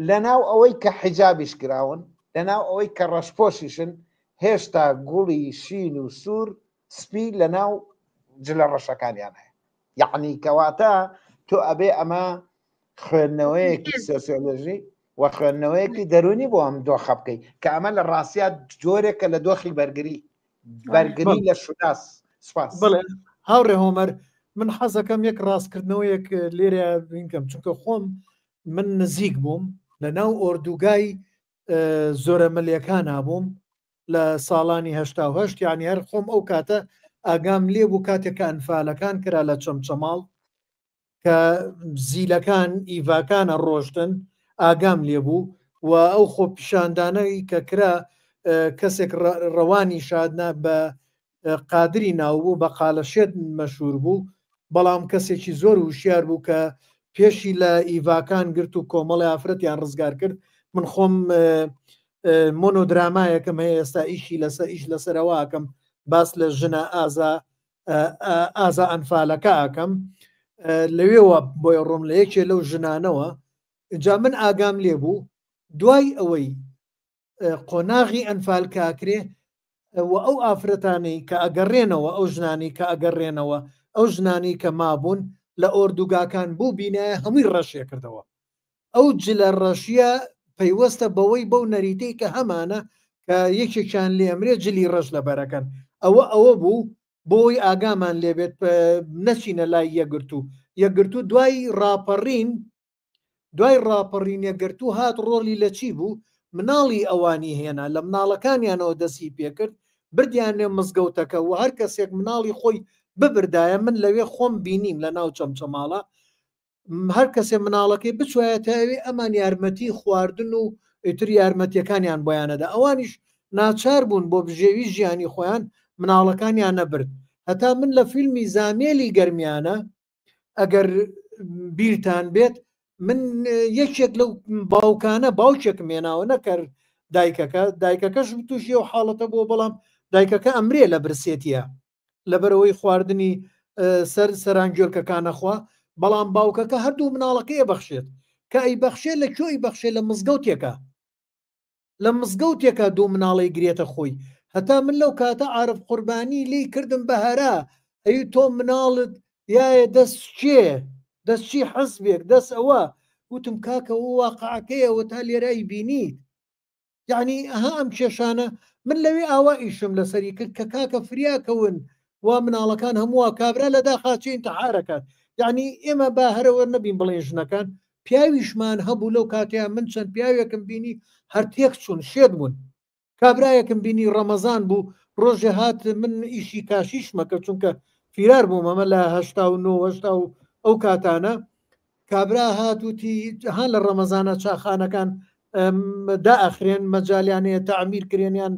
لەناو ئەوەی کە حیجابیش کراون لەناو ئەوەی کە ڕەشپۆشیشن هێشتا گوڵی شین و سوور سپی لەناو جلە ڕەشەکانیان هەیە یعنی کەواتە تۆ ئەبێ ئەمە خوێندنەوەیەکی سۆسیۆلۆژی و خوێندنەوەیەکی دەرونی بۆ ئەم دۆخە بکەیت کە ئەمە لە ڕاستیە جۆرێکە لە دۆخی بەرگری لە شوناس سپاس. بڵێ هاوڕێ هۆمەر من حەزەکەم یەک ڕاستکردنەوەیەک لێرە بینکەم چونکە خۆم من نزیک بووم لە ناو ئۆردوگای زۆرە ملیەکان هابووم لە ساڵانی هەشتا یعنی هەر خۆم ئەو کاتە ئاگام لێ بوو کاتێکە ئەنفالەکان کرا لە چەمچەماڵ کە زیلەکان ئیڤاکانە ڕۆشتن ئاگام لێ بوو و ئەو خۆ پیشاندانەی کە کرا کەسێک ڕەوانی شادنا بە قادری ناوبوو بە قالەشێت مەشهور بوو بەڵام کەسێکی زۆر وشیار بوو کە پێشی لە ئیڤاکان گرت و کۆمەڵی ئافرەتیان ڕزگار کرد من خۆم مۆنۆدرامایەکەم هەیە ئێستا ئیش لەسەرەوەکەم باس لە ژنە ئازا ئەنفالەکە ئاکەم لەوێوە بۆی ڕۆم لە یەکێ لەو ژنانەوە جا من ئاگام لێ بوو دوای ئەوەی قۆناغی ئەنفال کاکرێ و ئەو ئافرەتانەی کە ئەگەڕێنەوە ئەو ژنانی کە ئەگەڕێنەوە ئەو ژنانی کە مابوون لە ئۆردوگاکان بوو بینایە هەمووی ڕەشێ کردەوە ئەو جلە ڕەشیە پەیوەستە بەوەی بەو نەریتەی کە هەمانە کە یەکێکیان لێ ئەمرێ جلی ڕەش لەبەرەکەن ئەوە بوو بۆی ئاگامان لێبێت نەچینە لای یەکگرتو دوای ڕاپەڕین یەکگرتو هات ڕۆڵی لە چی بوو مناڵی ئەوانی هێنا لە مناڵەکانیانەوە دەستی پێکرد بردیانێ مزگەوتەکە و هەر کەسێک مناڵی خۆی ببردایە من لەوێ خۆم بینیم لە ناو چەمچەماڵە هەر کەسێ مناڵەکەی بچوایە تاوێ ئەمان یارمەتی خواردن و ئیتر یارمەتیەکانیان بۆیانەدا ئەوانیش ناچار بوون بۆ بژێوی ژیانی خۆیان مناڵەکانیان نەبرد هەتا من لە فیلمی زامێلی گەرمیانە ئەگەر بیرتان بێت من یەکێک لەو باوکانە باوکێکم هێناوە نەکرد دایکەکەش تووشی و حاڵەتە بۆ بەڵام دایکەکە ئەمرێ لە برسێتیە لەبەرەوەی خواردنی سەرانگوێرکەکانەخوا، بەڵام باوکەکە هەردوو مناڵەکەی بەخشێت کە ئەی بەخشێت لە کوێی بەخشێ لە مزگەوتێکە، لە مزگەوتێکە دوو مناڵی گرێتە خۆی. هەتا من لەو کاتە عارف قوربانی لی کردم بەهەرا، ئەی تۆ مناڵت یایە دەست چێ دەستچی حەزبێک دەست ئەوە، وتم کاکە و واقعەکەیەوە تا لێرایی بینیت، یعنی ئەها ئەم کێشانە من لەوێ ئاوا ئیشم لەسەری کرد کە کاکە فریاکەون وا مناڵەکان هەمووە کابرا لە داخاچی ئینتحارەکات. یعنی ئێمە با هەرەوە نەبین بڵێن ژنەکان پیاویشمان هەبوو لەو کاتەیە من چەند پیاوێکم بینی هەرتێک چوون شێت بوون. کابرایەکم بینی ڕەمەزان بوو ڕۆژێ هات من ئیشی کاشیشمەکە چونکە فیرار بووم ئەمە لە 1970 ئەو کاتانە. کابرا هاتوتی هەان لە ڕەمەزانە چاخانەکان دائەخرێن مەجالیانەیە تەعمیر کرێنیان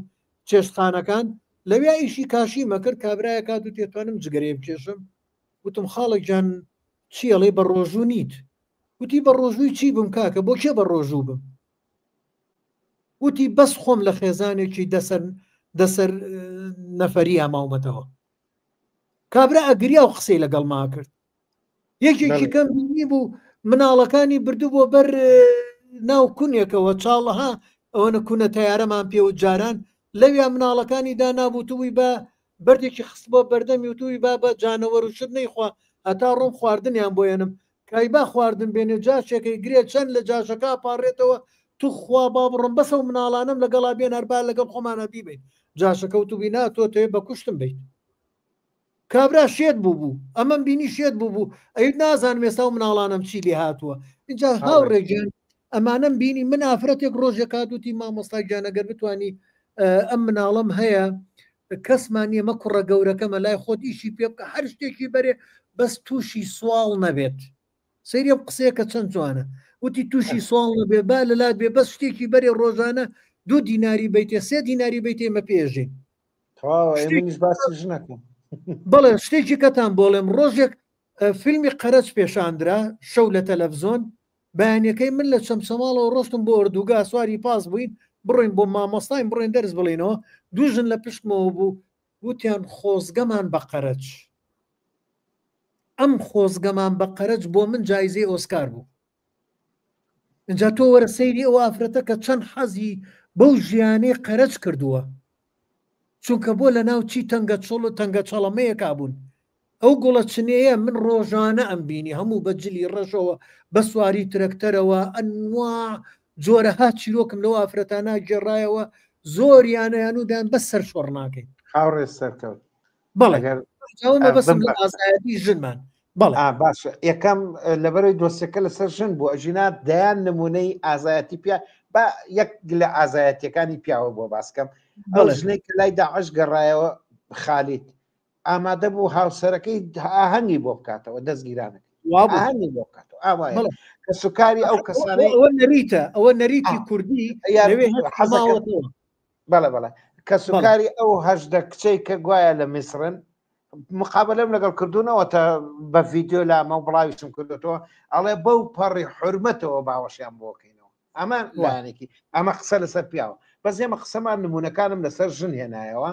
چێشتخانەکان، لەوێ ئیشی کاشی مەکرد. کابرایە کات و تێتوانم جگەرێ بکێشم. وتم خاڵک جان چیەڵێ بە ڕۆژوو نیت؟ وتی بە ڕۆژووی چی بم کاکە بۆ کێ بە ڕۆژوو بم؟ وتی بەس خۆم لە خێزانێکی دەسەر نەفەری ئاماومەتەوە. کابرا ئەگریا و قسەی لەگەڵ ما کرد. یەکێکی کەم بینی بوو مناڵەکانی بردو بۆ بەر ناو کونێکەوە چاڵەها ئەوەنە کوونە تیارەمان پێ و جاران لەویا مناڵەکانی دانابوو توی بە بەردێکی خست بۆ بەردەمی و توی با بە جانەوەر و شت نەیخوا هەتا ڕۆم خواردنیان بۆێنم کای با خواردن بێنێ جاشێکی گرێت چەند لە جاشەکە پاڕێتەوە تو خوا با بڕم بەسە و مناڵانم لەگەڵا بێن هەربا لەگەڵ خۆمانە بیبین جاشەکە و توبی ناتۆ تێ بە کوشتم بیت. کابرا شێت بوو ئەمەم بینی شێت بوو ئەی نازان مێستا و مناڵانم چی لێ هاتووە. اینجا هاوڕێگەن ئەمانم بینی من ئافرەتێک ڕۆژێک کاتوتی مامۆستای گیانەگەر بتانی ئەم مناڵم هەیە کەسمان نیە مە کوڕە گەورەکەمە لای خۆت ئیشی پێ بکە هەر شتێکی بەرێ بەس تووشی سوال نەبێت. سەیرێ قسەیەکە چەند جوانە. وتی تووشی سوال نەبێ با لەلات بێ بەس شتێکی بەرێ ڕۆژانە 2 دیناری بیتێ 3 دیناری بیتێ مە پێژێ بڵێ شتێکی کەتان بۆڵێم. ڕۆژێک فیلمی قەرەج پێشاندرا شەو لە تەلەڤزۆن بەیانەکەی من لە چەمچەماڵەوە ڕۆشتم بۆ ئۆردوگا سواری پاس بووین بڕۆین بۆ مامۆستاین بڕۆین دەرز بڵێنەوە دوژن لە پشتمەوە بوو وتیان خۆزگەمان بە قەرەج. ئەم خۆزگەمان بە قەرەج بۆ من جایزەی ئۆسکار بوو. اینجا تۆ وەرە سەیری ئەو ئافرەتە کە چەند حەزی بەو ژیانەی قەرەج کردووە چونکە بۆ لە ناو چی تەنگە چۆڵ و تەنگە چەڵەمەیە کابوون. ئەو گوڵە چنەیە من ڕۆژانە ئەم بینی هەموو بە جلی ڕەشەوە بە سواری ترەکتەرەوە ئەنوا جۆرەها چیرۆکم لەو ئافرەتانە گێڕایەوە زۆریانەیان ودان بەس سەر شۆڕ ناکەین هاوڕێ سەرکەوت. بەڵێ بەسم لە ئازایەتی ژنمان. بەڵێ باشە یەکەم لەبەرەوەی دۆستەکە لەسەر ژن بوو ئەژینات دەیان نمونەی ئازایەتی پیا بە یەک لە ئازایەتیەکانی پیاوە بۆ باسکەم ئەو ژنێک کە لای داعش گەڕایەوە خالیت ئامادە بوو هاوسەرەکەی ئاهەنگی بۆ بکاتەوە دەستگیرانەکە ئاهەنگی بۆ بکاتەوە ئاوایە کە سوکاری ئەو کەسانەی ئەوە نەریتی کوردی بەڵێ کە سوکاری ئەو هەژدە کچەی کە گوایە لە میسرن مقابلەم لەگەڵ کردوونەوە تا بە ڤیددیۆ لامە و بڵاویشم کردێتەوە ئەڵێ بەو پەڕی حرمەتەوە باوەشیان بۆکەینەوە ئەمان لایەنێکی ئەمە قسە لەسەر پیاوە بەس ئێمە قسەمان نمونونەکانم لەسەر ژن هێنایەوە.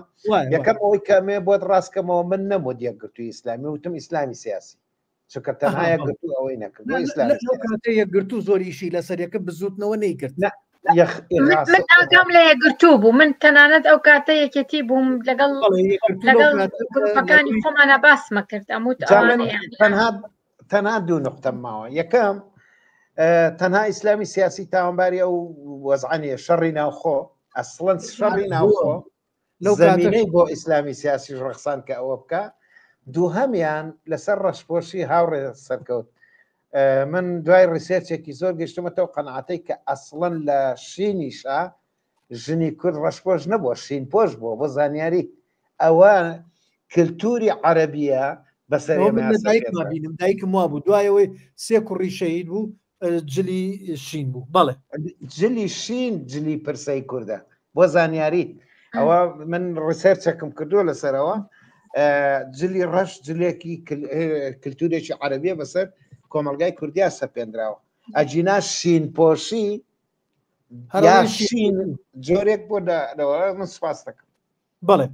یەکەم ئەوەی کەمێ بۆت ڕاستکەمەوە من نەمۆ یەکگرتووی ئیسلامی وتم ئیسلامی سیاسی چکە تەنها یەکگرتو ئەوەی نەکرد یەکگرتو زۆریشی لەسەرەکە بزوتنەوە نەیکرد. من ئاگام لە یەکگرتوو بوو من تەنانەت ئەو کاتە یەکێتی بووم لەگەڵ گروپەکانی خۆمانە باسمە کرد تەنها دوو نقطەم ماوە. یەکەم تەنها ئیسلامی سیاسی تاوانباری ئەو وەزعانیە شەڕی ناوخۆ ئەسڵەن شەڕی ناوخۆ زەمینەی بۆ ئیسلامی سیاسی ڕەخسان کە ئەوە بکە. دووهەمیان لەسەر ڕەشپۆشی هاوڕێ سەرکەوت. من دوای ڕیسێرچێکی زۆر گەشتمەتەوە قەنەعەتەی کە ئەسڵەن لە شینیشا ژنی کورد ڕەشپۆش نەبووە شین پۆش بووە بۆ زانیاری ئەوە کللتوری عەرەبیە بەسەر بینم دایکم وا بوو دوایەوەی 3 کوڕی شەهید بوو جلی شین بوو. بەڵێ جلی شین جلی پرسەی کووردە بۆ زانیاریت ئەوە من ڕیسێرچێکم کردووە لەسەرەوە جلی ڕەش جلێکی کللتورێکی عەرەبیە بەسەر کۆمەلگای کوردیا سەپێنراوە ئەجینا شین پۆشی یا شین جۆرێک بۆ من سپاس دەکەم. بەڵێ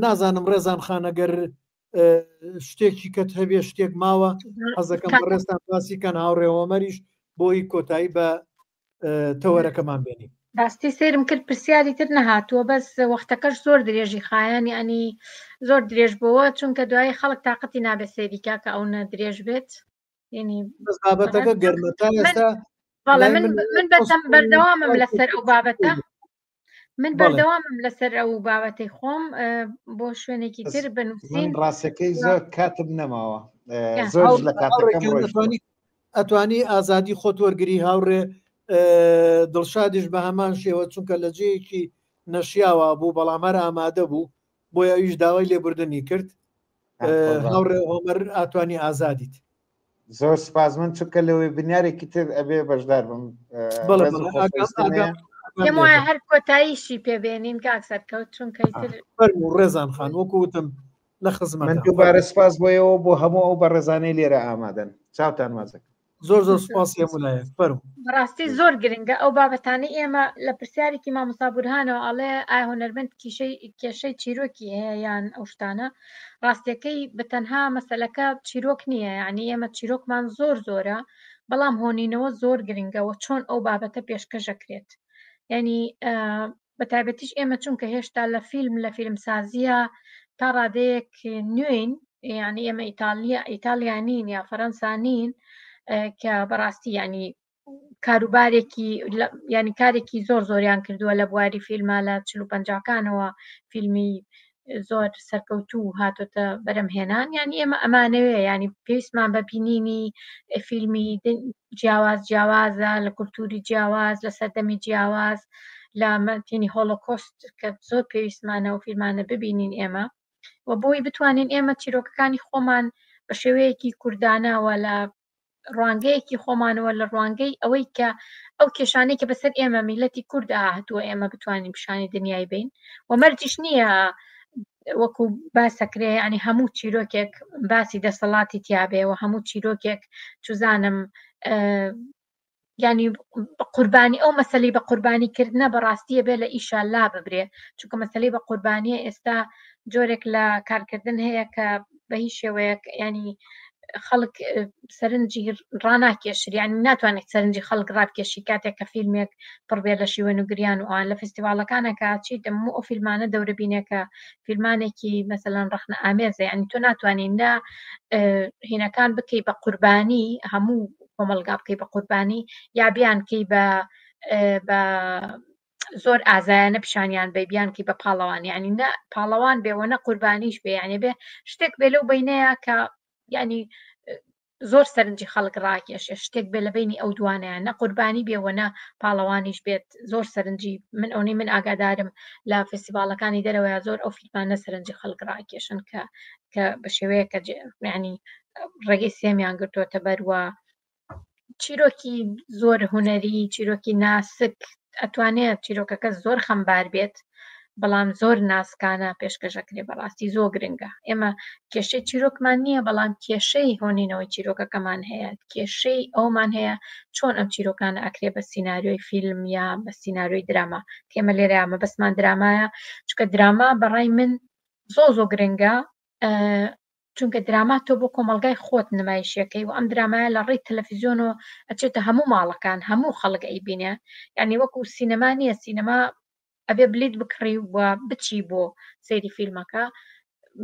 نازانم ڕێزان خانەگەر شتێکی کەت هەبێ شتێک ماوە حەزەکەم بەڕێستان باسیکەن هاوڕێوەمەریش بۆی کۆتایی بە تەوەرەکەمان بێنی. راستی سێرم کرد پرسیاری تر نەهاتووە بەس وەختەکەش زۆر درێژی خایەن ینی زۆر درێژ بووە چونکە دوای خەڵک تااقەتی نابێت سێریکا کە ئەو نە درێژ بێت بەس بابەتەکە گەرمەتا ئێستا من بەردەوامم لەسەر ئەو بابەتە من بەردەوامم لەسەر ئەو بابەتەی خۆم بۆ شوێنێکی تر بنووسین ڕاستەکەی زۆر کاتم نەماوە زۆر لە کاتەکەم ئەتوانی ئازادی خۆت وەرگری هاوڕێ دڵشادیش بە هەمان شێوە چونکە لە جەیەکی نەشیاوە بوو بەڵامەر ئامادە بوو بۆی ئەویش داوای لێبوردنی کرد هاوڕێ هۆمەر ئاتوانی ئازادیت. زۆر سپاسمن چونکە لەوەی بنیارێکی تر ئەبێ بەشدار بم پێم وایە هەر کۆتاییشی پێبێنین کاکسەرکەوت چونکەی تر ڕێزان خان وەکوتم لە خزمەت من دووبارە سپاس بۆیەوە بۆ هەموو ئەو بەڕێزانەی لێرە ئامادەن چاوتان مازەکە زۆر زۆر سپاس هەمولایەک فەرموو. بەڕاستی زۆر گرنگە ئەو بابەتانەی ئێمە لە پرسیارێکی مامۆستا بورهانەوە ئەڵێ ئایا هونەرمەند کێشەی چیرۆکی هەیە یان ئەو شتانە ڕاستیەکەی بەتەنها مەسەلەکە چیرۆک نییە یعنی ئێمە چیرۆکمان زۆر زۆرە بەڵام هۆنینەوە زۆر گرنگەوە چۆن ئەو بابەتە پێشکەشەکرێت ینی بەتایبەتیش ئێمە چونکە هێشتا لە فیلمسازیە تا ڕادەیەک نوێین یعنی ئێمە ئیتالیانین یا فەرەنسانین کە بەڕاستی ینی کاروبارێکی ینی کارێکی زۆر زۆریان کردووە لە بواری فیلمە لە 40-50کانەوە فیلمی زۆر سەرکەوتوو هاتۆتە بەرەمهێنان یعنی ئێمە ئەمانەوێ ینی پێویستمان بە بینینی فیلمی جیاوازە لە کولتوری جیاواز لە سەردەمی جیاواز لە مەتینی هۆلۆکۆست کە زۆر پێویستمانە و فیلمانە ببینین ئێمە و بۆی بتوانین ئێمە چیرۆکەکانی خۆمان بە شێوەیەکی کوردانەوە لە ڕوانگەیەکی خۆمانەوە لە ڕوانگەی ئەوەی کە ئەو کێشانەی کە بەسەر ئێمە میلەتی کووردا هاتووە ئێمە بتوانین پیشانی دنیای بین و مەرجیش نییە وەکو باسەکرێ ینی هەموو چیرۆکێک باسی دەسەڵاتی تیابێ و هەموو چیرۆکێک چوزانم ینی قوربانی ئەو مەسەلەی بە قوربانیکردنە بەڕاستیە بێ لە ئیشا لا ببرێ چونکە مەسەلەی بە قوربانیە ئێستا جۆرێک لە کارکردن هەیە کە بە هیچ شێوەیەک ینی خەڵک سەرنجی ڕناکێشر یانی ناتوانێت سەرنجی خەڵک ڕابکێشی کاتێک کە فیلمێک پڕبێ لە شیوە نوگریان و ئەوان لە فستیڤالەکانە کاچیت هەموو ئەو فیلمانە دەورەبینێکە فیلمانێکی مەسەلەن ڕەخنە ئامێزە ینی تۆ ناتوانین نا هینەکان بکەی بە قوربانی هەموو کۆمەلگا بکەی بە قوربانی یا بیانکەی بە زۆر ئازایانە پیشانیان بەیبیانکەی بە پاڵەوان یعنی نە پاڵەوان بێوەنە قوربانیش بێ یعنی بێ شتێک بێ لەو بینەیە کە ینی زۆر سەرنجی خەڵک ڕاکێشێ شتێک بێ لە بینی ئەو دوانەیە نە قوربانی بێوەنە پاڵەوانیش بێت زۆر سەرنجی من ئاگادارم لە فستیڤالەکانی دەرەوەیە زۆر ئەو فیلمانە سەرنجی خەڵک ڕاکێشن کە بە شێوەیە کە ینی ڕێگەی سێمیان گرتوۆتە بەروە چیرۆکی زۆر هونەری چیرۆکی ناسک ئەتوانێت چیرۆکەکە زۆر خەمبار بێت بەڵام زۆر ناسکانە پێشکەشەکرێ بەڕاستی زۆر گرنگە ئێمە کێشەی چیرۆکمان نییە بەڵام کێشەی هۆنینەوەی چیرۆکەکەمان هەیە کێشەی ئەومان هەیە چۆن ئەم چیرۆکانە ئەکرێ بە سیناریۆی فیلم یا بە سیناریۆی دراما کێمە لێرە ئەمە بەسمان درامایە چونکە دراما بەڕای من زۆ گرنگە چونکە دراما تۆ بۆ کۆمەلگای خۆت نمایشەکەی و ئەم درامایە لە ڕێی تەلەڤیزیۆن و ئەچێتە هەموو ماڵەکان هەموو خەڵک ئەیبینێ یعنی وەکو سینەما نییە سینەما ئەبێ بلیت بکڕی وە بچی بۆ سەیری فیلمەکە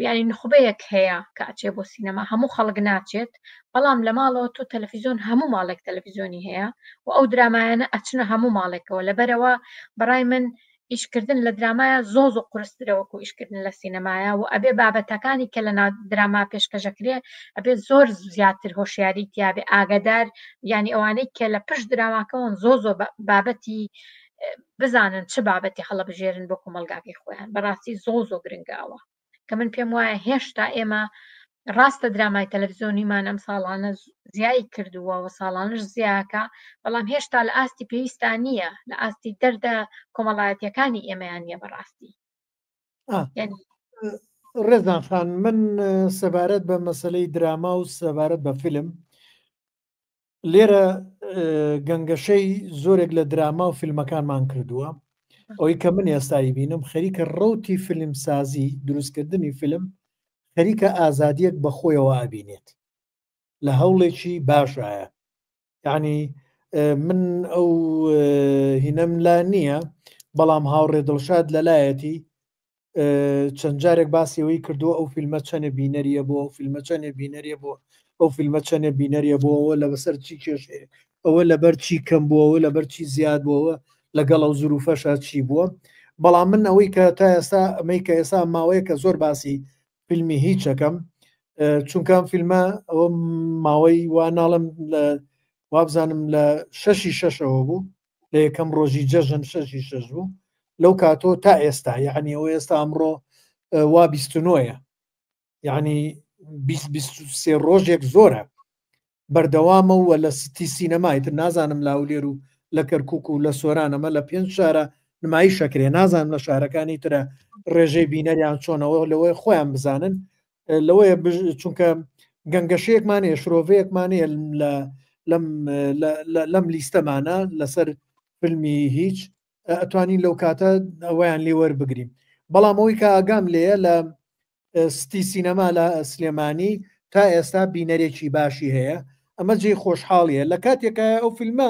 ینی نخبەیەک هەیە کە ئەچێ بۆ سینەما هەموو خەڵک ناچێت بەڵام لە ماڵەوە تۆ تەلەڤیزیۆن هەموو ماڵێک تەلەڤیزیۆنی هەیە و ئەو درامایانە ئەچنە هەموو ماڵێکەوە لەبەرەوە بەڕای من ئیشکردن لە درامایە زۆ قورسترە وەکو ئیشکردن لە سینەمایە و ئەبێ بابەتەکانی کە لە دراما پێشکەشەکرێ ئەبێ زۆر زیاتر هۆشیاری تیابێ ئاگادار ینی ئەوانەی کە لە پشت دراماکەون زۆ بابەتی بزانن چه بابەتی هەڵە بژێرن بۆ کۆمەلگاکەی خۆیان بەڕاستی زۆ گرنگاوە کە من پێم وایە هێشتا ئێمە ڕاستە درامای تەلەڤیزیۆنیمان ئەم ساڵانە زیایی کردووە و ساڵانش زیاکە بەڵام هێشتا لە ئاستی پێویستان نییە لە ئاستی دەردە کۆمەڵایەتیەکانی ئێمەیان نیە بەڕاستی ڕێزان خان من سەبارەت بە مەسەلەی دراما و سەبارەت بە فیلم لێرە گەنگەشەی زۆرێک لە دراما و فیلمەکانمان کردووە ئەوەی کە من ئێستایی بینم خەریکە ڕوتی فیلمسازی دروستکردنی فیلم خەریکە ئازادیەک بەخۆیەوە ئابینێت لە هەوڵێکی باشایە. یعنی من ئەو هینەم لا نییە، بەڵام هاوڕێ دڵشاد لەلایەتی چەند جارێک باسیەوەی کردووە ئەو فیلمە چەنە بینەریە بۆ، ئەو فیلمە چەنێ بینەریە بۆ، ئەو فیلمە چەنێ بینەریە بۆەوە لە بەسەر چی کێشەیە، ئەوە لەبەر چی کەم بووەوە، لەبەر چی زیاد بووەوە، لەگەڵ ئەو زروفەشە چی بووە. بەڵام من ئەوەی کە تا ئێستا ئەمەی کە ئێستا ماوەیە کە زۆر باسی فیلمی هیچەکەم، چونکەم فیلمە ئەوە ماوەی وا ناڵم وابزانم لە 6/6ەوە بوو، لە یەکەم ڕۆژی جەژن 6/6 بوو لەو کاتۆ تا ئێستا، یعنی ئەوە ئێستا ئەمڕۆ وا 29ە، یعنی 23 ڕۆژێک زۆرە بەردەوامەوە لە ستی سینەمایتر نازانم لاولێر و لە کەرکک و لە سۆرانەمە لە 5 شارە نمایی شەکرێ، نازانم لە شارەکانی ترە ڕێژەی بینەریان چۆنەوە لەوەی خۆیان بزانن، لەوەیە چونکە گەنگەشەیەکمانەیە شرۆڤەیەکمانەیە لەم لیستەمانە لەسەر فیلمی هیچ ئەتوانین لەو کاتە ئەویان لێ وەربگرین. بەڵام ئەوەی کە ئاگام لێیە لە ستی سینەما لە سلێمانی تا ئێستا بینەرێکی باشی هەیە، ئەمە جێی خۆشحاڵیە. لە کاتێکە ئەو فیلمە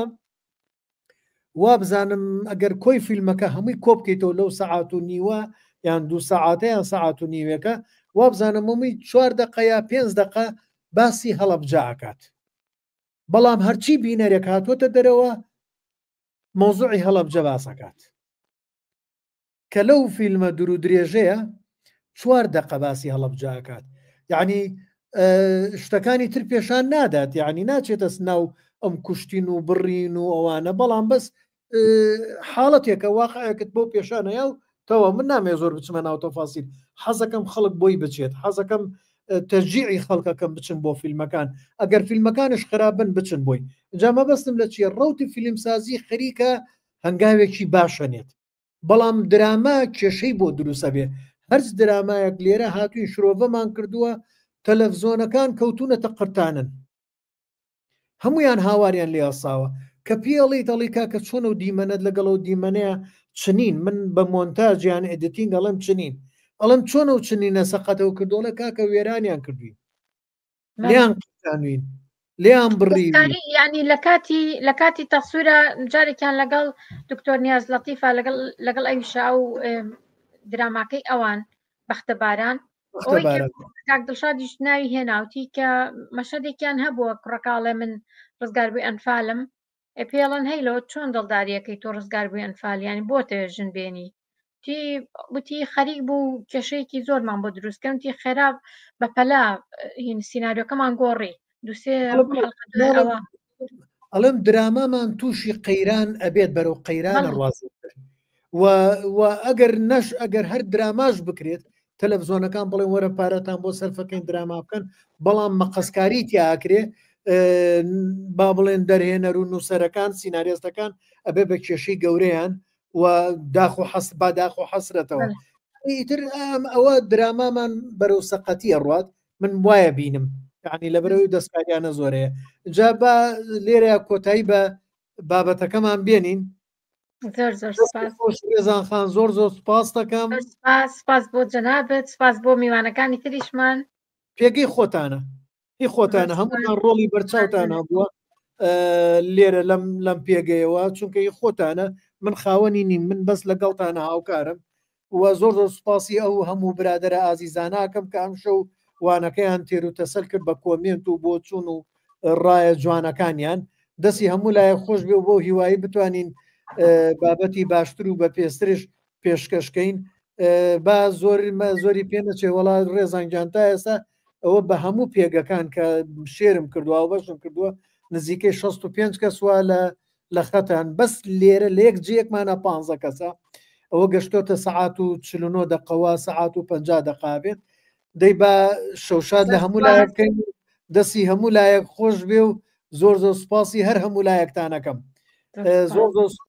وا بزانم ئەگەر کۆی فیلمەکە هەمووی کۆ بکەیتەوە لەو سەعات و نیوە یان 2 سەعاتەیان سەعات و نیوەکە، وا بزانم هەمووی 4 دقە یا 5 دقە باسی هەڵەبجاکات. بەڵام هەرچی بینەرێک هاتوۆتە دەرەوە مۆزوعی هەڵەبجە باسەکات، کە لەو فیلمە دوور و درێژەیە 4 دقە باسی هەڵەبجاکات، یعنی شتەکانی تر پێشان نادات، یعنی ناچێتە ناو ئەم کوشتین و بڕین و ئەوانە، بەڵام بەس حاڵەتێکە واقعەکەت بۆ پێشانەیە و تەوە من نامێ زۆر بچمە ناو تەفاسیل، حەزەکەم خەڵک بۆی بچێت، حەزەکەم تەرجیعی خەڵکەکەم بچن بۆ فیلمەکان، ئەگەر فیلمەکانش خراپن بچن بۆی. جا مەبەستم لە چیە؟ ڕەوتی فیلمسازی خەریکە هەنگاوێکی باشەنێت، بەڵام دراما کێشەی بۆ دروستە بێ. هەرچ درامایەک لێرە هاتووی شرۆڤەمان کردووە، تەلەڤزۆنەکان کەوتونەتە قرتانن، هەمویان هاواریان لێ ئاساوە کە پێڵی دەڵی کاکە چۆن و دیمەنەت لەگەڵ و دیمەنەیە چنین، من بە مۆنتاژیان ئێدیتینگ ئەڵم چنین، ئەڵم چۆنە و چنینە سەقەتەوە کردوڵە کاکە وێرانیان کردوین، لیان قرتانوین، لیان بڕی. ینی لە کاتی تەسوورە جارێکیان لەگەڵ دکتۆر نیاز لەتیفە لەگەڵ ئەویشا و دراماکەی ئەوان بەختەباران کاک دڵشادیش ناوی هێناوتی کە مەشەدێکیان هەبووە کوڕەکاڵێ من ڕزگار بووی ئەنفالم، پێڵەن هەیلەوە چۆن دڵداریەکەی تۆ ڕزگار بووی ئەنفالیانی بۆتە ژن بێنی وتی خەریک بوو کێشەیەکی زۆرمان بۆ دروستکەم تی خێراب بەپەلا سیناریۆکەمان گۆڕی دووسێ ئەڵم درامامان تووشی قەیران ئەبێت بەرەو قەیرانە ڕوازتر و ئەگەر نەش ئەگەر هەر دراماش بکرێت تەلەڤزۆنەکان بڵێن وەرە پارەتان بۆ سەرفەکەین دراما بکەن، بەڵام مەقەسکاری تیاکرێ با بڵێن دەرهێنەر و نووسەرەکان سیناریۆستەکان ئەبێ بە کێشەی گەورەیان و داخ و حەسرەتەوە ئیتر ئەوە درامامان بەرەو سەقەتی ئەڕوات. من وایە بینم یعنی لە بەرەوەی دەستکاریانە زۆرەیە. جا بە لێرە کۆتایی بە بابەتەکەمان بێنین. ێزان خان زۆر سپاس دەکەم. سپاس بۆ جەنابەت، سپاس بۆ میوانەکانی تریشمان. پێگەی خۆتانە هی خۆتانە هەمووان ڕۆڵی بەرچاوتان هەبووە لێرە لەم پێگەیەوە، چونکە هی خۆتانە من خاوەنی نیم، من بەس لەگەڵتانە هاوکارم و زۆر سوپاسی ئەو هەموو برادرە ئازیزاناکەم کە ئەم شەو وانەکەیان تێر و تەسەل کرد بە کۆمنت و بۆ چوون و ڕایە جوانەکانیان. دەستی هەموو لایە خۆش بێ و بۆ هیوایی بتوانین بابەتی باشتر و بە پێسترش پێشکەشکەین. با زۆری پێ نەچێ وڵات ڕێزانگیان تا ئێستا ئەوە بە هەموو پێگەکان کە شێرم کردووە و بەشم کردووە نزیکەی 65 کەسوە لە خەتان، بەس لێرە لە یەک جێکمانە 15 کەسە، ئەوە گەشتۆتە سەعات و 49 دقەوە سەعات و 50 دقا بێت. دەی بە شەوشاد لە هەموو لایە بکەین، دەستی هەموو لایەک خۆش بێ و زۆر سوپاسی هەر هەموو لایەکتانەکەم. زۆر